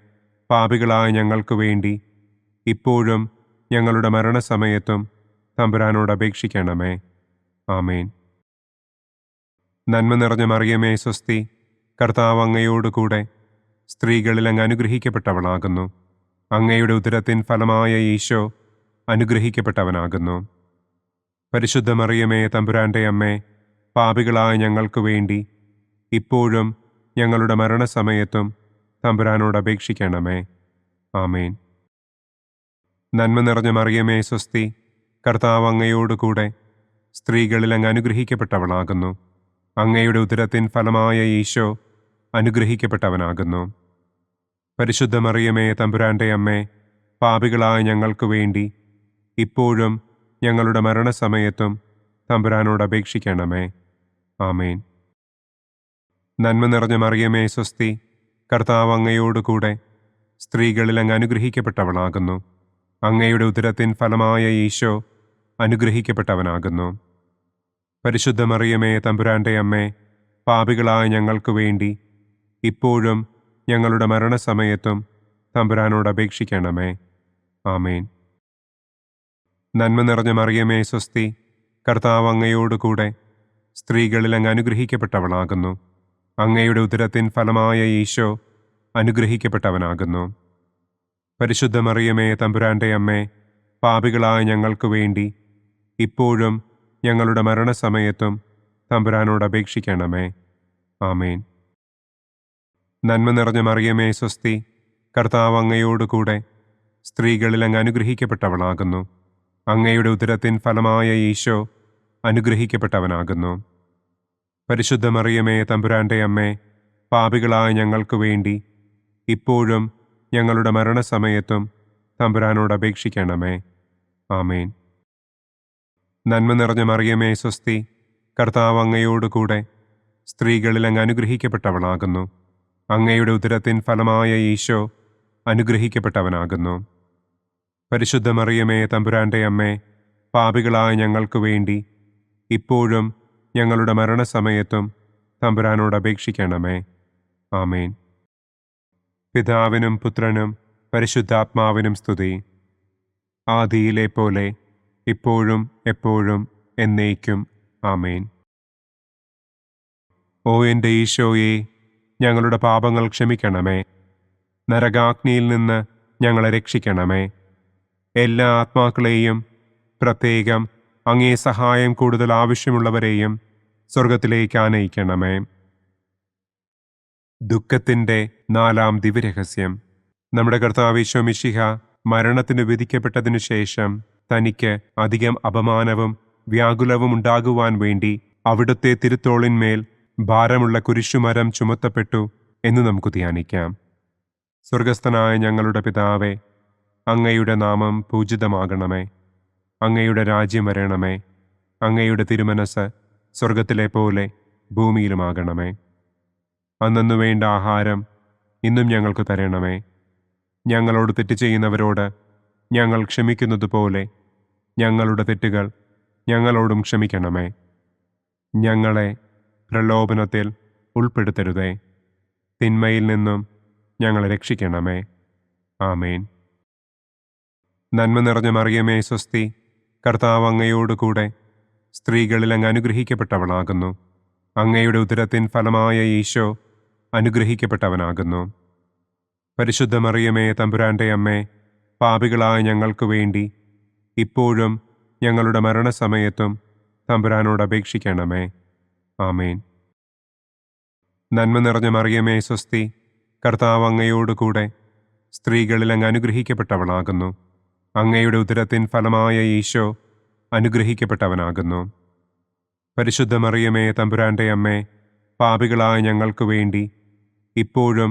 Speaker 2: പാപികളായ ഞങ്ങൾക്ക് വേണ്ടി ഇപ്പോഴും ഞങ്ങളുടെ മരണസമയത്തും തമ്പുരാനോട് അപേക്ഷിക്കണമേ. ആമേൻ. നന്മ നിറഞ്ഞ മറിയമേ സ്വസ്തി, കർത്താവ് അങ്ങയോടുകൂടെ സ്ത്രീകളിൽ അങ്ങ് അനുഗ്രഹിക്കപ്പെട്ടവളാകുന്നു. അങ്ങയുടെ ഉദരത്തിൻ ഫലമായ ഈശോ അനുഗ്രഹിക്കപ്പെട്ടവനാകുന്നു. പരിശുദ്ധ മറിയമേ തമ്പുരാന്റെ അമ്മേ, പാപികളായ ഞങ്ങൾക്ക് വേണ്ടി ഇപ്പോഴും ഞങ്ങളുടെ മരണസമയത്തും തമ്പുരാനോട് അപേക്ഷിക്കണമേ. ആമേൻ. നന്മ നിറഞ്ഞ മറിയമേ സ്വസ്തി, കർത്താവ് അങ്ങയോട് കൂടെ സ്ത്രീകളിൽ അങ്ങ് അനുഗ്രഹിക്കപ്പെട്ടവളാകുന്നു. അങ്ങയുടെ ഉദരത്തിൻ ഫലമായ ഈശോ അനുഗ്രഹിക്കപ്പെട്ടവനാകുന്നു. പരിശുദ്ധ മറിയമേ തമ്പുരാന്റെ അമ്മേ, പാപികളായ ഞങ്ങൾക്ക് വേണ്ടി ഇപ്പോഴും ഞങ്ങളുടെ മരണസമയത്തും തമ്പുരാനോട് അപേക്ഷിക്കണമേ. ആമേൻ. നന്മ നിറഞ്ഞ മറിയമേ സ്വസ്തി, കർത്താവ് അങ്ങയോട് കൂടെ സ്ത്രീകളിൽ അങ്ങ് അനുഗ്രഹിക്കപ്പെട്ടവളാകുന്നു. അങ്ങയുടെ ഉദരത്തിൻ ഫലമായ ഈശോ അനുഗ്രഹിക്കപ്പെട്ടവനാകുന്നു. പരിശുദ്ധ മറിയമേ തമ്പുരാന്റെ അമ്മേ, പാപികളായ ഞങ്ങൾക്ക് വേണ്ടി ഇപ്പോഴും ഞങ്ങളുടെ മരണസമയത്തും തമ്പുരാനോട് അപേക്ഷിക്കണമേ. ആമേൻ. നന്മ നിറഞ്ഞ മറിയമേ സ്വസ്തി, കർത്താവ് അങ്ങയോട് കൂടെ സ്ത്രീകളിൽ അങ്ങ് അനുഗ്രഹിക്കപ്പെട്ടവളാകുന്നു. അങ്ങയുടെ ഉദരത്തിൻ ഫലമായ ഈശോ അനുഗ്രഹിക്കപ്പെട്ടവനാകുന്നു. പരിശുദ്ധ മറിയമേ തമ്പുരാന്റെ അമ്മേ, പാപികളായ ഞങ്ങൾക്ക് വേണ്ടി ഇപ്പോഴും ഞങ്ങളുടെ മരണസമയത്തും തമ്പുരാനോട് അപേക്ഷിക്കണമേ. ആമേൻ. നന്മ നിറഞ്ഞ മറിയമേ സ്വസ്തി, കർത്താവ് അങ്ങയോട് കൂടെ സ്ത്രീകളിൽ അങ്ങ് അനുഗ്രഹിക്കപ്പെട്ടവളാകുന്നു. അങ്ങയുടെ ഉദരത്തിൻ ഫലമായ ഈശോ അനുഗ്രഹിക്കപ്പെട്ടവനാകുന്നു. പരിശുദ്ധ മറിയമേ തമ്പുരാന്റെ അമ്മേ, പാപികളായ ഞങ്ങൾക്ക് വേണ്ടി ഇപ്പോഴും ഞങ്ങളുടെ മരണസമയത്തും തമ്പുരാനോട് അപേക്ഷിക്കണമേ. ആമേൻ. നന്മ നിറഞ്ഞ മറിയമേ സ്വസ്തി, കർത്താവ് അങ്ങയോട് കൂടെ സ്ത്രീകളിൽ അങ്ങ് അനുഗ്രഹിക്കപ്പെട്ടവളാകുന്നു. അങ്ങയുടെ ഉദരത്തിൻ ഫലമായ ഈശോ അനുഗ്രഹിക്കപ്പെട്ടവനാകുന്നു. പരിശുദ്ധ മറിയമേ തമ്പുരാന്റെ അമ്മേ, പാപികളായ ഞങ്ങൾക്ക് വേണ്ടി ഇപ്പോഴും ഞങ്ങളുടെ മരണസമയത്തും തമ്പുരാനോട് അപേക്ഷിക്കണമേ. ആമേൻ. പിതാവിനും പുത്രനും പരിശുദ്ധാത്മാവിനും സ്തുതി. ആദിയിലെ പോലെ ഇപ്പോഴും എപ്പോഴും എന്നേക്കും. ആമേൻ. ഓ എൻ്റെ ഈശോയെ, ഞങ്ങളുടെ പാപങ്ങൾ ക്ഷമിക്കണമേ. നരകാഗ്നിയിൽ നിന്ന് ഞങ്ങളെ രക്ഷിക്കണമേ. എല്ലാ ആത്മാക്കളെയും, പ്രത്യേകം അങ്ങേ സഹായം കൂടുതൽ ആവശ്യമുള്ളവരെയും സ്വർഗത്തിലേക്ക് ആനയിക്കണമേ. ദുഃഖത്തിൻ്റെ 4-ാം ദിവ്യരഹസ്യം. നമ്മുടെ കർത്താവ് ഈശോ മിശിഹ മരണത്തിന് വിധിക്കപ്പെട്ടതിനു ശേഷം തനിക്ക് അധികം അപമാനവും വ്യാകുലവും ഉണ്ടാകുവാൻ വേണ്ടി അവിടുത്തെ തിരുത്തോളിന്മേൽ ഭാരമുള്ള കുരിശുമരം ചുമത്തപ്പെട്ടു എന്ന് നമുക്ക് ധ്യാനിക്കാം. സ്വർഗസ്ഥനായ ഞങ്ങളുടെ പിതാവേ, അങ്ങയുടെ നാമം പൂജിതമാകണമേ. അങ്ങയുടെ രാജ്യം വരണമേ. അങ്ങയുടെ തിരുമനസ് സ്വർഗത്തിലെ പോലെ ഭൂമിയിലുമാകണമേ. അന്നന്നു വേണ്ട ആഹാരം ഇന്നും ഞങ്ങൾക്ക് തരണമേ. ഞങ്ങളോട് തെറ്റ് ചെയ്യുന്നവരോട് ഞങ്ങൾ ക്ഷമിക്കുന്നത് പോലെ ഞങ്ങളുടെ തെറ്റുകൾ ഞങ്ങളോടും ക്ഷമിക്കണമേ. ഞങ്ങളെ പ്രലോഭനത്തിൽ ഉൾപ്പെടുത്തരുതേ. തിന്മയിൽ നിന്നും ഞങ്ങളെ രക്ഷിക്കണമേ. ആമേൻ. നന്മ നിറഞ്ഞ മറിയമേ സ്വസ്തി, കർത്താവ് അങ്ങയോട് കൂടെ സ്ത്രീകളിൽ അങ്ങ് അനുഗ്രഹിക്കപ്പെട്ടവളാകുന്നു. അങ്ങയുടെ ഉദരത്തിൻ ഫലമായ ഈശോ അനുഗ്രഹിക്കപ്പെട്ടവനാകുന്നു. പരിശുദ്ധ മറിയമേ തമ്പുരാന്റെ അമ്മേ, പാപികളായ ഞങ്ങൾക്ക് വേണ്ടി ഇപ്പോഴും ഞങ്ങളുടെ മരണസമയത്തും തമ്പുരാനോട് അപേക്ഷിക്കണമേ. ആമേൻ. നന്മ നിറഞ്ഞ മറിയമേ സ്വസ്തി, കർത്താവ് അങ്ങയോട് കൂടെ സ്ത്രീകളിൽ അങ്ങ് അനുഗ്രഹിക്കപ്പെട്ടവളാകുന്നു. അങ്ങയുടെ ഉദരത്തിൻ ഫലമായ ഈശോ അനുഗ്രഹിക്കപ്പെട്ടവനാകുന്നു. പരിശുദ്ധ മറിയമേ തമ്പുരാന്റെ അമ്മേ, പാപികളായ ഞങ്ങൾക്ക് വേണ്ടി ഇപ്പോഴും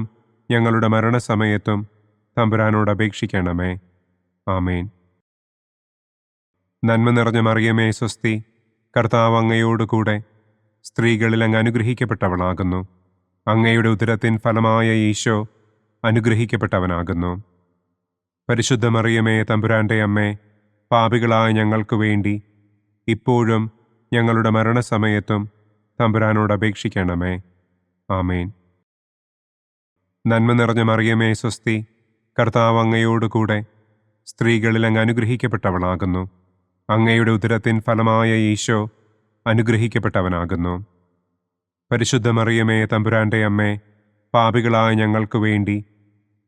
Speaker 2: ഞങ്ങളുടെ മരണസമയത്തും തമ്പുരാനോട് അപേക്ഷിക്കണമേ. ആമേൻ. നന്മ നിറഞ്ഞ മറിയമേ സ്വസ്തി, കർത്താവ് അങ്ങയോട് കൂടെ സ്ത്രീകളിൽ അങ്ങ് അനുഗ്രഹിക്കപ്പെട്ടവളാകുന്നു. അങ്ങയുടെ ഉദരത്തിൻ ഫലമായ ഈശോ അനുഗ്രഹിക്കപ്പെട്ടവനാകുന്നു. പരിശുദ്ധ മറിയമേ തമ്പുരാന്റെ അമ്മേ, പാപികളായ ഞങ്ങൾക്ക് വേണ്ടി ഇപ്പോഴും ഞങ്ങളുടെ മരണസമയത്തും തമ്പുരാനോട് അപേക്ഷിക്കണമേ. ആമേൻ. നന്മ നിറഞ്ഞ മറിയമേ സ്വസ്തി, കർത്താവ് അങ്ങയോട് കൂടെ സ്ത്രീകളിൽ അങ്ങ് അനുഗ്രഹിക്കപ്പെട്ടവളാകുന്നു. അങ്ങയുടെ ഉദരത്തിൻ ഫലമായ ഈശോ അനുഗ്രഹിക്കപ്പെട്ടവനാകുന്നു. പരിശുദ്ധ മറിയമേ തമ്പുരാന്റെ അമ്മേ, പാപികളായ ഞങ്ങൾക്ക് വേണ്ടി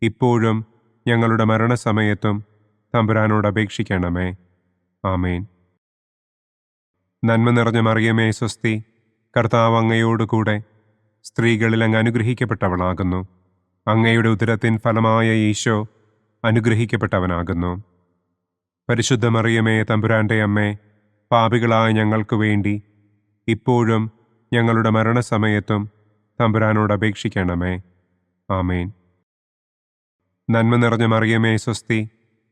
Speaker 2: ഇപ്പോഴും ഞങ്ങളുടെ മരണസമയത്തും തമ്പുരാനോട് അപേക്ഷിക്കണമേ. ആമേൻ. നന്മ നിറഞ്ഞ മറിയമേ സ്വസ്തി, കർത്താവ് അങ്ങയോട് കൂടെ സ്ത്രീകളിൽ അങ്ങ് അനുഗ്രഹിക്കപ്പെട്ടവളാകുന്നു. അങ്ങയുടെ ഉദരത്തിൻ ഫലമായ ഈശോ അനുഗ്രഹിക്കപ്പെട്ടവനാകുന്നു. പരിശുദ്ധ മറിയമേ, തമ്പുരാന്റെ അമ്മേ, പാപികളായ ഞങ്ങൾക്ക് വേണ്ടി ഇപ്പോഴും ഞങ്ങളുടെ മരണസമയത്തും തമ്പുരാനോട് അപേക്ഷിക്കണമേ. ആമേൻ. നന്മ നിറഞ്ഞ മറിയമേ, സ്വസ്തി,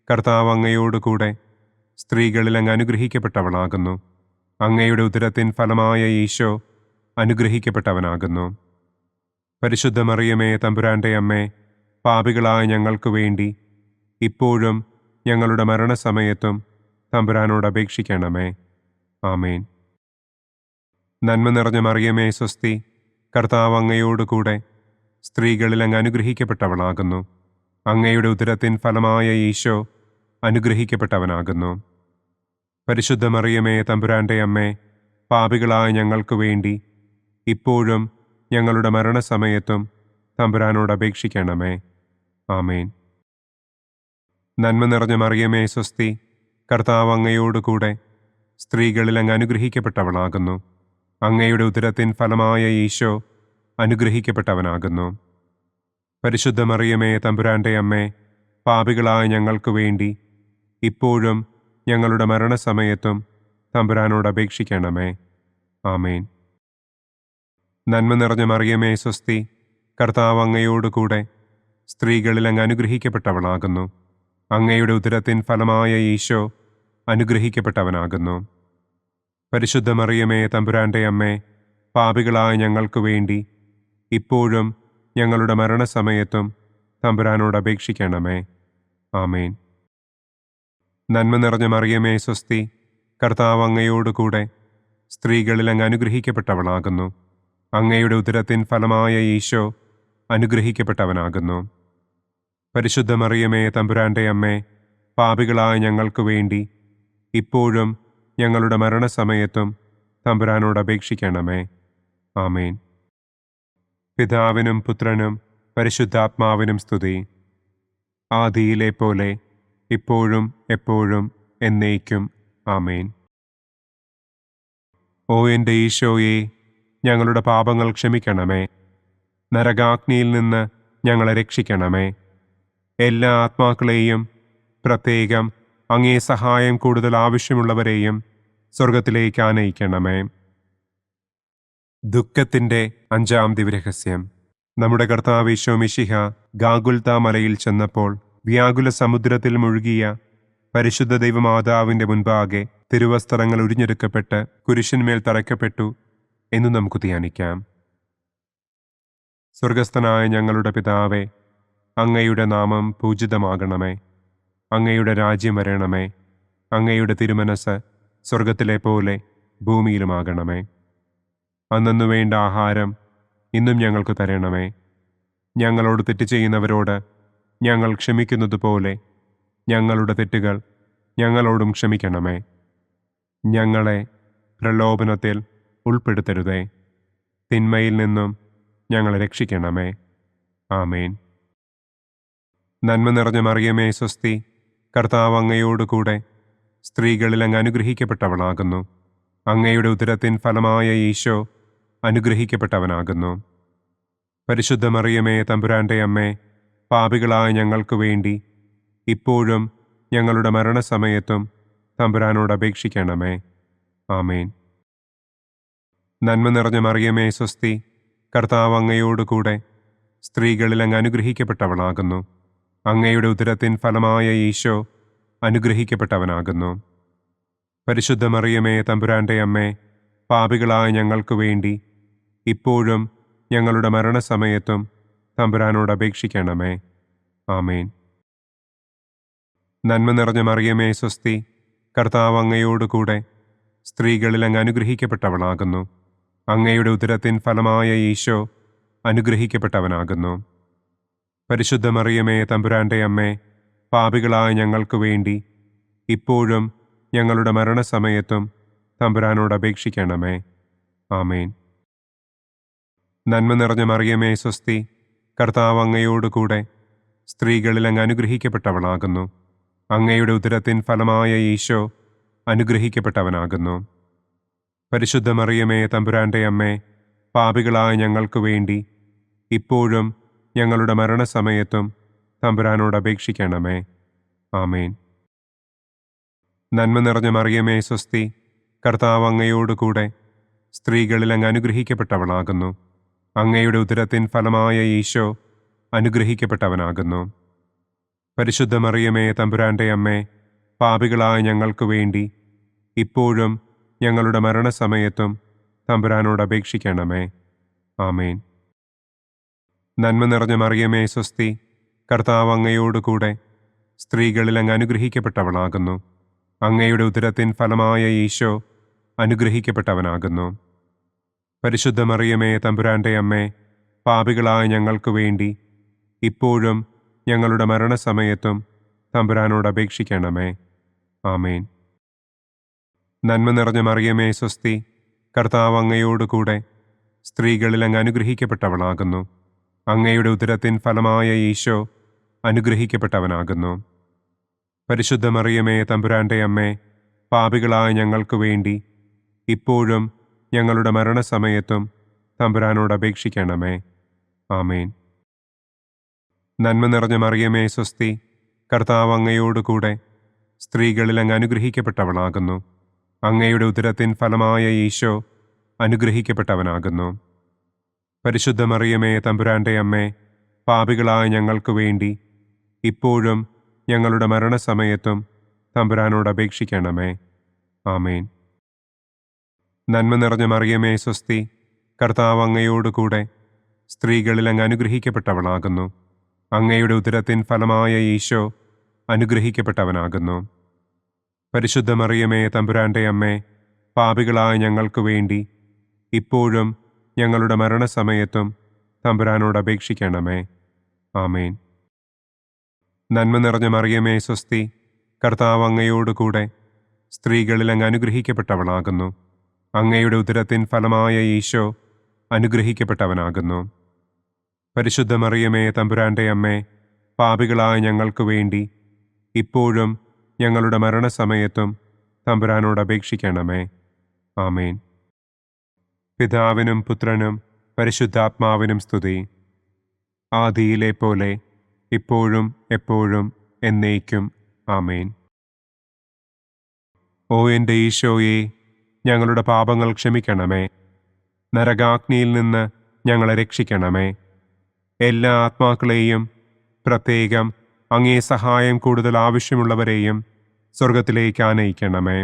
Speaker 2: കർത്താവ് അങ്ങയോടുകൂടെ സ്ത്രീകളിൽ അങ്ങ് അനുഗ്രഹിക്കപ്പെട്ടവളാകുന്നു. അങ്ങയുടെ ഉദരത്തിൻ ഫലമായ ഈശോ അനുഗ്രഹിക്കപ്പെട്ടവനാകുന്നു. പരിശുദ്ധ മറിയമേ, തമ്പുരാന്റെ അമ്മേ, പാപികളായ ഞങ്ങൾക്ക് വേണ്ടി ഇപ്പോഴും ഞങ്ങളുടെ മരണസമയത്തും തമ്പുരാനോട് അപേക്ഷിക്കണമേ. ആമേൻ. നന്മ നിറഞ്ഞ മറിയമേ, സ്വസ്തി, കർത്താവ് അങ്ങയോടുകൂടെ സ്ത്രീകളിൽ അങ്ങ് അനുഗ്രഹിക്കപ്പെട്ടവളാകുന്നു. അങ്ങയുടെ ഉദരത്തിൻ ഫലമായ ഈശോ അനുഗ്രഹിക്കപ്പെട്ടവനാകുന്നു. പരിശുദ്ധ മറിയമേ, തമ്പുരാന്റെ അമ്മേ, പാപികളായ ഞങ്ങൾക്ക് വേണ്ടി ഇപ്പോഴും ഞങ്ങളുടെ മരണസമയത്തും തമ്പുരാനോട് അപേക്ഷിക്കണമേ. ആമേൻ. നന്മ നിറഞ്ഞ മറിയമേ, സ്വസ്തി, കർത്താവ് അങ്ങയോടുകൂടെ സ്ത്രീകളിൽ അങ്ങ് അനുഗ്രഹിക്കപ്പെട്ടവളാകുന്നു. അങ്ങയുടെ ഉദരത്തിൻ ഫലമായ ഈശോ അനുഗ്രഹിക്കപ്പെട്ടവനാകുന്നു. പരിശുദ്ധ മറിയമേ, തമ്പുരാന്റെ അമ്മേ, പാപികളായ ഞങ്ങൾക്ക് വേണ്ടി ഇപ്പോഴും ഞങ്ങളുടെ മരണസമയത്തും തമ്പുരാനോട് അപേക്ഷിക്കണമേ. ആമേൻ. നന്മ നിറഞ്ഞ മറിയമേ, സ്വസ്തി, കർത്താവ് അങ്ങയോടുകൂടെ സ്ത്രീകളിൽ അങ്ങ് അനുഗ്രഹിക്കപ്പെട്ടവളാകുന്നു. അങ്ങയുടെ ഉദരത്തിൻ ഫലമായ ഈശോ അനുഗ്രഹിക്കപ്പെട്ടവനാകുന്നു. പരിശുദ്ധ മറിയമേ, തമ്പുരാന്റെ അമ്മേ, പാപികളായ ഞങ്ങൾക്ക് വേണ്ടി ഇപ്പോഴും ഞങ്ങളുടെ മരണസമയത്തും തമ്പുരാനോട് അപേക്ഷിക്കണമേ. ആമേൻ. നന്മ നിറഞ്ഞ മറിയമേ, സ്വസ്തി, കർത്താവ് അങ്ങയോടുകൂടെ സ്ത്രീകളിൽ അങ്ങ് അനുഗ്രഹിക്കപ്പെട്ടവളാകുന്നു. അങ്ങയുടെ ഉദരത്തിൻ ഫലമായ ഈശോ അനുഗ്രഹിക്കപ്പെട്ടവനാകുന്നു. പരിശുദ്ധ മറിയമേ, തമ്പുരാന്റെ അമ്മേ, പാപികളായ ഞങ്ങൾക്ക് വേണ്ടി ഇപ്പോഴും ഞങ്ങളുടെ മരണസമയത്തും തമ്പുരാനോട് അപേക്ഷിക്കണമേ. ആമേൻ. പിതാവിനും പുത്രനും പരിശുദ്ധാത്മാവിനും സ്തുതി. ആദിയിലെ പോലെ ഇപ്പോഴും എപ്പോഴും എന്നേക്കും. ആമേൻ. ഓ എൻ്റെ ഈശോയെ, ഞങ്ങളുടെ പാപങ്ങൾ ക്ഷമിക്കണമേ. നരകാഗ്നിയിൽ നിന്ന് ഞങ്ങളെ രക്ഷിക്കണമേ. എല്ലാ ആത്മാക്കളെയും, പ്രത്യേകം അങ്ങേ സഹായം കൂടുതൽ ആവശ്യമുള്ളവരെയും സ്വർഗത്തിലേക്ക് ആനയിക്കണമേ. ദുഃഖത്തിൻ്റെ 5-ാം ദിവ്യരഹസ്യം. നമ്മുടെ കർത്താവ് ഈശോ മിശിഹ ഗാഗുൽത്ത മലയിൽ ചെന്നപ്പോൾ വ്യാകുല സമുദ്രത്തിൽ മുഴുകിയ പരിശുദ്ധ ദൈവമാതാവിൻ്റെ മുൻപാകെ തിരുവസ്ത്രങ്ങൾ ഉരിഞ്ഞെടുക്കപ്പെട്ട് കുരിശിന്മേൽ തറയ്ക്കപ്പെട്ടു എന്ന് നമുക്ക് ധ്യാനിക്കാം. സ്വർഗസ്ഥനായ ഞങ്ങളുടെ പിതാവേ, അങ്ങയുടെ നാമം പൂജിതമാകണമേ. അങ്ങയുടെ രാജ്യം വരണമേ. അങ്ങയുടെ തിരുമനസ് സ്വർഗത്തിലെ പോലെ ഭൂമിയിലുമാകണമേ. അന്നന്നു വേണ്ട ആഹാരം ഇന്നും ഞങ്ങൾക്ക് തരണമേ. ഞങ്ങളോട് തെറ്റ് ചെയ്യുന്നവരോട് ഞങ്ങൾ ക്ഷമിക്കുന്നത് പോലെ ഞങ്ങളുടെ തെറ്റുകൾ ഞങ്ങളോടും ക്ഷമിക്കണമേ. ഞങ്ങളെ പ്രലോഭനത്തിൽ ഉൾപ്പെടുത്തരുതേ. തിന്മയിൽ നിന്നും ഞങ്ങളെ രക്ഷിക്കണമേ. ആമേൻ. നന്മ നിറഞ്ഞ മറിയമേ, സ്വസ്തി, കർത്താവ് അങ്ങയോടുകൂടെ സ്ത്രീകളിൽ അങ്ങ് അനുഗ്രഹിക്കപ്പെട്ടവളാകുന്നു. അങ്ങയുടെ ഉദരത്തിൻ ഫലമായ ഈശോ അനുഗ്രഹിക്കപ്പെട്ടവനാകുന്നു. പരിശുദ്ധ മറിയമേ, തമ്പുരാന്റെ അമ്മേ, പാപികളായ ഞങ്ങൾക്ക് വേണ്ടി ഇപ്പോഴും ഞങ്ങളുടെ മരണസമയത്തും തമ്പുരാനോട് അപേക്ഷിക്കണമേ. ആമേൻ. നന്മ നിറഞ്ഞ മറിയമേ, സ്വസ്തി, കർത്താവ് അങ്ങയോടുകൂടെ സ്ത്രീകളിൽ അങ്ങ് അനുഗ്രഹിക്കപ്പെട്ടവളാകുന്നു. അങ്ങയുടെ ഉദരത്തിൻ ഫലമായ ഈശോ അനുഗ്രഹിക്കപ്പെട്ടവനാകുന്നു. പരിശുദ്ധ മറിയമേ, തമ്പുരാന്റെ അമ്മേ, പാപികളായ ഞങ്ങൾക്ക് വേണ്ടി ഇപ്പോഴും ഞങ്ങളുടെ മരണസമയത്തും തമ്പുരാനോട് അപേക്ഷിക്കണമേ. ആമേൻ. നന്മ നിറഞ്ഞ മറിയമേ, സ്വസ്തി, കർത്താവ് അങ്ങയോടുകൂടെ സ്ത്രീകളിൽ അങ്ങ് അനുഗ്രഹിക്കപ്പെട്ടവളാകുന്നു. അങ്ങയുടെ ഉദരത്തിൻ ഫലമായ ഈശോ അനുഗ്രഹിക്കപ്പെട്ടവനാകുന്നു. പരിശുദ്ധ മറിയമേ, തമ്പുരാന്റെ അമ്മേ, പാപികളായ ഞങ്ങൾക്ക് വേണ്ടി ഇപ്പോഴും ഞങ്ങളുടെ മരണസമയത്തും തമ്പുരാനോട് അപേക്ഷിക്കണമേ. ആമേൻ. നന്മ നിറഞ്ഞ മറിയമേ, സ്വസ്തി, കർത്താവ് അങ്ങയോടുകൂടെ സ്ത്രീകളിൽ അങ്ങ് അനുഗ്രഹിക്കപ്പെട്ടവളാകുന്നു. അങ്ങയുടെ ഉദരത്തിൻ ഫലമായ ഈശോ അനുഗ്രഹിക്കപ്പെട്ടവനാകുന്നു. പരിശുദ്ധ മറിയമേ, തമ്പുരാന്റെ അമ്മേ, പാപികളായ ഞങ്ങൾക്ക് വേണ്ടി ഇപ്പോഴും ഞങ്ങളുടെ മരണസമയത്തും തമ്പുരാനോട് അപേക്ഷിക്കണമേ. ആമേൻ. നന്മ നിറഞ്ഞ മറിയമേ സ്വസ്തി, കർത്താവ് അങ്ങയോടുകൂടെ സ്ത്രീകളിൽ അങ്ങ് അനുഗ്രഹിക്കപ്പെട്ടവളാകുന്നു. അങ്ങയുടെ ഉദരത്തിൻ ഫലമായ ഈശോ അനുഗ്രഹിക്കപ്പെട്ടവനാകുന്നു. പരിശുദ്ധ മറിയമേ തമ്പുരാന്റെ അമ്മേ, പാപികളായ ഞങ്ങൾക്ക് വേണ്ടി ഇപ്പോഴും ഞങ്ങളുടെ മരണസമയത്തും തമ്പുരാനോട് അപേക്ഷിക്കണമേ. ആമേൻ. നന്മ നിറഞ്ഞ മറിയമേ സ്വസ്തി, കർത്താവ് അങ്ങയോടുകൂടെ സ്ത്രീകളിൽ അങ്ങ് അനുഗ്രഹിക്കപ്പെട്ടവളാകുന്നു. അങ്ങയുടെ ഉദരത്തിൻ ഫലമായ ഈശോ അനുഗ്രഹിക്കപ്പെട്ടവനാകുന്നു. പരിശുദ്ധ മറിയമേ തമ്പുരാന്റെ അമ്മേ, പാപികളായ ഞങ്ങൾക്ക് വേണ്ടി ഇപ്പോഴും ഞങ്ങളുടെ മരണസമയത്തും തമ്പുരാനോട് അപേക്ഷിക്കണമേ. ആമേൻ. നന്മ നിറഞ്ഞ മറിയമേ സ്വസ്തി, കർത്താവ് അങ്ങയോടുകൂടെ സ്ത്രീകളിൽ അങ്ങ് അനുഗ്രഹിക്കപ്പെട്ടവളാകുന്നു. അങ്ങയുടെ ഉദരത്തിൻ ഫലമായ ഈശോ അനുഗ്രഹിക്കപ്പെട്ടവനാകുന്നു. പരിശുദ്ധ മറിയമേ തമ്പുരാന്റെ അമ്മേ, പാപികളായ ഞങ്ങൾക്ക് വേണ്ടി ഇപ്പോഴും ഞങ്ങളുടെ മരണസമയത്തും തമ്പുരാനോട് അപേക്ഷിക്കണമേ. ആമേൻ. നന്മ നിറഞ്ഞ മറിയമേ സ്വസ്തി, കർത്താവ് അങ്ങയോടുകൂടെ സ്ത്രീകളിൽ അങ്ങ് അനുഗ്രഹിക്കപ്പെട്ടവളാകുന്നു. അങ്ങയുടെ ഉദരത്തിൻ ഫലമായ ഈശോ അനുഗ്രഹിക്കപ്പെട്ടവനാകുന്നു. പരിശുദ്ധ മറിയമേ തമ്പുരാന്റെ അമ്മേ, പാപികളായ ഞങ്ങൾക്ക് വേണ്ടി ഇപ്പോഴും ഞങ്ങളുടെ മരണസമയത്തും തമ്പുരാനോട് അപേക്ഷിക്കണമേ. ആമേൻ. നന്മ നിറഞ്ഞ മറിയമേ സ്വസ്തി, കർത്താവ് അങ്ങയോടുകൂടെ സ്ത്രീകളിൽ അങ്ങ് അനുഗ്രഹിക്കപ്പെട്ടവളാകുന്നു. അങ്ങയുടെ ഉദരത്തിൻ ഫലമായ ഈശോ അനുഗ്രഹിക്കപ്പെട്ടവനാകുന്നു. പരിശുദ്ധ മറിയമേ തമ്പുരാന്റെ അമ്മേ, പാപികളായ ഞങ്ങൾക്ക് വേണ്ടി ഇപ്പോഴും ഞങ്ങളുടെ മരണസമയത്തും തമ്പുരാനോട് അപേക്ഷിക്കണമേ. ആമേൻ. നന്മ നിറഞ്ഞ മറിയമേ സ്വസ്തി, കർത്താവ് അങ്ങയോടുകൂടെ സ്ത്രീകളിൽ അങ്ങ് അനുഗ്രഹിക്കപ്പെട്ടവളാകുന്നു. അങ്ങയുടെ ഉദരത്തിൻ ഫലമായ ഈശോ അനുഗ്രഹിക്കപ്പെട്ടവനാകുന്നു. പരിശുദ്ധ മറിയമേ തമ്പുരാന്റെ അമ്മേ, പാപികളായ ഞങ്ങൾക്ക് വേണ്ടി ഇപ്പോഴും ഞങ്ങളുടെ മരണസമയത്തും തമ്പുരാനോട് അപേക്ഷിക്കണമേ. ആമേൻ. പിതാവിനും പുത്രനും പരിശുദ്ധാത്മാവിനും സ്തുതി. ആദിയിലെ പോലെ ഇപ്പോഴും എപ്പോഴും എന്നേക്കും. ആമേൻ. ഓ എൻ്റെ ഈശോയെ, ഞങ്ങളുടെ പാപങ്ങൾ ക്ഷമിക്കണമേ. നരകാഗ്നിയിൽ നിന്ന് ഞങ്ങളെ രക്ഷിക്കണമേ. എല്ലാ ആത്മാക്കളെയും, പ്രത്യേകം അങ്ങേ സഹായം കൂടുതൽ ആവശ്യമുള്ളവരെയും സ്വർഗത്തിലേക്ക് ആനയിക്കണമേ.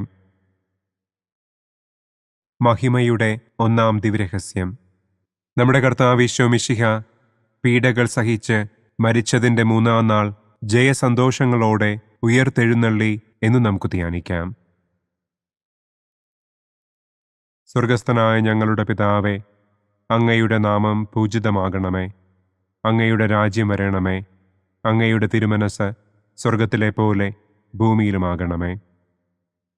Speaker 2: മഹിമയുടെ ഒന്നാം ദിവ്യരഹസ്യം. നമ്മുടെ കർത്താവ് ഈശോ മിശിഹ പീഡകൾ സഹിച്ച് മരിച്ചതിൻ്റെ മൂന്നാം നാൾ ജയസന്തോഷങ്ങളോടെ ഉയർത്തെഴുന്നള്ളി എന്ന് നമുക്ക് ധ്യാനിക്കാം. സ്വർഗസ്ഥനായ ഞങ്ങളുടെ പിതാവേ, അങ്ങയുടെ നാമം പൂജിതമാകണമേ. അങ്ങയുടെ രാജ്യം വരണമേ. അങ്ങയുടെ തിരുമനസ് സ്വർഗത്തിലെ പോലെ ഭൂമിയിലുമാകണമേ.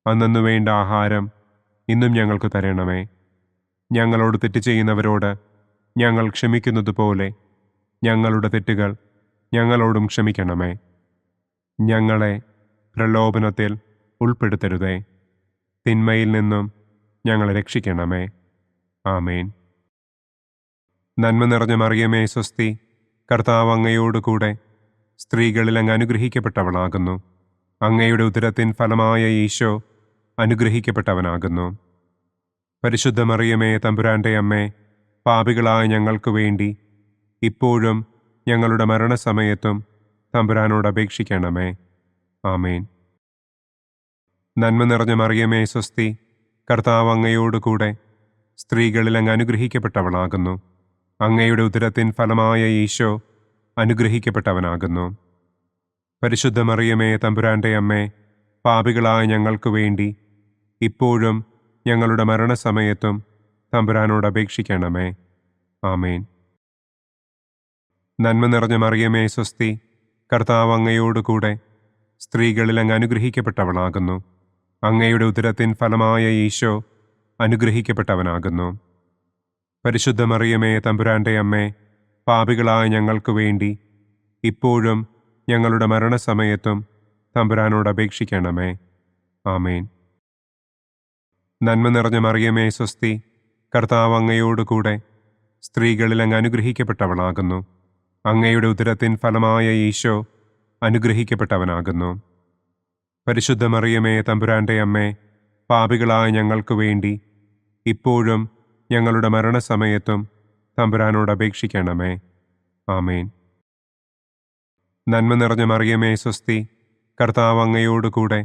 Speaker 2: അന്നന്നു വേണ്ട ആഹാരം ഇന്നും ഞങ്ങൾക്ക് തരണമേ. ഞങ്ങളോട് തെറ്റ് ചെയ്യുന്നവരോട് ഞങ്ങൾ ക്ഷമിക്കുന്നത് പോലെ ഞങ്ങളുടെ തെറ്റുകൾ ഞങ്ങളോടും ക്ഷമിക്കണമേ. ഞങ്ങളെ പ്രലോഭനത്തിൽ ഉൾപ്പെടുത്തരുതേ. തിന്മയിൽ നിന്നും ഞങ്ങളെ രക്ഷിക്കണമേ. ആമേൻ. നന്മ നിറഞ്ഞ മറിയമേ സ്വസ്തി, കർത്താവ് അങ്ങയോടുകൂടെ സ്ത്രീകളിൽ അങ്ങ് അനുഗ്രഹിക്കപ്പെട്ടവളാകുന്നു. അങ്ങയുടെ ഉദരത്തിൻ ഫലമായ ഈശോ അനുഗ്രഹിക്കപ്പെട്ടവനാകുന്നു. പരിശുദ്ധ മറിയമേ തമ്പുരാന്റെ അമ്മേ, പാപികളായ ഞങ്ങൾക്ക് വേണ്ടി ഇപ്പോഴും ഞങ്ങളുടെ മരണസമയത്തും തമ്പുരാനോട് അപേക്ഷിക്കണമേ. ആമേൻ. നന്മ നിറഞ്ഞ മറിയമേ സ്വസ്തി, കർത്താവ് അങ്ങയോടുകൂടെ സ്ത്രീകളിൽ അങ്ങ് അനുഗ്രഹിക്കപ്പെട്ടവളാകുന്നു. അങ്ങയുടെ ഉദരത്തിൻ ഫലമായ ഈശോ അനുഗ്രഹിക്കപ്പെട്ടവനാകുന്നു. പരിശുദ്ധ മറിയമേ തമ്പുരാന്റെ അമ്മേ, പാപികളായ ഞങ്ങൾക്ക് വേണ്ടി ഇപ്പോഴും ഞങ്ങളുടെ മരണസമയത്തും തമ്പുരാനോട് അപേക്ഷിക്കണമേ. ആമേൻ. നന്മ നിറഞ്ഞ മറിയമേ സ്വസ്തി, കർത്താവ് അങ്ങയോടുകൂടെ സ്ത്രീകളിൽ അങ്ങ് അനുഗ്രഹിക്കപ്പെട്ടവളാകുന്നു. അങ്ങയുടെ ഉദരത്തിൻ ഫലമായ ഈശോ അനുഗ്രഹിക്കപ്പെട്ടവനാകുന്നു. പരിശുദ്ധ മറിയമേ തമ്പുരാന്റെ അമ്മേ, പാപികളായ ഞങ്ങൾക്ക് വേണ്ടി ഇപ്പോഴും ഞങ്ങളുടെ മരണസമയത്തും തമ്പുരാനോട് അപേക്ഷിക്കണമേ. ആമേൻ. നന്മ നിറഞ്ഞ മറിയമേ സ്വസ്തി, കർത്താവ് അങ്ങയോടുകൂടെ സ്ത്രീകളിൽ അങ്ങ് അനുഗ്രഹിക്കപ്പെട്ടവളാകുന്നു. അങ്ങയുടെ ഉദരത്തിൻ ഫലമായ ഈശോ അനുഗ്രഹിക്കപ്പെട്ടവനാകുന്നു. പരിശുദ്ധ മറിയമേ, തമ്പുരാന്റെ അമ്മേ, പാപികളായ ഞങ്ങൾക്ക് വേണ്ടി ഇപ്പോഴും ഞങ്ങളുടെ മരണസമയത്തും തമ്പുരാനോട് അപേക്ഷിക്കണമേ. ആമേൻ. നന്മ നിറഞ്ഞ മറിയമേ, സ്വസ്തി, കർത്താവ് അങ്ങയോടുകൂടെ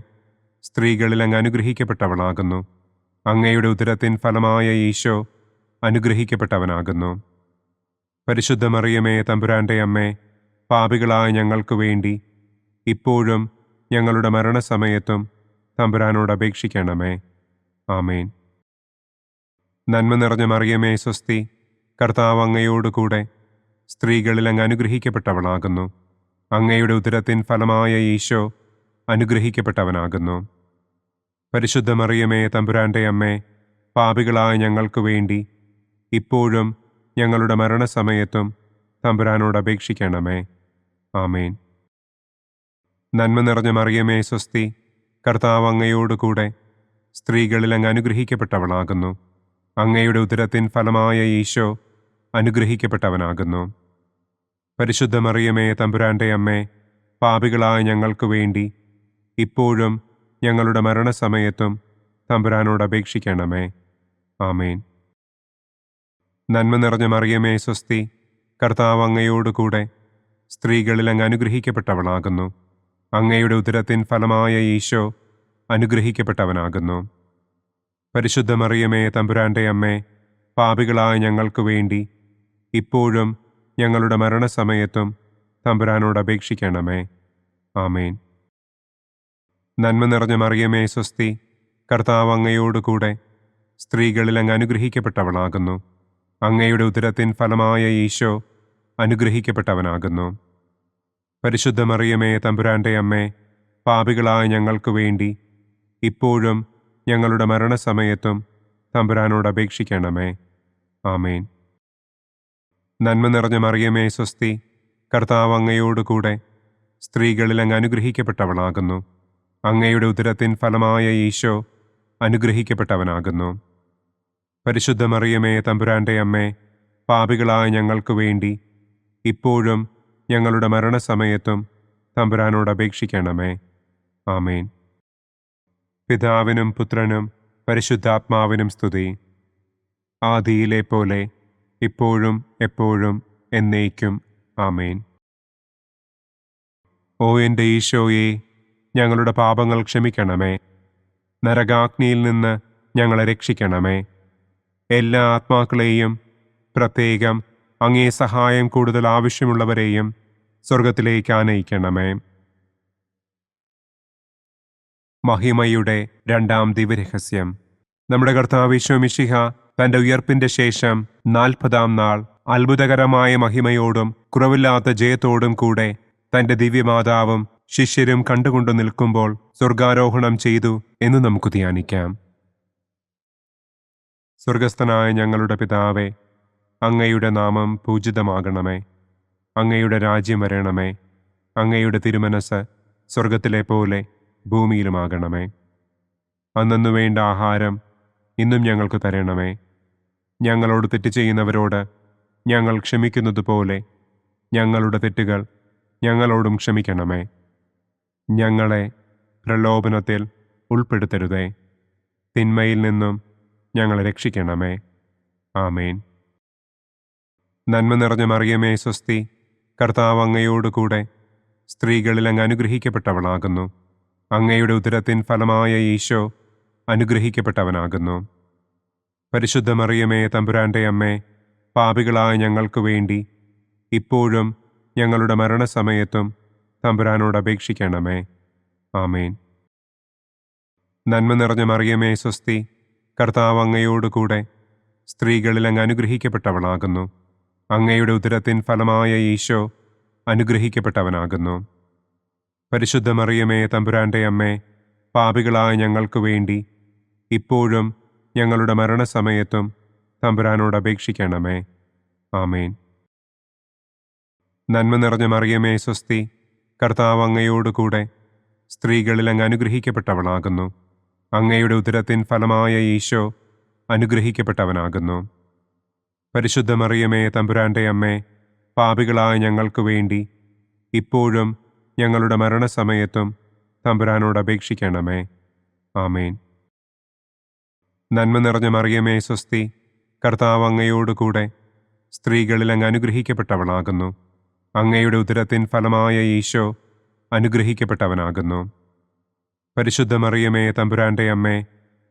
Speaker 2: സ്ത്രീകളിൽ അങ്ങ് അനുഗ്രഹിക്കപ്പെട്ടവളാകുന്നു. അങ്ങയുടെ ഉദരത്തിൻ ഫലമായ ഈശോ അനുഗ്രഹിക്കപ്പെട്ടവനാകുന്നു. പരിശുദ്ധ മറിയമേ, തമ്പുരാന്റെ അമ്മേ, പാപികളായ ഞങ്ങൾക്ക് വേണ്ടി ഇപ്പോഴും ഞങ്ങളുടെ മരണസമയത്തും തമ്പുരാനോട് അപേക്ഷിക്കണമേ. ആമേൻ. നന്മ നിറഞ്ഞ മറിയമേ, സ്വസ്തി, കർത്താവ് അങ്ങയോടുകൂടെ സ്ത്രീകളിൽ അങ്ങ് അനുഗ്രഹിക്കപ്പെട്ടവളാകുന്നു. അങ്ങയുടെ ഉദരത്തിൻ ഫലമായ ഈശോ അനുഗ്രഹിക്കപ്പെട്ടവനാകുന്നു. പരിശുദ്ധ മറിയമേ, തമ്പുരാന്റെ അമ്മേ, പാപികളായ ഞങ്ങൾക്ക് വേണ്ടി ഇപ്പോഴും ഞങ്ങളുടെ മരണസമയത്തും തമ്പുരാനോട് അപേക്ഷിക്കണമേ. ആമേൻ. നന്മ നിറഞ്ഞ മറിയമേ, സ്വസ്തി, കർത്താവ് അങ്ങയോടുകൂടെ സ്ത്രീകളിൽ അങ്ങ് അനുഗ്രഹിക്കപ്പെട്ടവളാകുന്നു. അങ്ങയുടെ ഉദരത്തിൻ ഫലമായ ഈശോ അനുഗ്രഹിക്കപ്പെട്ടവനാകുന്നു. പരിശുദ്ധ മറിയമേ, തമ്പുരാന്റെ അമ്മേ, പാപികളായ ഞങ്ങൾക്ക് വേണ്ടി ഇപ്പോഴും ഞങ്ങളുടെ മരണസമയത്തും തമ്പുരാനോട് അപേക്ഷിക്കണമേ. ആമേൻ. നന്മ നിറഞ്ഞ മറിയമേ, സ്വസ്തി, കർത്താവ് അങ്ങയോടുകൂടെ സ്ത്രീകളിൽ അങ്ങ് അനുഗ്രഹിക്കപ്പെട്ടവളാകുന്നു. അങ്ങയുടെ ഉദരത്തിൻ ഫലമായ ഈശോ അനുഗ്രഹിക്കപ്പെട്ടവനാകുന്നു. പരിശുദ്ധ മറിയമേ, തമ്പുരാന്റെ അമ്മേ, പാപികളായ ഞങ്ങൾക്ക് വേണ്ടി ഇപ്പോഴും ഞങ്ങളുടെ മരണസമയത്തും തമ്പുരാനോട് അപേക്ഷിക്കണമേ. ആമേൻ. നന്മ നിറഞ്ഞ മറിയമേ, സ്വസ്തി, കർത്താവ് അങ്ങയോടുകൂടെ സ്ത്രീകളിൽ അങ്ങ് അനുഗ്രഹിക്കപ്പെട്ടവളാകുന്നു. അങ്ങയുടെ ഉദരത്തിൻ ഫലമായ ഈശോ അനുഗ്രഹിക്കപ്പെട്ടവനാകുന്നു. പരിശുദ്ധ മറിയമേ, തമ്പുരാന്റെ അമ്മേ, പാപികളായ ഞങ്ങൾക്ക് വേണ്ടി ഇപ്പോഴും ഞങ്ങളുടെ മരണസമയത്തും തമ്പുരാനോട് അപേക്ഷിക്കണമേ. ആമേൻ. നന്മ നിറഞ്ഞ മറിയമേ, സ്വസ്തി, കർത്താവ് അങ്ങയോടുകൂടെ സ്ത്രീകളിൽ അങ്ങ് അനുഗ്രഹിക്കപ്പെട്ടവളാകുന്നു. അങ്ങയുടെ ഉദരത്തിൻ ഫലമായ ഈശോ അനുഗ്രഹിക്കപ്പെട്ടവനാകുന്നു. പരിശുദ്ധ മറിയമേ, തമ്പുരാന്റെ അമ്മേ, പാപികളായ ഞങ്ങൾക്ക് വേണ്ടി ഇപ്പോഴും ഞങ്ങളുടെ മരണസമയത്തും തമ്പുരാനോട് അപേക്ഷിക്കണമേ. ആമേൻ. പിതാവിനും പുത്രനും പരിശുദ്ധാത്മാവിനും സ്തുതി. ആദിയിലെ പോലെ ഇപ്പോഴും എപ്പോഴും എന്നേക്കും. ആമേൻ. ഓ എൻ്റെ ഈശോയെ, ഞങ്ങളുടെ പാപങ്ങൾ ക്ഷമിക്കണമേ. നരകാഗ്നിയിൽ നിന്ന് ഞങ്ങളെ രക്ഷിക്കണമേ. എല്ലാ ആത്മാക്കളെയും, പ്രത്യേകം അങ്ങേ സഹായം കൂടുതൽ ആവശ്യമുള്ളവരെയും സ്വർഗത്തിലേക്ക് ആനയിക്കണമേ. മഹിമയുടെ രണ്ടാം ദിവ്യരഹസ്യം. നമ്മുടെ കർത്താവ് ഈശോ മിശിഹ തന്റെ ഉയർപ്പിന്റെ ശേഷം 40-ാം നാൾ അത്ഭുതകരമായ മഹിമയോടും കുറവില്ലാത്ത ജയത്തോടും കൂടെ തന്റെ ദിവ്യമാതാവും ശിഷ്യരും കണ്ടുകൊണ്ടു നിൽക്കുമ്പോൾ സ്വർഗാരോഹണം ചെയ്തു എന്ന് നമുക്ക് ധ്യാനിക്കാം. സ്വർഗസ്ഥനായ ഞങ്ങളുടെ പിതാവേ, അങ്ങയുടെ നാമം പൂജിതമാകണമേ. അങ്ങയുടെ രാജ്യം വരണമേ. അങ്ങയുടെ തിരുമനസ് സ്വർഗത്തിലെ പോലെ ഭൂമിയിലുമാകണമേ. അന്നു വേണ്ട ആഹാരം ഇന്നും ഞങ്ങൾക്ക് തരണമേ. ഞങ്ങളോട് തെറ്റ് ചെയ്യുന്നവരോട് ഞങ്ങൾ ക്ഷമിക്കുന്നത് പോലെ ഞങ്ങളുടെ തെറ്റുകൾ ഞങ്ങളോടും ക്ഷമിക്കണമേ. ഞങ്ങളെ പ്രലോഭനത്തിൽ ഉൾപ്പെടുത്തരുതേ. തിന്മയിൽ നിന്നും ഞങ്ങളെ രക്ഷിക്കണമേ. ആമേൻ. നന്മ നിറഞ്ഞ മറിയമേ, സ്വസ്തി, കർത്താവ് അങ്ങയോടുകൂടെ സ്ത്രീകളിൽ അങ്ങ് അനുഗ്രഹിക്കപ്പെട്ടവളാകുന്നു. അങ്ങയുടെ ഉദരത്തിൻ ഫലമായ ഈശോ അനുഗ്രഹിക്കപ്പെട്ടവനാകുന്നു. പരിശുദ്ധ മറിയമേ, തമ്പുരാന്റെ അമ്മേ, പാപികളായ ഞങ്ങൾക്ക് വേണ്ടി ഇപ്പോഴും ഞങ്ങളുടെ മരണസമയത്തും തമ്പുരാനോട് അപേക്ഷിക്കണമേ. ആമേൻ. നന്മ നിറഞ്ഞ മറിയമേ, സ്വസ്തി, കർത്താവ് അങ്ങയോടുകൂടെ സ്ത്രീകളിൽ അങ്ങ് അനുഗ്രഹിക്കപ്പെട്ടവളാകുന്നു. അങ്ങയുടെ ഉദരത്തിൻ ഫലമായ ഈശോ അനുഗ്രഹിക്കപ്പെട്ടവനാകുന്നു. പരിശുദ്ധ മറിയമേ, തമ്പുരാന്റെ അമ്മേ, പാപികളായ ഞങ്ങൾക്ക് വേണ്ടി ഇപ്പോഴും ഞങ്ങളുടെ മരണസമയത്തും തമ്പുരാനോട് അപേക്ഷിക്കണമേ. ആമേൻ. നന്മ നിറഞ്ഞ മറിയമേ, സ്വസ്തി, കർത്താവ് അങ്ങയോടുകൂടെ സ്ത്രീകളിൽ അങ്ങ് അനുഗ്രഹിക്കപ്പെട്ടവളാകുന്നു. അങ്ങയുടെ ഉദരത്തിൻ ഫലമായ ഈശോ അനുഗ്രഹിക്കപ്പെട്ടവനാകുന്നു. പരിശുദ്ധ മറിയമേ തമ്പുരാന്റെ അമ്മേ, പാപികളായ ഞങ്ങൾക്ക് വേണ്ടി ഇപ്പോഴും ഞങ്ങളുടെ മരണസമയത്തും തമ്പുരാനോട് അപേക്ഷിക്കണമേ. ആമേൻ. നന്മ നിറഞ്ഞ മറിയമേ സ്വസ്തി, കർത്താവ് അങ്ങയോടുകൂടെ സ്ത്രീകളിൽ അങ്ങ് അനുഗ്രഹിക്കപ്പെട്ടവളാകുന്നു. അങ്ങയുടെ ഉദരത്തിൻ ഫലമായ ഈശോ അനുഗ്രഹിക്കപ്പെട്ടവനാകുന്നു. പരിശുദ്ധ മറിയമേ തമ്പുരാന്റെ അമ്മേ,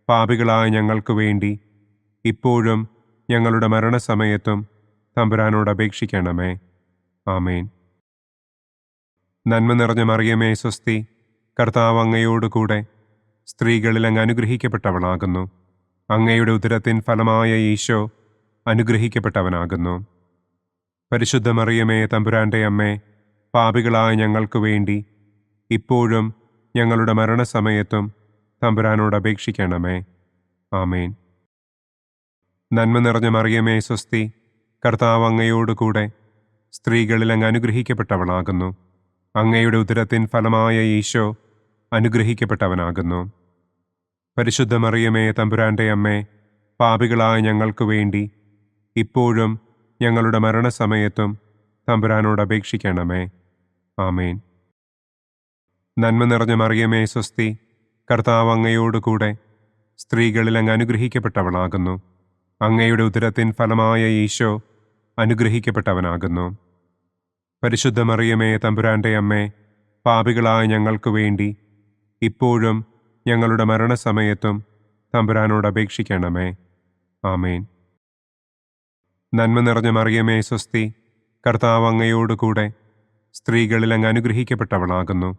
Speaker 2: പാപികളായ ഞങ്ങൾക്ക് വേണ്ടി ഇപ്പോഴും ഞങ്ങളുടെ മരണസമയത്തും തമ്പുരാനോട് അപേക്ഷിക്കണമേ. ആമേൻ. നന്മ നിറഞ്ഞ മറിയമേ സ്വസ്തി, കർത്താവ് അങ്ങയോടുകൂടെ സ്ത്രീകളിൽ അങ്ങ് അനുഗ്രഹിക്കപ്പെട്ടവളാകുന്നു. അങ്ങയുടെ ഉദരത്തിൻ ഫലമായ ഈശോ അനുഗ്രഹിക്കപ്പെട്ടവനാകുന്നു. പരിശുദ്ധ മറിയമേ തമ്പുരാന്റെ അമ്മേ, പാപികളായ ഞങ്ങൾക്ക് വേണ്ടി ഇപ്പോഴും ഞങ്ങളുടെ മരണസമയത്തും തമ്പുരാനോട് അപേക്ഷിക്കണമേ. ആമേൻ. നന്മ നിറഞ്ഞ മറിയമേ സ്വസ്തി, കർത്താവ് അങ്ങയോടുകൂടെ സ്ത്രീകളിൽ അങ്ങ് അനുഗ്രഹിക്കപ്പെട്ടവളാകുന്നു. അങ്ങയുടെ ഉദരത്തിൻ ഫലമായ ഈശോ അനുഗ്രഹിക്കപ്പെട്ടവനാകുന്നു. പരിശുദ്ധ മറിയമേ തമ്പുരാന്റെ അമ്മേ, പാപികളായ ഞങ്ങൾക്ക് വേണ്ടി ഇപ്പോഴും ഞങ്ങളുടെ മരണസമയത്തും തമ്പുരാനോട് അപേക്ഷിക്കണമേ. ആമേൻ. നന്മ നിറഞ്ഞ മറിയമേ സ്വസ്തി, കർത്താവ് അങ്ങയോടുകൂടെ സ്ത്രീകളിൽ അങ്ങ് അനുഗ്രഹിക്കപ്പെട്ടവളാകുന്നു. അങ്ങയുടെ ഉദരത്തിൻ ഫലമായ ഈശോ അനുഗ്രഹിക്കപ്പെട്ടവനാകുന്നു. പരിശുദ്ധ മറിയമേ തമ്പുരാന്റെ അമ്മേ, പാപികളായ ഞങ്ങൾക്ക് വേണ്ടി ഇപ്പോഴും ഞങ്ങളുടെ മരണസമയത്തും തമ്പുരാനോട് അപേക്ഷിക്കണമേ. ആമേൻ. നന്മ നിറഞ്ഞ മറിയമേ സ്വസ്തി, കർത്താവ് അങ്ങയോടുകൂടെ സ്ത്രീകളിൽ അങ്ങ് അനുഗ്രഹിക്കപ്പെട്ടവളാകുന്നു.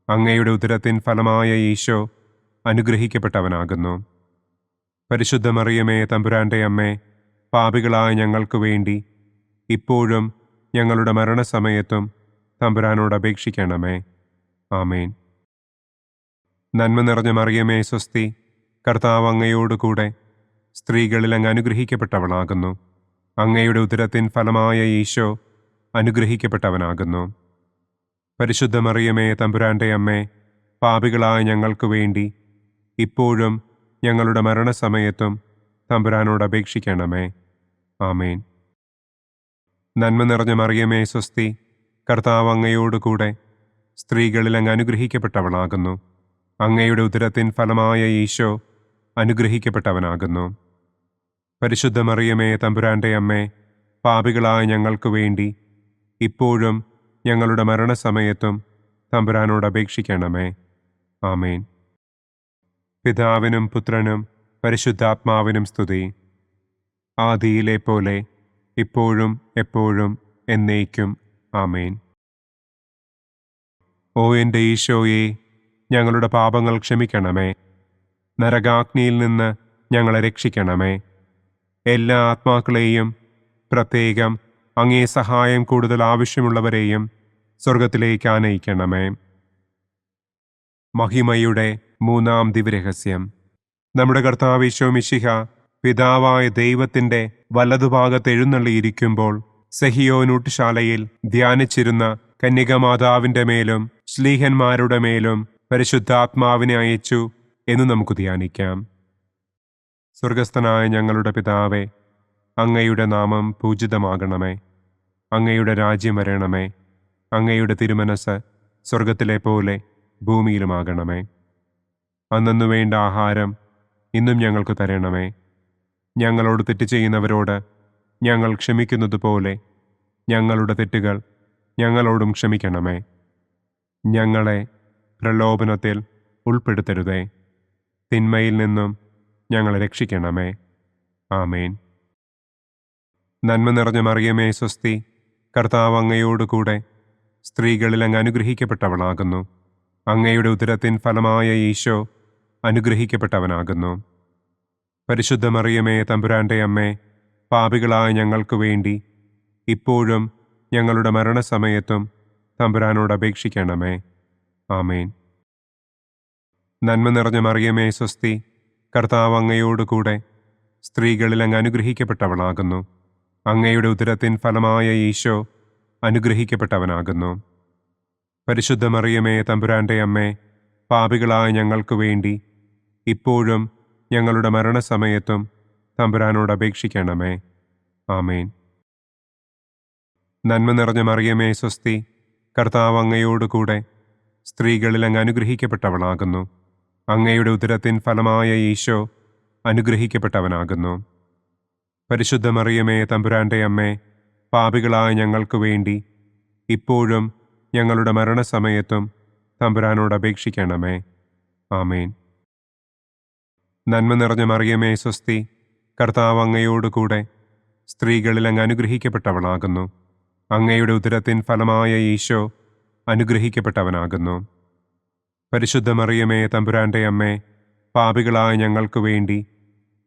Speaker 2: അങ്ങയുടെ ഉദരത്തിൻ ഫലമായ ഈശോ അനുഗ്രഹിക്കപ്പെട്ടവനാകുന്നു. പരിശുദ്ധ മറിയമേ തമ്പുരാന്റെ അമ്മേ, പാപികളായ ഞങ്ങൾക്ക് വേണ്ടി ഇപ്പോഴും ഞങ്ങളുടെ മരണസമയത്തും തമ്പുരാനോട് അപേക്ഷിക്കണമേ. ആമേൻ. നന്മ നിറഞ്ഞ മറിയമേ സ്വസ്തി, കർത്താവ് അങ്ങയോടുകൂടെ സ്ത്രീകളിൽ അങ്ങ് അനുഗ്രഹിക്കപ്പെട്ടവളാകുന്നു. അങ്ങയുടെ ഉദരത്തിൻ ഫലമായ ഈശോ അനുഗ്രഹിക്കപ്പെട്ടവനാകുന്നു. പരിശുദ്ധ മറിയമേ തമ്പുരാന്റെ അമ്മേ, പാപികളായ ഞങ്ങൾക്ക് വേണ്ടി ഇപ്പോഴും ഞങ്ങളുടെ മരണസമയത്തും തമ്പുരാനോട് അപേക്ഷിക്കണമേ. ആമേൻ. നന്മ നിറഞ്ഞ മറിയമേ സ്വസ്തി, കർത്താവ് അങ്ങയോടുകൂടെ സ്ത്രീകളിൽ അങ്ങ് അനുഗ്രഹിക്കപ്പെട്ടവളാകുന്നു. അങ്ങയുടെ ഉദരത്തിൻ ഫലമായ ഈശോ അനുഗ്രഹിക്കപ്പെട്ടവനാകുന്നു. പരിശുദ്ധ മറിയമേ തമ്പുരാന്റെ അമ്മേ, പാപികളായ ഞങ്ങൾക്ക് വേണ്ടി ഇപ്പോഴും ഞങ്ങളുടെ മരണസമയത്തും തമ്പുരാനോട് അപേക്ഷിക്കണമേ. ആമേൻ. പിതാവിനും പുത്രനും പരിശുദ്ധാത്മാവിനും സ്തുതി. ആദിയിലെ പോലെ ഇപ്പോഴും എപ്പോഴും എന്നേക്കും. ആമേൻ. ഓ എൻ്റെ ഈശോയെ, ഞങ്ങളുടെ പാപങ്ങൾ ക്ഷമിക്കണമേ. നരകാഗ്നിയിൽ നിന്ന് ഞങ്ങളെ രക്ഷിക്കണമേ. എല്ലാ ആത്മാക്കളെയും, പ്രത്യേകം അങ്ങേ സഹായം കൂടുതൽ ആവശ്യമുള്ളവരെയും സ്വർഗത്തിലേക്ക് ആനയിക്കണമേ. മഹിമയുടെ മൂന്നാം ദിവ്യരഹസ്യം. നമ്മുടെ കർത്താവ് ഈശോ മിശിഹ പിതാവായ ദൈവത്തിൻ്റെ വലതുഭാഗത്ത് എഴുന്നള്ളിയിരിക്കുമ്പോൾ സെഹിയോനൂട്ടുശാലയിൽ ധ്യാനിച്ചിരുന്ന കന്യകമാതാവിൻ്റെ മേലും ശ്ലീഹന്മാരുടെ മേലും പരിശുദ്ധാത്മാവിനെ അയച്ചു എന്ന് നമുക്ക് ധ്യാനിക്കാം. സ്വർഗസ്ഥനായ ഞങ്ങളുടെ പിതാവേ, അങ്ങയുടെ നാമം പൂജിതമാകണമേ. അങ്ങയുടെ രാജ്യം വരണമേ. അങ്ങയുടെ തിരുമനസ് സ്വർഗത്തിലെ പോലെ ഭൂമിയിലുമാകണമേ. അന്നു വേണ്ട ആഹാരം ഇന്നും ഞങ്ങൾക്ക് തരണമേ. ഞങ്ങളോട് തെറ്റ് ചെയ്യുന്നവരോട് ഞങ്ങൾ ക്ഷമിക്കുന്നത് പോലെ ഞങ്ങളുടെ തെറ്റുകൾ ഞങ്ങളോടും ക്ഷമിക്കണമേ. ഞങ്ങളെ പ്രലോഭനത്തിൽ ഉൾപ്പെടുത്തരുതേ. തിന്മയിൽ നിന്നും ഞങ്ങളെ രക്ഷിക്കണമേ. ആമേൻ. നന്മ നിറഞ്ഞ മറിയമേ സ്വസ്തി, കർത്താവ് അങ്ങയോടുകൂടെ സ്ത്രീകളിൽ അങ്ങ് അനുഗ്രഹിക്കപ്പെട്ടവളാകുന്നു. അങ്ങയുടെ ഉദരത്തിൻ ഫലമായ ഈശോ അനുഗ്രഹിക്കപ്പെട്ടവനാകുന്നു. പരിശുദ്ധ മറിയമേ തമ്പുരാന്റെ അമ്മേ, പാപികളായ ഞങ്ങൾക്ക് വേണ്ടി ഇപ്പോഴും ഞങ്ങളുടെ മരണസമയത്തും തമ്പുരാനോട് അപേക്ഷിക്കണമേ. ആമേൻ. നന്മ നിറഞ്ഞ മറിയമേ സ്വസ്തി, കർത്താവ് അങ്ങയോടുകൂടെ സ്ത്രീകളിൽ അങ്ങ് അനുഗ്രഹിക്കപ്പെട്ടവളാകുന്നു. അങ്ങയുടെ ഉദരത്തിൻ ഫലമായ ഈശോ അനുഗ്രഹിക്കപ്പെട്ടവനാകുന്നു. പരിശുദ്ധ മറിയമേ തമ്പുരാന്റെ അമ്മേ, പാപികളായ ഞങ്ങൾക്ക് വേണ്ടി ഇപ്പോഴും ഞങ്ങളുടെ മരണസമയത്തും തമ്പുരാനോട് അപേക്ഷിക്കണമേ. ആമേൻ. നന്മ നിറഞ്ഞ മറിയമേ സ്വസ്തി, കർത്താവ് അങ്ങയോടുകൂടെ സ്ത്രീകളിൽ അങ്ങ് അനുഗ്രഹിക്കപ്പെട്ടവളാകുന്നു. അങ്ങയുടെ ഉദരത്തിൻ ഫലമായ ഈശോ അനുഗ്രഹിക്കപ്പെട്ടവനാകുന്നു. പരിശുദ്ധ മറിയമേ തമ്പുരാന്റെ അമ്മേ, പാപികളായ ഞങ്ങൾക്ക് വേണ്ടി ഇപ്പോഴും ഞങ്ങളുടെ മരണസമയത്തും തമ്പുരാനോട് അപേക്ഷിക്കണമേ. ആമേൻ. നന്മ നിറഞ്ഞ മറിയമേ സ്വസ്തി, കർത്താവ് അങ്ങയോടുകൂടെ സ്ത്രീകളിൽ അങ്ങ് അനുഗ്രഹിക്കപ്പെട്ടവളാകുന്നു. അങ്ങയുടെ ഉദരത്തിൻ ഫലമായ ഈശോ അനുഗ്രഹിക്കപ്പെട്ടവനാകുന്നു. പരിശുദ്ധ മറിയമേ തമ്പുരാന്റെ അമ്മേ, പാപികളായ ഞങ്ങൾക്ക് വേണ്ടി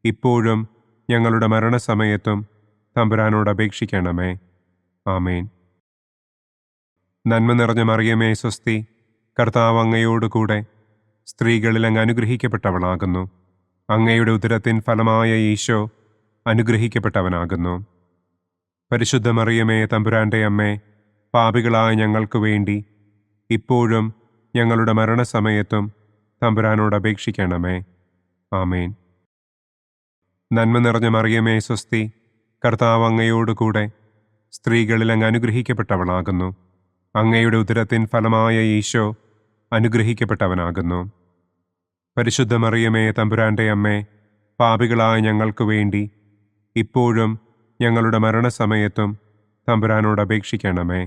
Speaker 2: ഇപ്പോഴും ഞങ്ങളുടെ മരണസമയത്തും തമ്പുരാനോട് അപേക്ഷിക്കണമേ. ആമേൻ. നന്മ നിറഞ്ഞ മറിയമേ സ്വസ്തി, കർത്താവ് അങ്ങയോടുകൂടെ സ്ത്രീകളിൽ അങ്ങ് അനുഗ്രഹിക്കപ്പെട്ടവളാകുന്നു. അങ്ങയുടെ ഉദരത്തിൻ ഫലമായ ഈശോ അനുഗ്രഹിക്കപ്പെട്ടവനാകുന്നു. പരിശുദ്ധ മറിയമേ തമ്പുരാന്റെ അമ്മേ, പാപികളായ ഞങ്ങൾക്ക് വേണ്ടി ഇപ്പോഴും ഞങ്ങളുടെ മരണസമയത്തും തമ്പുരാനോട് അപേക്ഷിക്കണമേ. ആമേൻ. നന്മ നിറഞ്ഞ മറിയമേ സ്വസ്തി, കർത്താവ് അങ്ങയോടുകൂടെ സ്ത്രീകളിൽ അങ്ങ് അനുഗ്രഹിക്കപ്പെട്ടവളാകുന്നു. അങ്ങയുടെ ഉദരത്തിൻ ഫലമായ ഈശോ അനുഗ്രഹിക്കപ്പെട്ടവനാകുന്നു. പരിശുദ്ധ മറിയമേ തമ്പുരാന്റെ അമ്മേ, പാപികളായ ഞങ്ങൾക്ക് വേണ്ടി ഇപ്പോഴും ഞങ്ങളുടെ മരണസമയത്തും തമ്പുരാനോട് അപേക്ഷിക്കണമേ.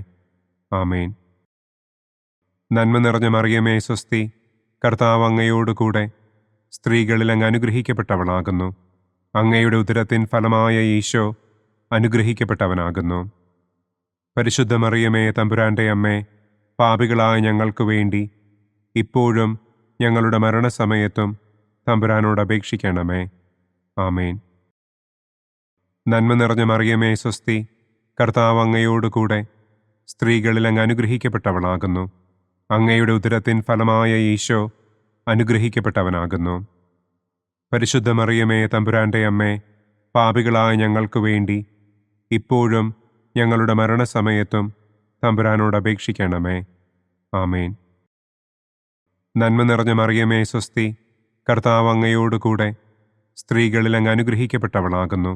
Speaker 2: ആമേൻ. നന്മ നിറഞ്ഞ മറിയമേ സ്വസ്തി, കർത്താവ് അങ്ങയോടുകൂടെ സ്ത്രീകളിൽ അങ്ങ് അനുഗ്രഹിക്കപ്പെട്ടവളാകുന്നു. അങ്ങയുടെ ഉദരത്തിൻ ഫലമായ ഈശോ അനുഗ്രഹിക്കപ്പെട്ടവനാകുന്നു. പരിശുദ്ധ മറിയമേ തമ്പുരാന്റെ അമ്മേ, പാപികളായ ഞങ്ങൾക്ക് വേണ്ടി ഇപ്പോഴും ഞങ്ങളുടെ മരണസമയത്തും തമ്പുരാനോട് അപേക്ഷിക്കണമേ. ആമേൻ. നന്മ നിറഞ്ഞ മറിയമേ സ്വസ്തി, കർത്താവ് അങ്ങയോടുകൂടെ സ്ത്രീകളിൽ അങ്ങ് അനുഗ്രഹിക്കപ്പെട്ടവളാകുന്നു. അങ്ങയുടെ ഉദരത്തിൻ ഫലമായ ഈശോ അനുഗ്രഹിക്കപ്പെട്ടവനാകുന്നു. പരിശുദ്ധ മറിയമേ തമ്പുരാന്റെ അമ്മേ, പാപികളായ ഞങ്ങൾക്ക് വേണ്ടി ഇപ്പോഴും ഞങ്ങളുടെ മരണസമയത്തും തമ്പുരാനോട് അപേക്ഷിക്കണമേ. ആമേൻ. നന്മ നിറഞ്ഞ മറിയമേ സ്വസ്തി, കർത്താവ് അങ്ങയോടുകൂടെ സ്ത്രീകളിൽ അങ്ങ് അനുഗ്രഹിക്കപ്പെട്ടവളാകുന്നു.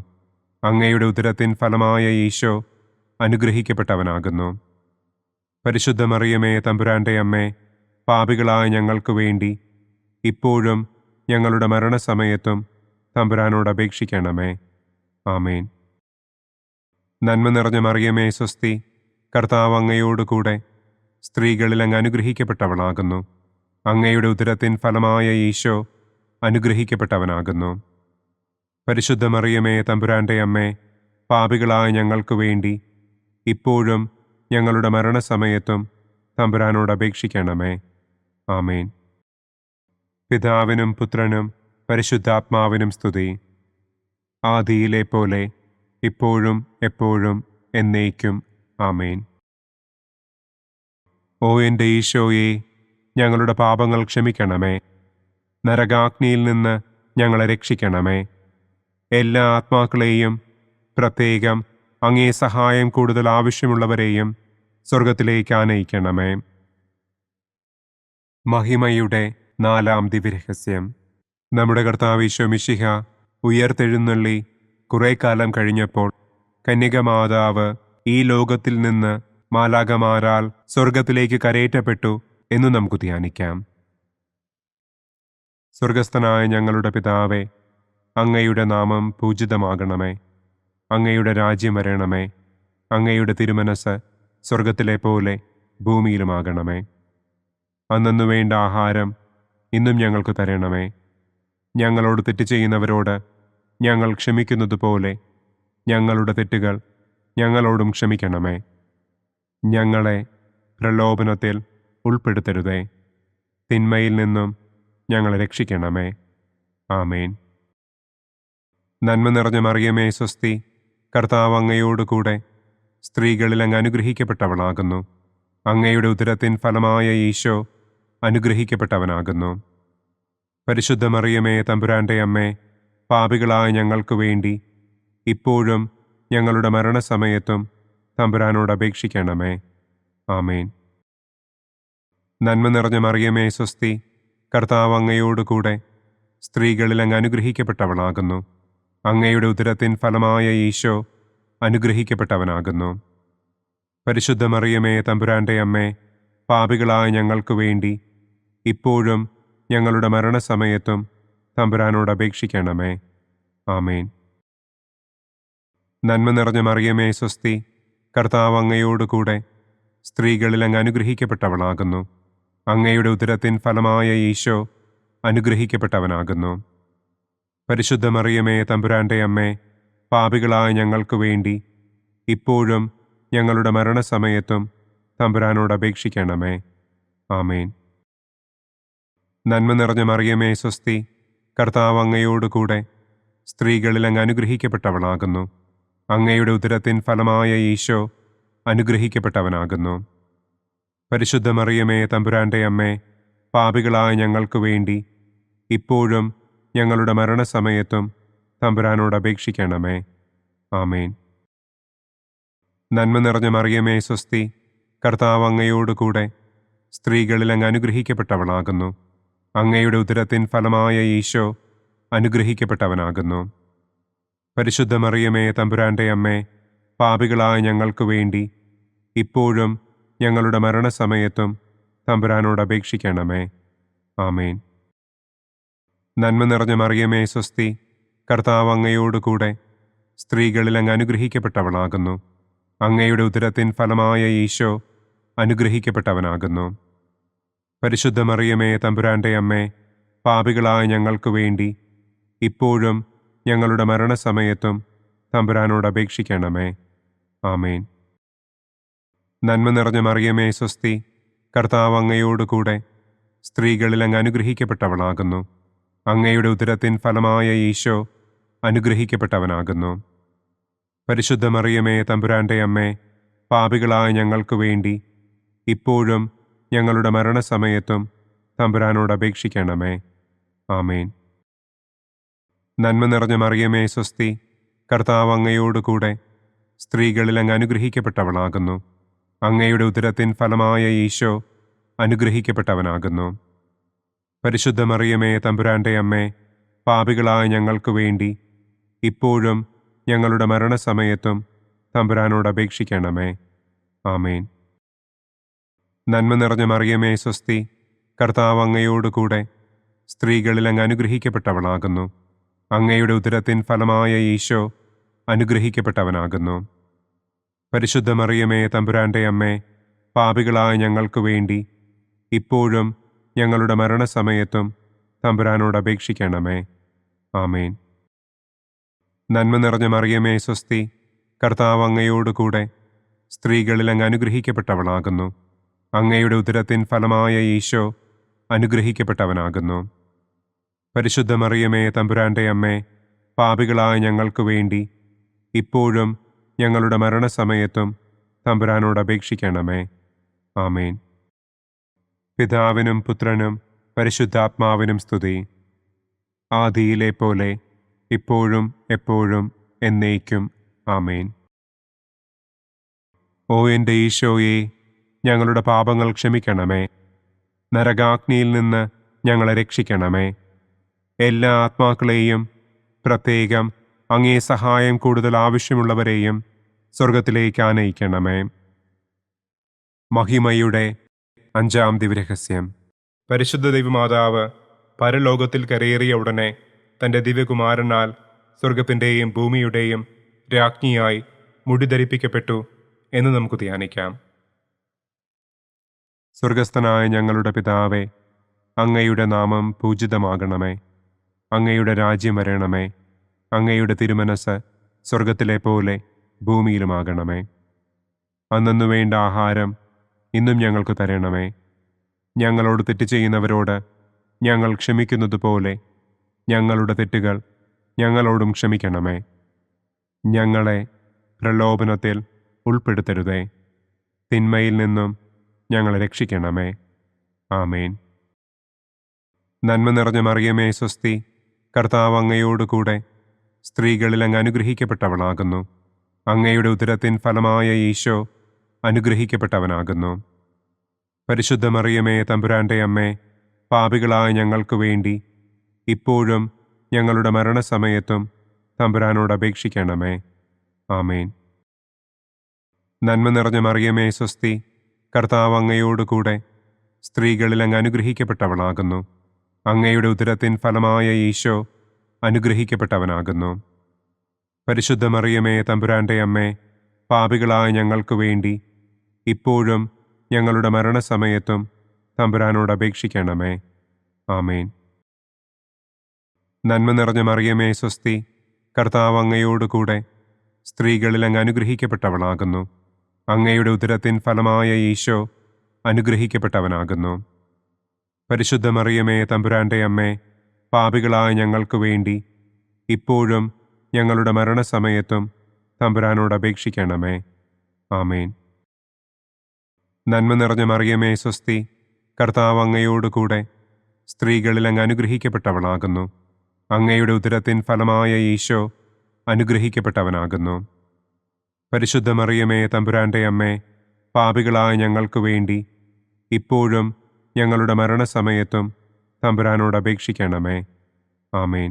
Speaker 2: അങ്ങയുടെ ഉദരത്തിൻ ഫലമായ ഈശോ അനുഗ്രഹിക്കപ്പെട്ടവനാകുന്നു. പരിശുദ്ധ മറിയമേ തമ്പുരാന്റെ അമ്മേ, പാപികളായ ഞങ്ങൾക്ക് വേണ്ടി ഇപ്പോഴും ഞങ്ങളുടെ മരണസമയത്തും തമ്പുരാനോട് അപേക്ഷിക്കണമേ. ആമേൻ. നന്മ നിറഞ്ഞ മറിയമേ സ്വസ്തി, കർത്താവ് അങ്ങയോടുകൂടെ സ്ത്രീകളിൽ അങ്ങ് അനുഗ്രഹിക്കപ്പെട്ടവളാകുന്നു. അങ്ങയുടെ ഉദരത്തിൻ ഫലമായ ഈശോ അനുഗ്രഹിക്കപ്പെട്ടവനാകുന്നു. പരിശുദ്ധ മറിയമേ തമ്പുരാന്റെ അമ്മേ, പാപികളായ ഞങ്ങൾക്ക് വേണ്ടി ഇപ്പോഴും ഞങ്ങളുടെ മരണസമയത്തും തമ്പുരാനോട് അപേക്ഷിക്കണമേ. ആമേൻ. പിതാവിനും പുത്രനും പരിശുദ്ധാത്മാവിനും സ്തുതി. ആദിയിലെ പോലെ ഇപ്പോഴും എപ്പോഴും എന്നേക്കും. ആമേൻ. ഓ എൻ്റെ ഈശോയെ, ഞങ്ങളുടെ പാപങ്ങൾ ക്ഷമിക്കണമേ. നരകാഗ്നിയിൽ നിന്ന് ഞങ്ങളെ രക്ഷിക്കണമേ. എല്ലാ ആത്മാക്കളെയും, പ്രത്യേകം അങ്ങേ സഹായം കൂടുതൽ ആവശ്യമുള്ളവരെയും സ്വർഗത്തിലേക്ക് ആനയിക്കണമേ. മഹിമയുടെ 4-ാം ദിവ്യരഹസ്യം. നമ്മുടെ കർത്താവ് ഈശോ മിശിഹ ഉയർത്തെഴുന്നള്ളി കുറെ കാലം കഴിഞ്ഞപ്പോൾ കന്യകമാതാവ് ഈ ലോകത്തിൽ നിന്ന് മാലാഖമാരാൽ സ്വർഗത്തിലേക്ക് കരയേറ്റപ്പെട്ടു എന്നു നമുക്ക് ധ്യാനിക്കാം. സ്വർഗസ്ഥനായ ഞങ്ങളുടെ പിതാവേ, അങ്ങയുടെ നാമം പൂജിതമാകണമേ. അങ്ങയുടെ രാജ്യം വരണമേ. അങ്ങയുടെ തിരുമനസ് സ്വർഗത്തിലെ പോലെ ഭൂമിയിലുമാകണമേ. അന്നന്നു വേണ്ട ആഹാരം ഇന്നും ഞങ്ങൾക്ക് തരണമേ. ഞങ്ങളോട് തെറ്റ് ചെയ്യുന്നവരോട് ഞങ്ങൾ ക്ഷമിക്കുന്നത് പോലെ ഞങ്ങളുടെ തെറ്റുകൾ ഞങ്ങളോടും ക്ഷമിക്കണമേ. ഞങ്ങളെ പ്രലോഭനത്തിൽ ഉൾപ്പെടുത്തരുതേ. തിന്മയിൽ നിന്നും ഞങ്ങളെ രക്ഷിക്കണമേ. ആമേൻ. നന്മ നിറഞ്ഞ മറിയമേ സ്വസ്തി, കർത്താവ് അങ്ങയോടുകൂടെ സ്ത്രീകളിൽ അങ്ങ് അനുഗ്രഹിക്കപ്പെട്ടവളാകുന്നു. അങ്ങയുടെ ഉദരത്തിൻ ഫലമായ ഈശോ അനുഗ്രഹിക്കപ്പെട്ടവനാകുന്നു. പരിശുദ്ധ മറിയമേ തമ്പുരാന്റെ അമ്മേ, പാപികളായ ഞങ്ങൾക്ക് വേണ്ടി ഇപ്പോഴും ഞങ്ങളുടെ മരണസമയത്തും തമ്പുരാനോട് അപേക്ഷിക്കണമേ. ആമേൻ. നന്മ നിറഞ്ഞ മറിയമേ സ്വസ്തി, കർത്താവ് അങ്ങയോടുകൂടെ സ്ത്രീകളിൽ അങ്ങ് അനുഗ്രഹിക്കപ്പെട്ടവളാകുന്നു. അങ്ങയുടെ ഉദരത്തിൻ ഫലമായ ഈശോ അനുഗ്രഹിക്കപ്പെട്ടവനാകുന്നു. പരിശുദ്ധ മറിയമേ, തമ്പുരാന്റെ അമ്മേ, പാപികളായ ഞങ്ങൾക്ക് വേണ്ടി ഇപ്പോഴും ഞങ്ങളുടെ മരണസമയത്തും തമ്പുരാനോട് അപേക്ഷിക്കണമേ. ആമേൻ. നന്മ നിറഞ്ഞ മറിയമേ, സ്വസ്തി. കർത്താവ് അങ്ങയോടുകൂടെ സ്ത്രീകളിൽ അങ്ങ് അനുഗ്രഹിക്കപ്പെട്ടവളാകുന്നു. അങ്ങയുടെ ഉദരത്തിൻ ഫലമായ ഈശോ അനുഗ്രഹിക്കപ്പെട്ടവനാകുന്നു. പരിശുദ്ധ മറിയമേ, തമ്പുരാന്റെ അമ്മേ, പാപികളായ ഞങ്ങൾക്ക് വേണ്ടി ഇപ്പോഴും ഞങ്ങളുടെ മരണസമയത്തും തമ്പുരാനോട് അപേക്ഷിക്കണമേ. ആമേൻ. നന്മ നിറഞ്ഞ മറിയമേ, സ്വസ്തി. കർത്താവ് അങ്ങയോടുകൂടെ സ്ത്രീകളിൽ അങ്ങ് അനുഗ്രഹിക്കപ്പെട്ടവളാകുന്നു. അങ്ങയുടെ ഉദരത്തിൻ ഫലമായ ഈശോ അനുഗ്രഹിക്കപ്പെട്ടവനാകുന്നു. പരിശുദ്ധ മറിയമേ, തമ്പുരാന്റെ അമ്മേ, പാപികളായ ഞങ്ങൾക്ക് വേണ്ടി ഇപ്പോഴും ഞങ്ങളുടെ മരണസമയത്തും തമ്പുരാനോട് അപേക്ഷിക്കണമേ. ആമേൻ. നന്മ നിറഞ്ഞ മറിയമേ, സ്വസ്തി. കർത്താവ് അങ്ങയോടുകൂടെ സ്ത്രീകളിൽ അങ്ങ് അനുഗ്രഹിക്കപ്പെട്ടവളാകുന്നു. അങ്ങയുടെ ഉദരത്തിൻ ഫലമായ ഈശോ അനുഗ്രഹിക്കപ്പെട്ടവനാകുന്നു. പരിശുദ്ധ മറിയമേ, തമ്പുരാന്റെ അമ്മേ, പാപികളായ ഞങ്ങൾക്ക് വേണ്ടി ഇപ്പോഴും ഞങ്ങളുടെ മരണസമയത്തും തമ്പുരാനോട് അപേക്ഷിക്കണമേ. ആമേൻ. നന്മ നിറഞ്ഞ മറിയമേ, സ്വസ്തി. കർത്താവ് അങ്ങയോടുകൂടെ സ്ത്രീകളിൽ അങ്ങ് അനുഗ്രഹിക്കപ്പെട്ടവളാകുന്നു. അങ്ങയുടെ ഉദരത്തിൻ ഫലമായ ഈശോ അനുഗ്രഹിക്കപ്പെട്ടവനാകുന്നു. പരിശുദ്ധ മറിയമേ, തമ്പുരാന്റെ അമ്മേ, പാപികളായ ഞങ്ങൾക്ക് വേണ്ടി ഇപ്പോഴും ഞങ്ങളുടെ മരണസമയത്തും തമ്പുരാനോട് അപേക്ഷിക്കണമേ. ആമേൻ. നന്മ നിറഞ്ഞ മറിയമേ, സ്വസ്തി. കർത്താവ് അങ്ങയോടുകൂടെ സ്ത്രീകളിൽ അങ്ങ് അനുഗ്രഹിക്കപ്പെട്ടവളാകുന്നു. അങ്ങയുടെ ഉദരത്തിൻ ഫലമായ ഈശോ അനുഗ്രഹിക്കപ്പെട്ടവനാകുന്നു. പരിശുദ്ധ മറിയമേ, തമ്പുരാന്റെ അമ്മേ, പാപികളായ ഞങ്ങൾക്ക് വേണ്ടി ഇപ്പോഴും ഞങ്ങളുടെ മരണസമയത്തും തമ്പുരാനോട് അപേക്ഷിക്കണമേ. ആമേൻ. നന്മ നിറഞ്ഞ മറിയമേ, സ്വസ്തി. കർത്താവ് അങ്ങയോടുകൂടെ സ്ത്രീകളിൽ അങ്ങ് അനുഗ്രഹിക്കപ്പെട്ടവളാകുന്നു. അങ്ങയുടെ ഉദരത്തിൻ ഫലമായ ഈശോ അനുഗ്രഹിക്കപ്പെട്ടവനാകുന്നു. പരിശുദ്ധ മറിയമേ, തമ്പുരാന്റെ അമ്മേ, പാപികളായ ഞങ്ങൾക്ക് വേണ്ടി ഇപ്പോഴും ഞങ്ങളുടെ മരണസമയത്തും തമ്പുരാനോട് അപേക്ഷിക്കണമേ. ആമേൻ. നന്മ നിറഞ്ഞ മറിയമേ, സ്വസ്തി. കർത്താവ് അങ്ങയോടുകൂടെ സ്ത്രീകളിൽ അങ്ങ് അനുഗ്രഹിക്കപ്പെട്ടവളാകുന്നു. അങ്ങയുടെ ഉദരത്തിൻ ഫലമായ ഈശോ അനുഗ്രഹിക്കപ്പെട്ടവനാകുന്നു. പരിശുദ്ധ മറിയമേ, തമ്പുരാന്റെ അമ്മേ, പാപികളായ ഞങ്ങൾക്ക് വേണ്ടി ഇപ്പോഴും ഞങ്ങളുടെ മരണസമയത്തും തമ്പുരാനോട് അപേക്ഷിക്കണമേ. ആമേൻ. നന്മ നിറഞ്ഞ മറിയമേ, സ്വസ്തി. കർത്താവ് അങ്ങയോടുകൂടെ സ്ത്രീകളിൽ അങ്ങ് അനുഗ്രഹിക്കപ്പെട്ടവളാകുന്നു. അങ്ങയുടെ ഉദരത്തിൻ ഫലമായ ഈശോ അനുഗ്രഹിക്കപ്പെട്ടവനാകുന്നു. പരിശുദ്ധ മറിയമേ, തമ്പുരാന്റെ അമ്മേ, പാപികളായ ഞങ്ങൾക്ക് വേണ്ടി ഇപ്പോഴും ഞങ്ങളുടെ മരണസമയത്തും തമ്പുരാനോട് അപേക്ഷിക്കണമേ. ആമേൻ. പിതാവിനും പുത്രനും പരിശുദ്ധാത്മാവിനും സ്തുതി. ആദിയിലെ പോലെ ഇപ്പോഴും എപ്പോഴും എന്നേക്കും. ആമേൻ. ഓ എൻ്റെ ഈശോയെ, ഞങ്ങളുടെ പാപങ്ങൾ ക്ഷമിക്കണമേ. നരകാഗ്നിയിൽ നിന്ന് ഞങ്ങളെ രക്ഷിക്കണമേ. എല്ലാ ആത്മാക്കളെയും, പ്രത്യേകം അങ്ങേ സഹായം കൂടുതൽ ആവശ്യമുള്ളവരെയും സ്വർഗത്തിലേക്ക് ആനയിക്കണമേ. മഹിമയുടെ 5-ാം ദിവ്യരഹസ്യം. പരിശുദ്ധ ദൈവമാതാവ് പരലോകത്തിൽ കരയേറിയ ഉടനെ തൻ്റെ ദിവ്യകുമാരനാൽ സ്വർഗത്തിൻ്റെയും ഭൂമിയുടെയും രാജ്ഞിയായി മുടിധരിപ്പിക്കപ്പെട്ടു എന്ന് നമുക്ക് ധ്യാനിക്കാം. സ്വർഗസ്ഥനായ ഞങ്ങളുടെ പിതാവേ, അങ്ങയുടെ നാമം പൂജിതമാകണമേ. അങ്ങയുടെ രാജ്യം വരണമേ. അങ്ങയുടെ തിരുമനസ് സ്വർഗത്തിലെ പോലെ ഭൂമിയിലുമാകണമേ. അന്നു വേണ്ട ആഹാരം ഇന്നും ഞങ്ങൾക്ക് തരണമേ. ഞങ്ങളോട് തെറ്റ് ചെയ്യുന്നവരോട് ഞങ്ങൾ ക്ഷമിക്കുന്നത് പോലെ ഞങ്ങളുടെ തെറ്റുകൾ ഞങ്ങളോടും ക്ഷമിക്കണമേ. ഞങ്ങളെ പ്രലോഭനത്തിൽ ഉൾപ്പെടുത്തരുതേ. തിന്മയിൽ നിന്നും ഞങ്ങളെ രക്ഷിക്കണമേ. ആമേൻ. നന്മ നിറഞ്ഞ മറിയമേ, സ്വസ്തി. കർത്താവ് അങ്ങയോടുകൂടെ സ്ത്രീകളിൽ അങ്ങ് അനുഗ്രഹിക്കപ്പെട്ടവളാകുന്നു. അങ്ങയുടെ ഉദരത്തിൻ ഫലമായ ഈശോ അനുഗ്രഹിക്കപ്പെട്ടവനാകുന്നു. പരിശുദ്ധ മറിയമേ, തമ്പുരാന്റെ അമ്മേ, പാപികളായ ഞങ്ങൾക്ക് വേണ്ടി ഇപ്പോഴും ഞങ്ങളുടെ മരണസമയത്തും തമ്പുരാനോട് അപേക്ഷിക്കണമേ. ആമേൻ. നന്മ നിറഞ്ഞ മറിയമേ സ്വസ്തി, കർത്താവ് അങ്ങയോടുകൂടെ സ്ത്രീകളിൽ അങ്ങ് അനുഗ്രഹിക്കപ്പെട്ടവളാകുന്നു. അങ്ങയുടെ ഉദരത്തിൻ ഫലമായ ഈശോ അനുഗ്രഹിക്കപ്പെട്ടവനാകുന്നു. പരിശുദ്ധ മറിയമേ തമ്പുരാന്റെ അമ്മേ, പാപികളായ ഞങ്ങൾക്ക് വേണ്ടി ഇപ്പോഴും ഞങ്ങളുടെ മരണസമയത്തും തമ്പുരാനോട് അപേക്ഷിക്കണമേ. ആമേൻ. നന്മ നിറഞ്ഞ മറിയമേ സ്വസ്തി, കർത്താവ് അങ്ങയോടുകൂടെ സ്ത്രീകളിൽ അങ്ങ് അനുഗ്രഹിക്കപ്പെട്ടവളാകുന്നു. അങ്ങയുടെ ഉദരത്തിൻ ഫലമായ ഈശോ അനുഗ്രഹിക്കപ്പെട്ടവനാകുന്നു. പരിശുദ്ധ മറിയമേ തമ്പുരാന്റെ അമ്മേ, പാപികളായ ഞങ്ങൾക്ക് വേണ്ടി ഇപ്പോഴും ഞങ്ങളുടെ മരണസമയത്തും തമ്പുരാനോട് അപേക്ഷിക്കണമേ. ആമേൻ. നന്മ നിറഞ്ഞ മറിയമേ സ്വസ്തി, കർത്താവ് അങ്ങയോടുകൂടെ സ്ത്രീകളിൽ അങ്ങ് അനുഗ്രഹിക്കപ്പെട്ടവളാകുന്നു. അങ്ങയുടെ ഉദരത്തിൻ ഫലമായ ഈശോ അനുഗ്രഹിക്കപ്പെട്ടവനാകുന്നു. പരിശുദ്ധ മറിയമേ തമ്പുരാന്റെ അമ്മേ, പാപികളായ ഞങ്ങൾക്ക് വേണ്ടി ഇപ്പോഴും ഞങ്ങളുടെ മരണസമയത്തും തമ്പുരാനോട് അപേക്ഷിക്കണമേ. ആമേൻ.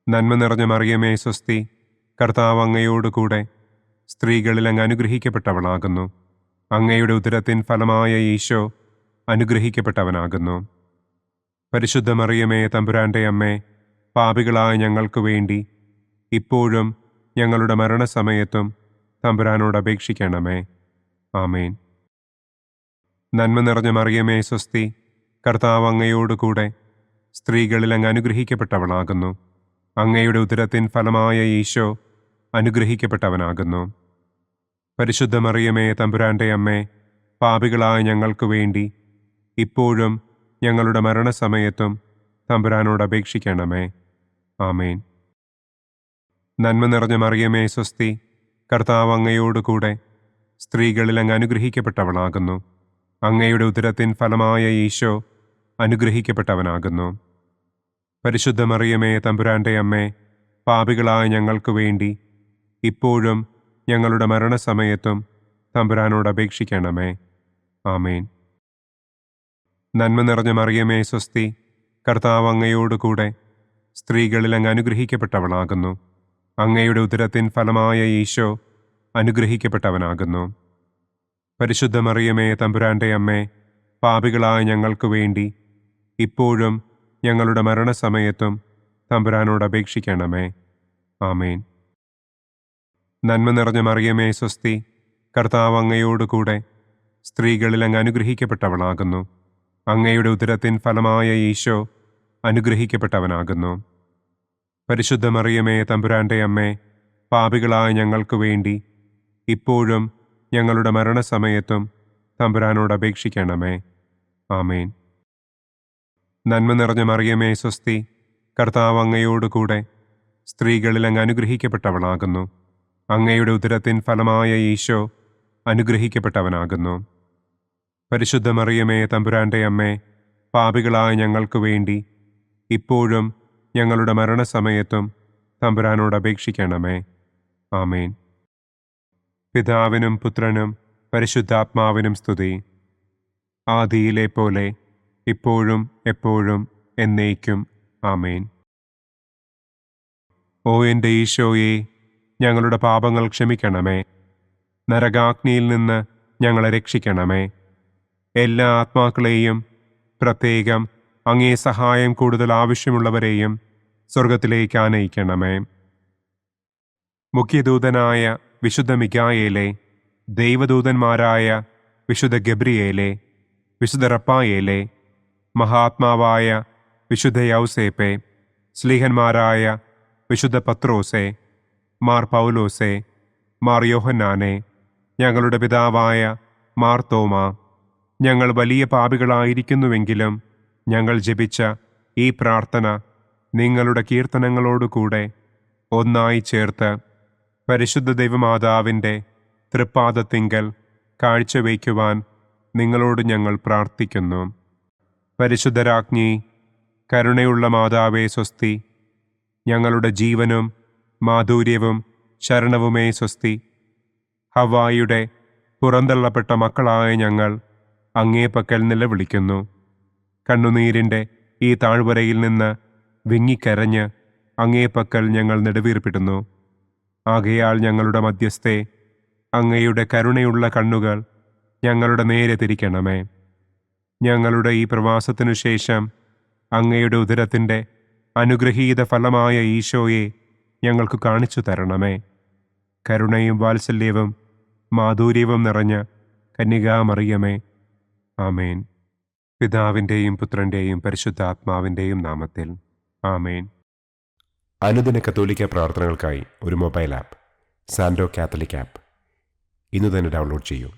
Speaker 2: നന്മ നിറഞ്ഞ മറിയമേ സ്വസ്തി, കർത്താവ് അങ്ങയോടുകൂടെ സ്ത്രീകളിൽ അങ്ങ് അനുഗ്രഹിക്കപ്പെട്ടവളാകുന്നു. അങ്ങയുടെ ഉദരത്തിൻ ഫലമായ ഈശോ അനുഗ്രഹിക്കപ്പെട്ടവനാകുന്നു. പരിശുദ്ധ മറിയമേ തമ്പുരാന്റെ അമ്മേ, പാപികളായ ഞങ്ങൾക്ക് വേണ്ടി ഇപ്പോഴും ഞങ്ങളുടെ മരണസമയത്തും തമ്പുരാനോട് അപേക്ഷിക്കണമേ. ആമേൻ. നന്മ നിറഞ്ഞ മറിയമേ സ്വസ്തി, കർത്താവ് അങ്ങയോടുകൂടെ സ്ത്രീകളിൽ അങ്ങ് അനുഗ്രഹിക്കപ്പെട്ടവളാകുന്നു. അങ്ങയുടെ ഉദരത്തിൻ ഫലമായ ഈശോ അനുഗ്രഹിക്കപ്പെട്ടവനാകുന്നു. പരിശുദ്ധ മറിയമേ തമ്പുരാന്റെ അമ്മേ, പാപികളായ ഞങ്ങൾക്ക് വേണ്ടി ഇപ്പോഴും ഞങ്ങളുടെ മരണസമയത്തും തമ്പുരാനോട് അപേക്ഷിക്കണമേ. ആമേൻ. നന്മ നിറഞ്ഞ മറിയമേ സ്വസ്തി, കർത്താവ് അങ്ങയോടുകൂടെ സ്ത്രീകളിൽ അങ്ങ് അനുഗ്രഹിക്കപ്പെട്ടവളാകുന്നു. അങ്ങയുടെ ഉദരത്തിൻ ഫലമായ ഈശോ അനുഗ്രഹിക്കപ്പെട്ടവനാകുന്നു. പരിശുദ്ധ മറിയമേ തമ്പുരാന്റെ അമ്മേ, പാപികളായ ഞങ്ങൾക്ക് വേണ്ടി ഇപ്പോഴും ഞങ്ങളുടെ മരണസമയത്തും തമ്പുരാനോട് അപേക്ഷിക്കണമേ. ആമേൻ. നന്മ നിറഞ്ഞ മറിയമേ സ്വസ്തി, കർത്താവ് അങ്ങയോടുകൂടെ സ്ത്രീകളിൽ അങ്ങ് അനുഗ്രഹിക്കപ്പെട്ടവളാകുന്നു. അങ്ങയുടെ ഉദരത്തിൻ ഫലമായ ഈശോ അനുഗ്രഹിക്കപ്പെട്ടവനാകുന്നു. പരിശുദ്ധ മറിയമേ തമ്പുരാന്റെ അമ്മേ, പാപികളായ ഞങ്ങൾക്ക് വേണ്ടി ഇപ്പോഴും ഞങ്ങളുടെ മരണസമയത്തും തമ്പുരാനോട് അപേക്ഷിക്കണമേ. ആമേൻ. നന്മ നിറഞ്ഞ മറിയമേ സ്വസ്തി, കർത്താവ് അങ്ങയോടുകൂടെ സ്ത്രീകളിൽ അങ്ങ് അനുഗ്രഹിക്കപ്പെട്ടവളാകുന്നു. അങ്ങയുടെ ഉദരത്തിൻ ഫലമായ ഈശോ അനുഗ്രഹിക്കപ്പെട്ടവനാകുന്നു. പരിശുദ്ധ മറിയമേ തമ്പുരാന്റെ അമ്മേ, പാപികളായ ഞങ്ങൾക്ക് വേണ്ടി ഇപ്പോഴും ഞങ്ങളുടെ മരണസമയത്തും തമ്പുരാനോട് അപേക്ഷിക്കണമേ. ആമേൻ. നന്മ നിറഞ്ഞ മറിയമേ സ്വസ്തി, കർത്താവ് അങ്ങയോടുകൂടെ സ്ത്രീകളിൽ അങ്ങ് അനുഗ്രഹിക്കപ്പെട്ടവളാകുന്നു. അങ്ങയുടെ ഉദരത്തിൻ ഫലമായ ഈശോ അനുഗ്രഹിക്കപ്പെട്ടവനാകുന്നു. പരിശുദ്ധ മറിയമേ തമ്പുരാന്റെ അമ്മേ, പാപികളായ ഞങ്ങൾക്ക് വേണ്ടി ഇപ്പോഴും ഞങ്ങളുടെ മരണസമയത്തും തമ്പുരാനോട് അപേക്ഷിക്കണമേ. ആമേൻ. പിതാവിനും പുത്രനും പരിശുദ്ധാത്മാവിനും സ്തുതി. ആദിയിലെ പോലെ ഇപ്പോഴും എപ്പോഴും എന്നേക്കും. ആമേൻ. ഓ എൻ്റെ ഈശോയെ, ഞങ്ങളുടെ പാപങ്ങൾ ക്ഷമിക്കണമേ. നരകാഗ്നിയിൽ നിന്ന് ഞങ്ങളെ രക്ഷിക്കണമേ. എല്ലാ ആത്മാക്കളെയും, പ്രത്യേകം അങ്ങേ സഹായം കൂടുതൽ ആവശ്യമുള്ളവരെയും സ്വർഗത്തിലേക്ക് ആനയിക്കണമേ. മുഖ്യദൂതനായ വിശുദ്ധ മിഖായേലേ, ദൈവദൂതന്മാരായ വിശുദ്ധ ഗബ്രിയേലേ, വിശുദ്ധ റപ്പായേലേ, മഹാത്മാവായ വിശുദ്ധ യൗസേപ്പേ, സ്ലീഹന്മാരായ വിശുദ്ധ പത്രോസേ, മാർ പൗലോസേ, മാർ യോഹന്നാനെ, ഞങ്ങളുടെ പിതാവായ മാർ തോമാ, ഞങ്ങൾ വലിയ പാപികളായിരിക്കുന്നുവെങ്കിലും ഞങ്ങൾ ജപിച്ച ഈ പ്രാർത്ഥന നിങ്ങളുടെ കീർത്തനങ്ങളോടുകൂടെ ഒന്നായി ചേർത്ത് പരിശുദ്ധ ദൈവമാതാവിൻ്റെ തൃപ്പാദത്തിങ്കൽ കാഴ്ചവയ്ക്കുവാൻ നിങ്ങളോട് ഞങ്ങൾ പ്രാർത്ഥിക്കുന്നു. പരിശുദ്ധരാജ്ഞി, കരുണയുള്ള മാതാവേ സ്വസ്തി. ഞങ്ങളുടെ ജീവനും മാധുര്യവും ശരണവുമേ സ്വസ്തി. ഹവ്വായുടെ പുറന്തള്ളപ്പെട്ട മക്കളായ ഞങ്ങൾ അങ്ങേ പക്കൽ നിലവിളിക്കുന്നു. കണ്ണുനീരിൻ്റെ ഈ താഴ്വരയിൽ നിന്ന് വിങ്ങിക്കരഞ്ഞ് അങ്ങേ പക്കൽ ഞങ്ങൾ നെടുവീർപ്പിടുന്നു. ആകയാൽ ഞങ്ങളുടെ മധ്യസ്ഥെ, അങ്ങയുടെ കരുണയുള്ള കണ്ണുകൾ ഞങ്ങളുടെ നേരെ തിരിക്കണമേ. ഞങ്ങളുടെ ഈ പ്രവാസത്തിനു ശേഷം അങ്ങയുടെ ഉദരത്തിൻ്റെ അനുഗ്രഹീത ഫലമായ ഈശോയെ ഞങ്ങൾക്ക് കാണിച്ചു തരണമേ. കരുണയും വാത്സല്യവും മാധുര്യവും നിറഞ്ഞ കന്യകാമറിയമേ, ആമേൻ. പിതാവിൻ്റെയും പുത്രൻ്റെയും പരിശുദ്ധാത്മാവിൻ്റെയും നാമത്തിൽ ആമേൻ.
Speaker 1: അനുദിന കത്തോലിക്ക പ്രാർത്ഥനകൾക്കായി ഒരു മൊബൈൽ ആപ്പ്, സാൻഡോ കാത്തലിക് ആപ്പ്, ഇന്ന് തന്നെ ഡൗൺലോഡ് ചെയ്യൂ.